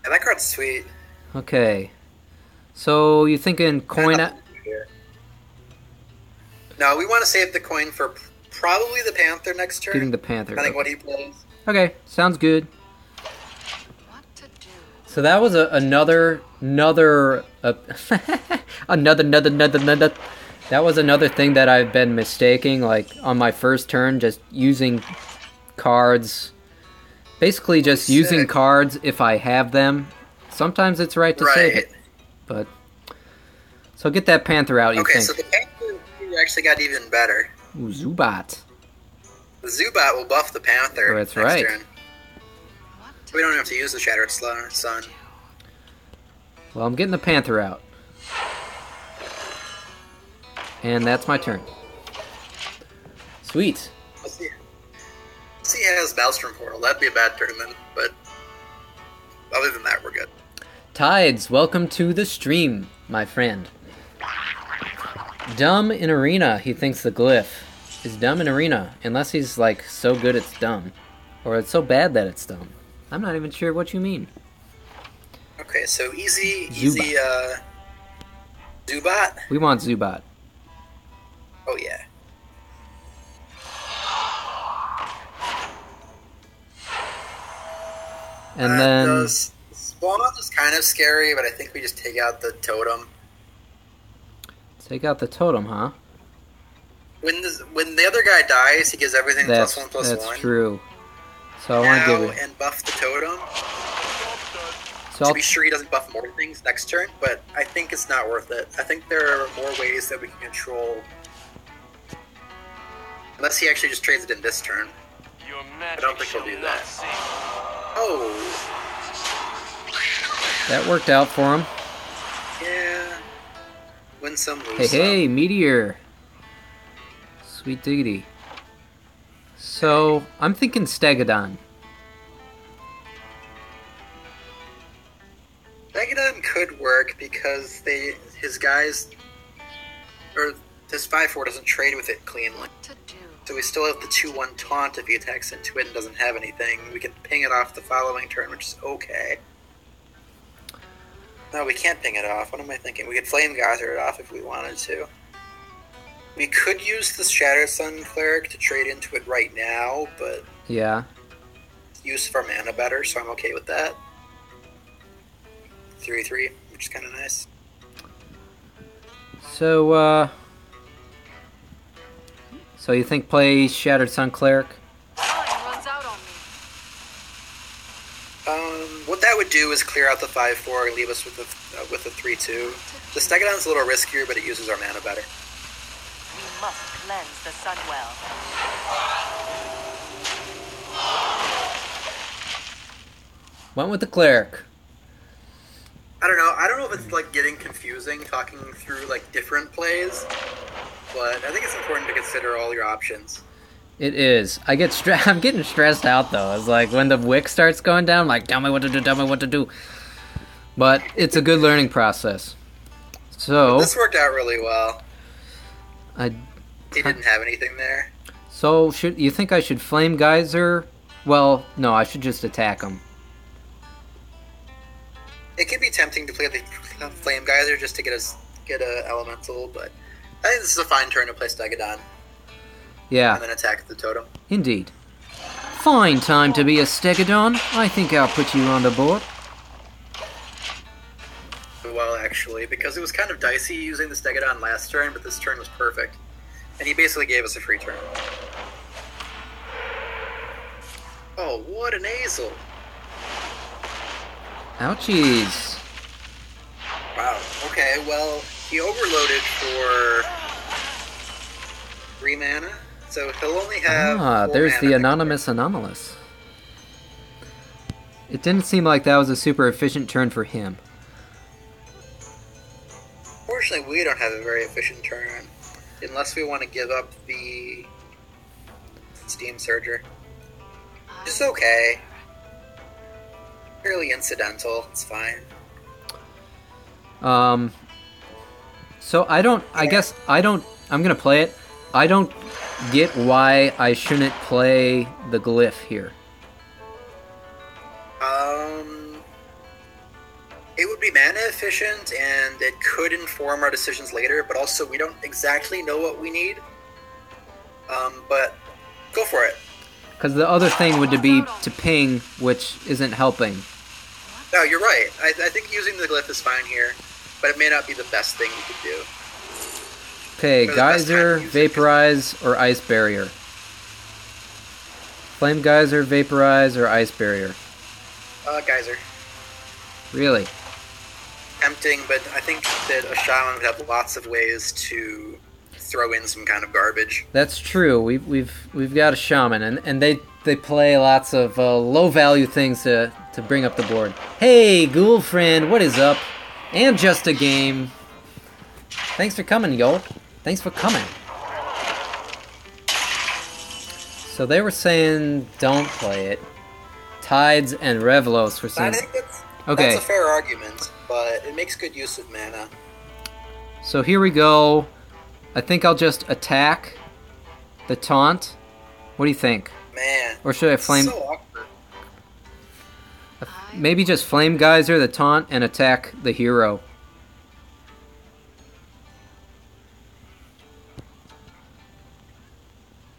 Yeah, that card's sweet. Okay. So you thinking coin? No, we want to save the coin for probably the Panther next turn. Getting the Panther. Depending what he plays. Okay, sounds good. What to do? So that was another. That was another thing that I've been mistaking, like on my first turn, just using cards. Basically, just using cards if I have them. Sometimes it's right to save it, but so get that Panther out. You okay, think? So the Panther actually got even better. Ooh, Zubat. The Zubat will buff the Panther. Oh, that's next right. Turn. We don't have to use the Shattered Sun. Well, I'm getting the Panther out. And that's my turn. Sweet. Let's see. He has Maelstrom Portal. That'd be a bad turn then, but other than that, we're good. Tides, welcome to the stream, my friend. Dumb in Arena, he thinks the glyph is dumb in Arena, unless he's like so good it's dumb. Or it's so bad that it's dumb. I'm not even sure what you mean. Okay, so easy, Zubat. Zubat? We want Zubat. Oh, yeah. And then... The Spawn is kind of scary, but I think we just take out the Totem. Take out the Totem, huh? When the other guy dies, he gives everything +1/+1. That's true. So I want to give it... And buff the Totem. So To be sure he doesn't buff more things next turn, but I think it's not worth it. I think there are more ways that we can control... Unless he actually just trades it in this turn. I don't think he'll do that. Oh! That worked out for him. Yeah. Win some, lose Hey, Meteor. Sweet diggity. So, I'm thinking Stegodon. Stegodon could work because his guys... Or his 5/4 doesn't trade with it cleanly. What to do? So we still have the 2/1 taunt if he attacks into it and doesn't have anything. We can ping it off the following turn, which is okay. No, we can't ping it off. What am I thinking? We could Flame Geyser it off if we wanted to. We could use the Shatter Sun Cleric to trade into it right now, but Yeah. use of our mana better, so I'm okay with that. 3/3, which is kind of nice. So, So you think play Shattered Sun Cleric? Time runs out on me. What that would do is clear out the 5/4 and leave us with a 3/2. The Stegodon's a little riskier, but it uses our mana better. We must cleanse the sun well. Went with the Cleric. I don't know. I don't know if it's like getting confusing talking through like different plays, but I think it's important to consider all your options. It is. I'm getting stressed out though. It's like when the wick starts going down, I'm like, tell me what to do. But it's a good learning process. So This worked out really well. I He didn't have anything there. So you think I should Flame Geyser? Well, no, I should just attack him. It could be tempting to play the Flame Geyser just to get a elemental, but I think this is a fine turn to play Stegodon Yeah, and then attack the totem. indeed. Fine time to be a Stegodon. I think I'll put you on the board. Well, actually, because it was kind of dicey using the Stegodon last turn, but this turn was perfect. And he basically gave us a free turn. Oh, what an Azel! Ouchies. Wow. Okay, well, he overloaded for 3 mana, so he'll only have 4 there's mana the anonymous anomalous. It didn't seem like that was a super efficient turn for him. Fortunately, we don't have a very efficient turn, unless we want to give up the Steam Surger. It's okay. Fairly incidental, it's fine. So I guess I'm gonna play it. I don't get why I shouldn't play the glyph here. pretty mana efficient, and it could inform our decisions later, but also we don't exactly know what we need. But go for it. Because the other thing would be to ping, which isn't helping. No, you're right. I think using the glyph is fine here, but it may not be the best thing you could do. Okay, For the best time Geyser, to use it. Vaporize, or Ice Barrier. Flame Geyser, Vaporize, or Ice Barrier. Geyser. Really? Tempting, but I think that a shaman would have lots of ways to throw in some kind of garbage. That's true. We've got a shaman, and they play lots of low value things to bring up the board. Hey, ghoul friend, what is up? And just a game. Thanks for coming, yo. Thanks for coming. So they were saying don't play it. Tides and Revlos were I saying. think that's Okay. a fair argument, but it makes good use of mana. So here we go. I think I'll just attack the taunt. What do you think? Man. Or should I flame? So awkward. Maybe just Flame Geyser the taunt and attack the hero.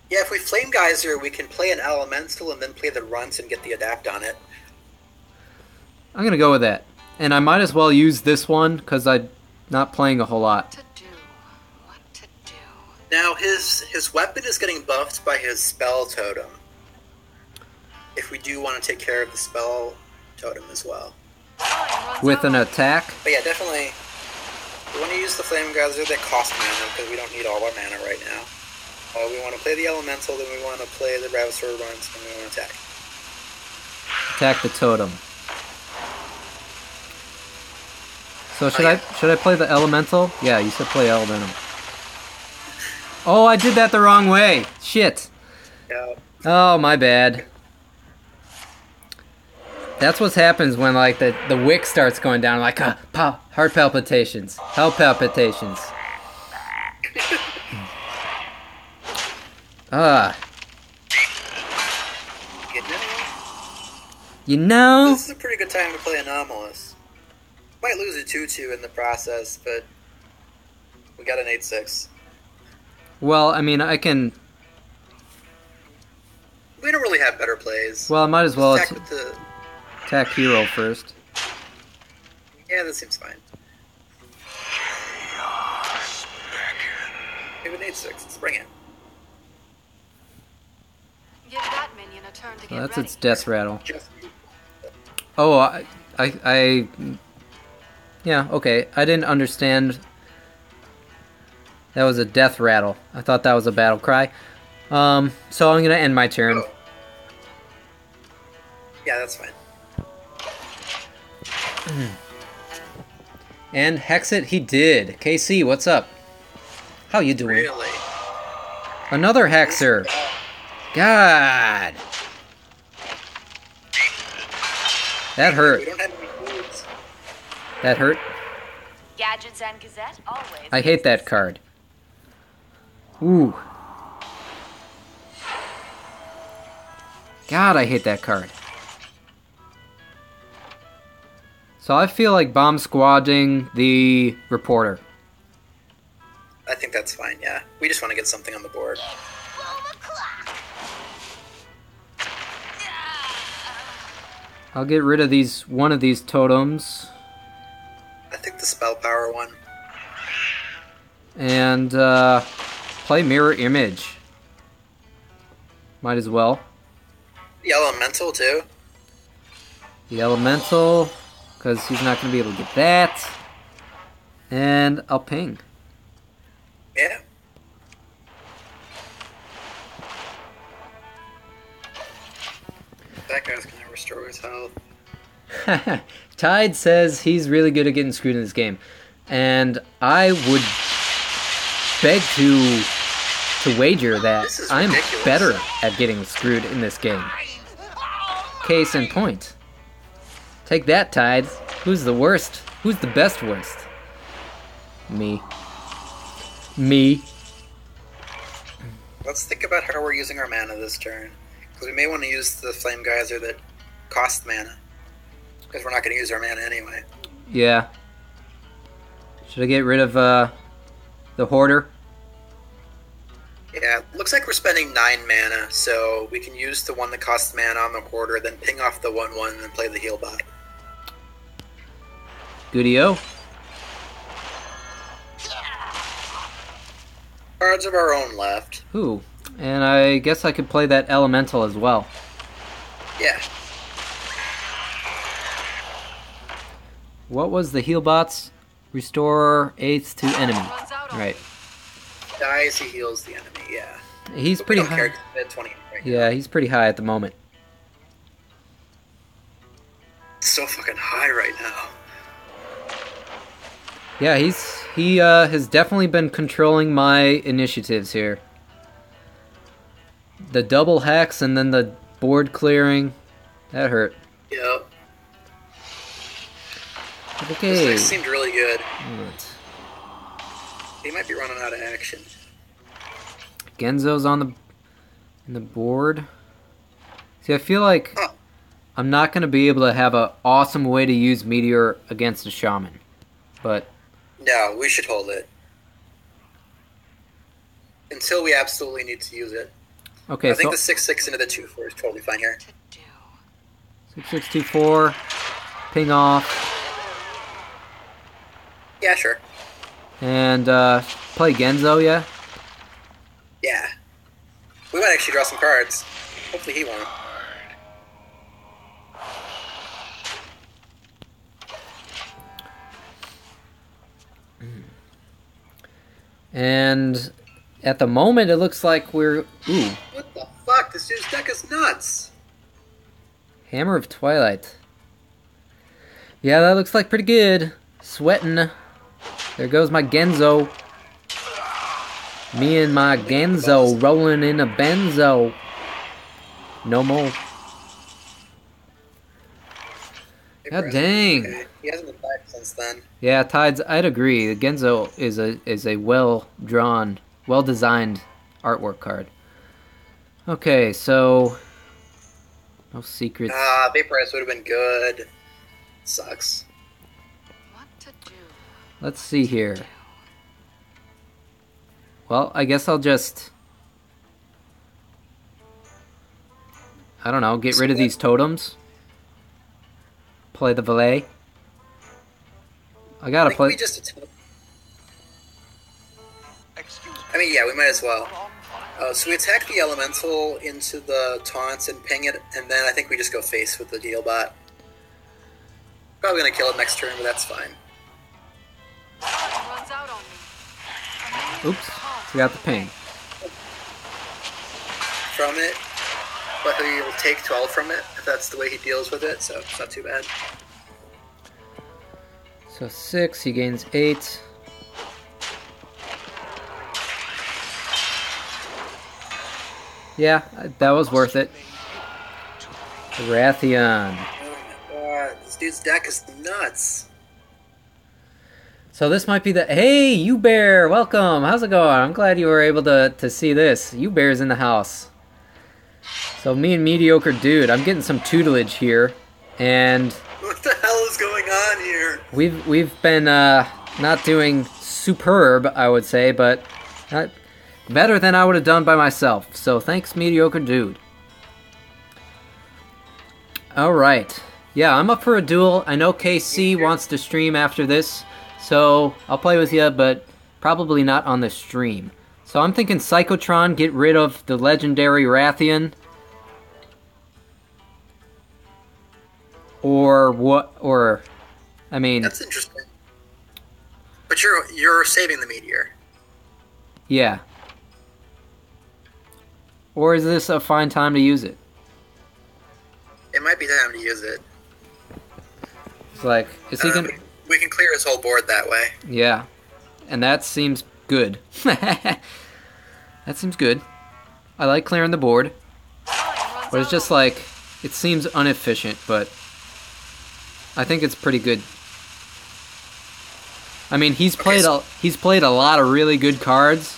Yeah, if we Flame Geyser, we can play an Elemental and then play the runs and get the Adapt on it. I'm gonna go with that. And I might as well use this one because I'm not playing a whole lot. What to do? Now, his weapon is getting buffed by his Spell Totem. If we do want to take care of the Spell Totem as well. Time runs With out an on attack? But yeah, definitely, we want to use the Flame Geyser that cost mana because we don't need all our mana right now. We want to play the Elemental, then we want to play the Ravasaur runs, and we want to attack. Attack the totem. So should I play the elemental? Yeah, you said play elemental. Oh, I did that the wrong way. Shit. Yeah. Oh, my bad. That's what happens when like the wick starts going down. Like heart palpitations, heart palpitations. You know. This is a pretty good time to play Anomalous. Might lose a 2-2 in the process, but we got an 8-6. Well, I mean, I can. We don't really have better plays. Well, I might as well Attack with the... attack hero first. Yeah, that seems fine. We have an 8-6. Let's bring it. Give that minion a turn to get Well, that's ready. its death rattle. Just Oh, I yeah, okay. I didn't understand. That was a death rattle. I thought that was a battle cry. So I'm gonna end my turn. Oh. Yeah, that's fine. And hex it he did. KC, what's up? How you doing? Really? Another hexer. God. That We hurt. don't have any foods. That hurt. Gadgets and Gazette always. I hate that card. Ooh. God, I hate that card. So I feel like bomb squadding the reporter. I think that's fine, yeah. We just want to get something on the board. I'll get rid of one of these totems. I think the Spell Power one. And play Mirror Image. Might as well. The Elemental, too. The Elemental, because he's not going to be able to get that. And I'll ping. Yeah. That guy's going to restore his health. Tide says he's really good at getting screwed in this game. And I would beg to wager that This is I'm ridiculous. better at getting screwed in this game. Case in point. Take that, Tide. Who's the worst? Who's the best worst? Me. Me. Let's think about how we're using our mana this turn. Because we may want to use the Flame Geyser that costs mana. Because we're not going to use our mana anyway. Yeah. Should I get rid of the Hoarder? Yeah, looks like we're spending 9 mana, so we can use the one that costs mana on the Hoarder, then ping off the 1/1, and then play the heal bot. Goody-o. Cards of our own left. Ooh. And I guess I could play that Elemental as well. Yeah. What was the heal bots? Restore 8th to enemy. Runs out on Right. Dies, he heals the enemy, yeah. He's But we pretty don't high. care 'cause we're at 20 right now. Yeah, he's pretty high at the moment. It's so fucking high right now. Yeah, he has definitely been controlling my initiatives here. The double hacks and then the board clearing, that hurt. Yep. Okay. This next seemed really good. Alright. He might be running out of action. Genzo's on the board. See, I feel like Huh. I'm not going to be able to have an awesome way to use Meteor against a Shaman. But, No, we should hold it. Until we absolutely need to use it. okay, I think so the 6/6 into the 2/4 is totally fine here. to do. 6624, ping off, Yeah, sure. and play Genzo, yeah? Yeah. We might actually draw some cards. Hopefully he won't. And at the moment, it looks like we're... Ooh, What the fuck? This dude's deck is nuts. Hammer of Twilight. Yeah, that looks like pretty good. Sweating. There goes my Genzo. Me and my Genzo rolling in a benzo. No more. God dang. Okay. He hasn't been back since then. Yeah, Tides, I'd agree. The Genzo is a well-drawn, well-designed artwork card. Okay, so... No secrets. Vaporize would have been good. Sucks. What to do? Let's see here. Well, I guess I'll just... I don't know, get rid of these totems. Play the valet. I gotta I think play... we just attempt. I mean, yeah, we might as well. So we attack the elemental into the taunts and ping it, and then I think we just go face with the deal bot. Probably gonna kill it next turn, but that's fine. Time runs out on me. Oops, forgot the ping. From it, but he will take 12 from it if that's the way he deals with it, so it's not too bad. So 6, he gains 8. Yeah, that was worth it. Rathian. Oh my god, this dude's deck is nuts. So this might be the... Hey, you bear, welcome. How's it going? I'm glad you were able to see this. You bear's in the house. So me and Mediocre Dude, I'm getting some tutelage here, and What the hell is going on here? we've been not doing superb, I would say, but better than I would have done by myself. So thanks, Mediocre Dude. All right, yeah, I'm up for a duel. I know KC wants to stream after this, so I'll play with you, but probably not on the stream. So I'm thinking Psychotron, get rid of the legendary Rathian. Or what? Or, I mean, That's interesting. But you're saving the meteor. yeah. Or is this a fine time to use it? It might be time to use it. It's like, is he gonna? We can clear his whole board that way. Yeah, and that seems good. That seems good. I like clearing the board, but it's just like it seems inefficient, but I think it's pretty good. I mean, he's played a lot of really good cards.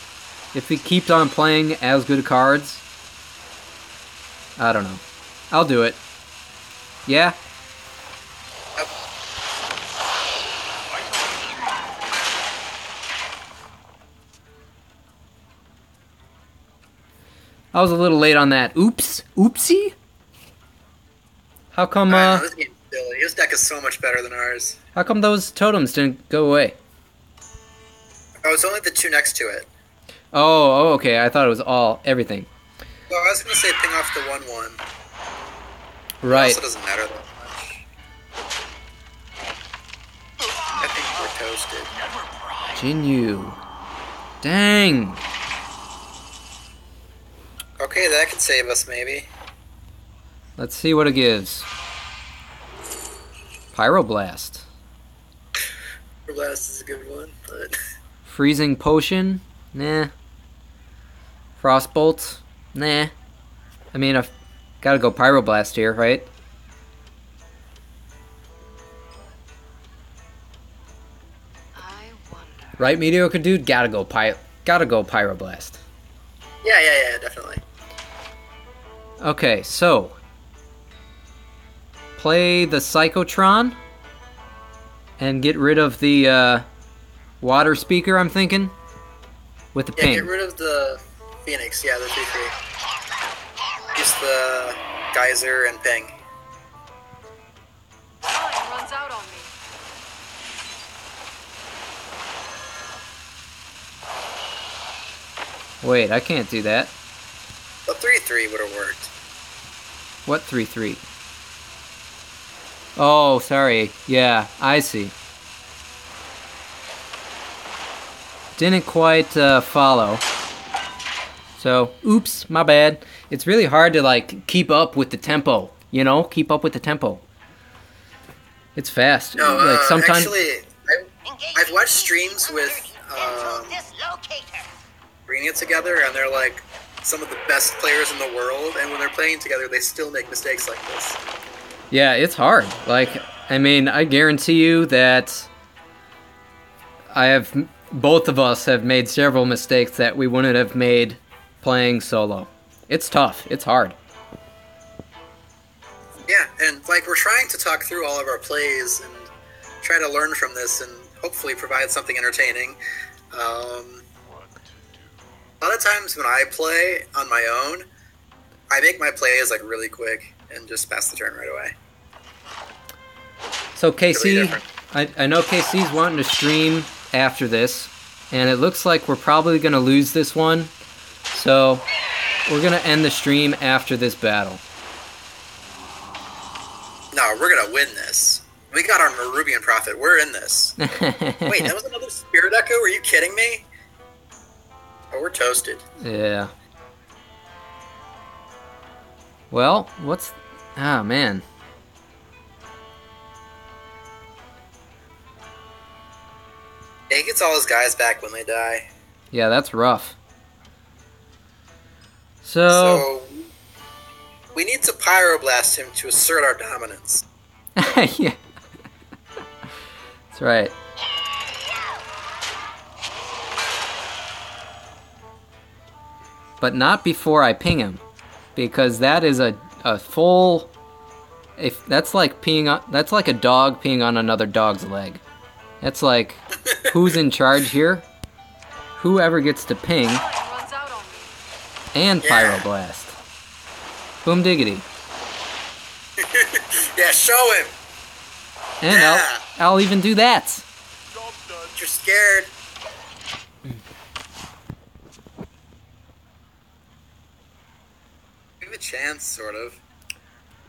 If he keeps on playing as good cards, I don't know. I'll do it. Yeah. I was a little late on that. Oops. Oopsie? How come, This game's silly. His deck is so much better than ours. how come those totems didn't go away? Oh, it's only the 2 next to it. Oh, okay. I thought it was everything. Well, I was going to say ping off the 1/1. Right. It also doesn't matter that much. I think we're toasted. Jinyu. Dang. Okay, that could save us, maybe. Let's see what it gives. Pyroblast. Blast is a good one, but... Freezing Potion? Nah. Frostbolt? Nah. I mean, I've gotta go Pyroblast here, right? I wonder. Right, Mediocre Dude? Gotta go Pyroblast. Yeah, definitely. Okay, so... Play the Psychotron and get rid of the water speaker, I'm thinking, with the Yeah, ping. get rid of the Phoenix, yeah, the 3/3. Use the Geyser and Ping. Time runs out on me. Wait, I can't do that. The 3/3 would have worked. What 3/3? Oh, sorry. Yeah, I see. Didn't quite follow. So, oops, my bad. It's really hard to, like, keep up with the tempo. You know? Keep up with the tempo. It's fast. No, like, sometimes... actually, I've watched streams with bringing it together, and they're like some of the best players in the world, and when they're playing together, they still make mistakes like this. Yeah, it's hard. Like, I mean, I guarantee you that both of us have made several mistakes that we wouldn't have made playing solo. It's tough. It's hard. Yeah, and like we're trying to talk through all of our plays and try to learn from this and hopefully provide something entertaining. A lot of times when I play on my own, I make my plays like really quick and just pass the turn right away. So Really KC, different. I know KC's wanting to stream after this, and it looks like we're probably going to lose this one. So we're going to end the stream after this battle. No, we're gonna win this. We got our Marubian Prophet. We're in this. Wait, that was another Spirit Echo? Are you kidding me? Oh, we're toasted. Yeah. Well, what's... Ah, man. Yeah, he gets all his guys back when they die. Yeah, that's rough. So we need to Pyroblast him to assert our dominance. yeah. That's right. But not before I ping him, because that is a full... If that's like that's like a dog peeing on another dog's leg. That's like, who's in charge here? Whoever gets to ping Time runs out on me. and Yeah. Pyroblast. Boom diggity. Yeah, show him. And Yeah. I'll even do that. You're scared. We have a chance, sort of.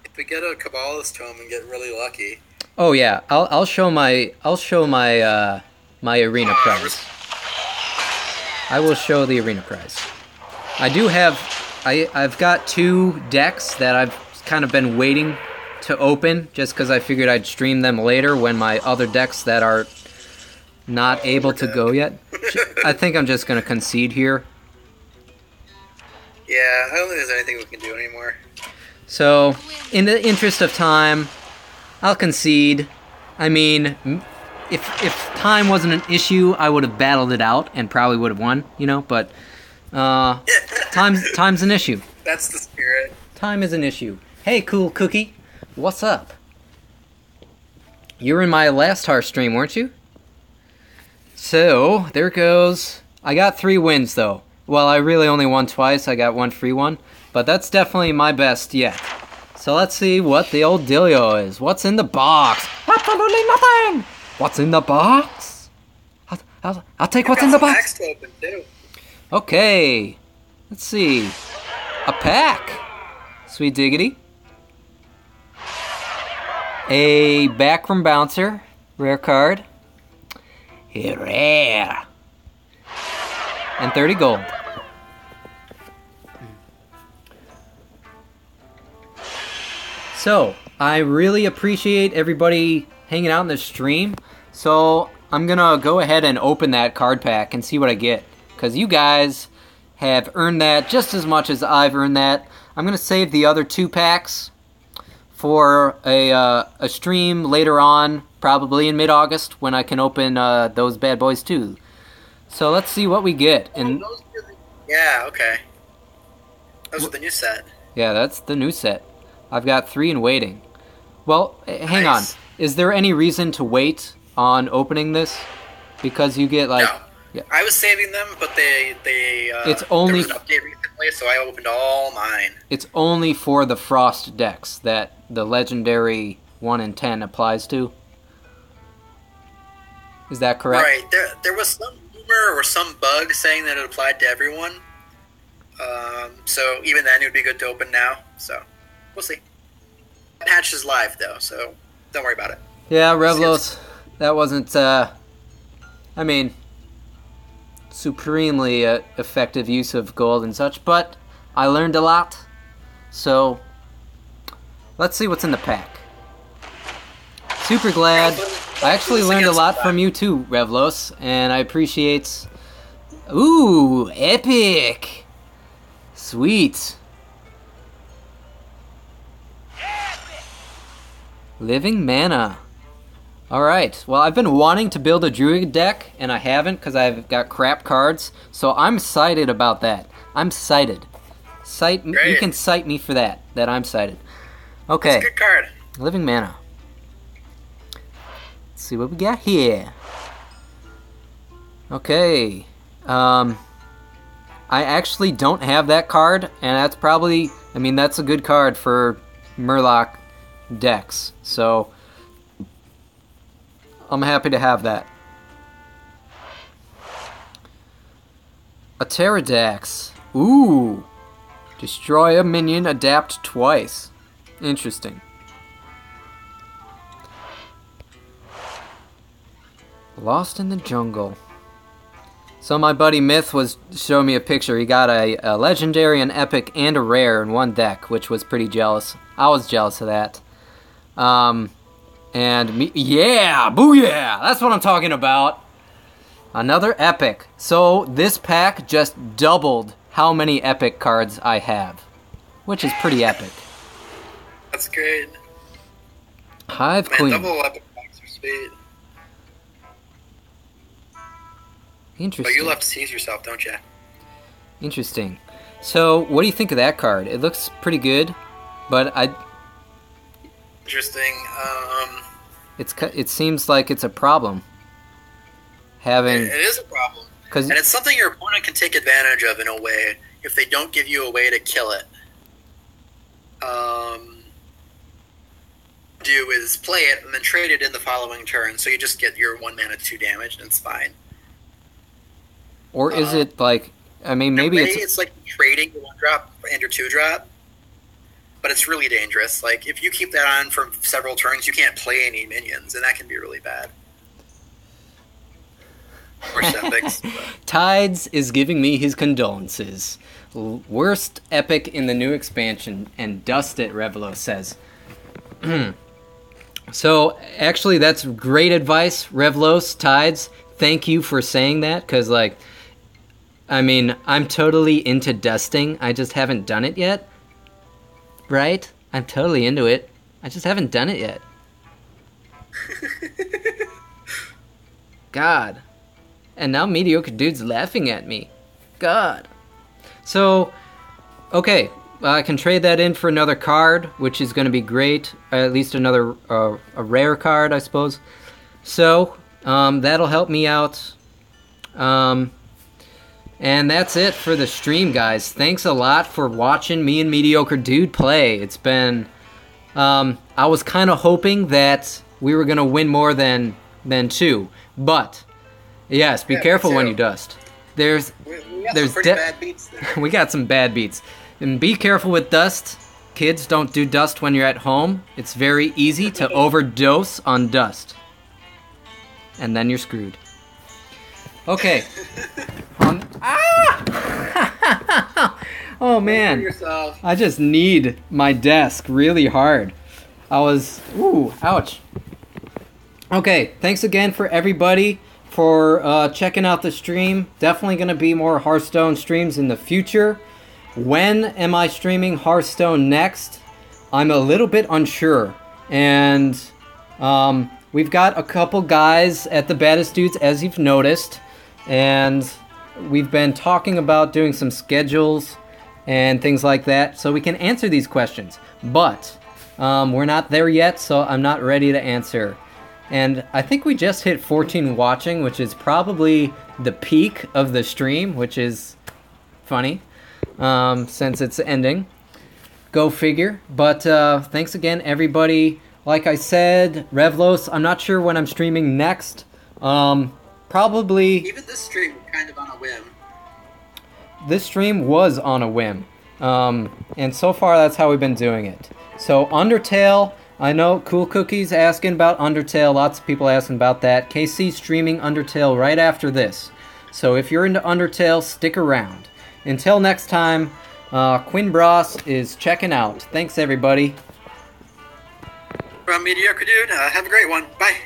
If we get a Kabbalist tome and get really lucky. Oh yeah, I'll show my my arena prize. I will show the arena prize. I do have I've got 2 decks that I've kind of been waiting to open just because I figured I'd stream them later when my other decks that are not able to go yet. I think I'm just gonna concede here. Yeah, I don't think there's anything we can do anymore. So, in the interest of time, I'll concede. I mean, if time wasn't an issue, I would have battled it out and probably would have won, you know, but time's an issue. That's the spirit. Time is an issue. Hey, Cool Cookie, what's up? You were in my last Hearth stream, weren't you? So, there goes. I got 3 wins, though. Well, I really only won twice. I got one free one. But that's definitely my best yet. So let's see what the old dealio is. What's in the box? Absolutely nothing! What's in the box? I'll take what's in the box. Packs to open too. Okay. Let's see. A pack. Sweet diggity. A backroom bouncer. Rare card. Rare. And 30 gold. So, I really appreciate everybody hanging out in the stream. So, I'm gonna go ahead and open that card pack and see what I get. Because you guys have earned that just as much as I've earned that. I'm gonna save the other 2 packs for a stream later on, probably in mid-August, when I can open those bad boys too. So let's see what we get. And yeah, okay. Those are the new set. yeah, that's the new set. I've got 3 in waiting. Well, hang on. Nice. Is there any reason to wait on opening this? Because you get like... No. Yeah. I was saving them, but they It's only there was an update recently, so I opened all mine. It's only for the Frost decks that the legendary 1 in 10 applies to. Is that correct? Right. There was some rumor or some bug saying that it applied to everyone. So even then, it would be good to open now. So we'll see. Patch is live though, so don't worry about it. Yeah, Revlos, that wasn't, I mean, supremely effective use of gold and such, but I learned a lot. So, let's see what's in the pack. Super glad. I actually learned a lot from you too, Revlos, and I appreciate... Ooh, epic! Sweet. Living Mana. Alright, well I've been wanting to build a Druid deck, and I haven't because I've got crap cards, so I'm excited about that. I'm cited. You can cite me for that I'm cited. Okay. It's a good card. Living Mana. Let's see what we got here. Okay. I actually don't have that card, and that's probably... I mean, that's a good card for Murloc decks, so... I'm happy to have that. A Pterodax. Ooh. Destroy a minion, adapt twice. Interesting. Lost in the Jungle. So my buddy Myth was showing me a picture. He got a legendary, an epic, and a rare in one deck, which was pretty jealous. I was jealous of that. And me, yeah, booyah! That's what I'm talking about. Another epic. So this pack just doubled how many epic cards I have, which is pretty epic. That's great. Hive Man, Queen. double epic packs are sweet. Interesting. But you love to tease yourself, don't you? Interesting. So, what do you think of that card? It looks pretty good, but Interesting. it seems like it's a problem. Having It is a problem. 'cause- And it's something your opponent can take advantage of in a way if they don't give you a way to kill it. Do is play it and then trade it in the following turn, so you just get your 1 mana 2 damage and it's fine. or is it like? I mean, maybe In a way, it's it's like trading your 1-drop and your 2-drop, but it's really dangerous. Like if you keep that on for several turns, you can't play any minions, and that can be really bad. Or epics. Tides is giving me his condolences. Worst epic in the new expansion, and dust it, Revelo says. So, actually, that's great advice, Revlos, Tides. Thank you for saying that, because, like, I mean, I'm totally into dusting. I just haven't done it yet. Right? I'm totally into it. I just haven't done it yet. God. And now Mediocre Dude's laughing at me. God. So, okay. I can trade that in for another card, which is going to be great. At least another, a rare card, I suppose. So, that'll help me out. And that's it for the stream, guys. Thanks a lot for watching me and Mediocre Dude play. It's been... I was kind of hoping that we were going to win more than 2. But, yes, be careful when you dust. We got some pretty bad beats there. We got some bad beats. And be careful with dust. Kids, don't do dust when you're at home. It's very easy to overdose on dust. And then you're screwed. Okay. Oh man, I just need my desk really hard. Ooh, ouch. Okay, thanks again for everybody for checking out the stream. Definitely going to be more Hearthstone streams in the future. When am I streaming Hearthstone next? I'm a little bit unsure. And we've got a couple guys at the Baddest Dudes, as you've noticed. And we've been talking about doing some schedules and things like that so we can answer these questions. But we're not there yet, so I'm not ready to answer. And I think we just hit 14 watching, which is probably the peak of the stream, which is funny since it's ending. Go figure. But thanks again, everybody. Like I said, Revlos, I'm not sure when I'm streaming next. Probably... Even this stream kind of on a whim. This stream was on a whim. And so far, that's how we've been doing it. So, Undertale, I know Cool Cookies asking about Undertale. Lots of people asking about that. KC streaming Undertale right after this. So, if you're into Undertale, stick around. Until next time, Quinn Bross is checking out. Thanks, everybody. From Mediocre Dude, have a great one. Bye.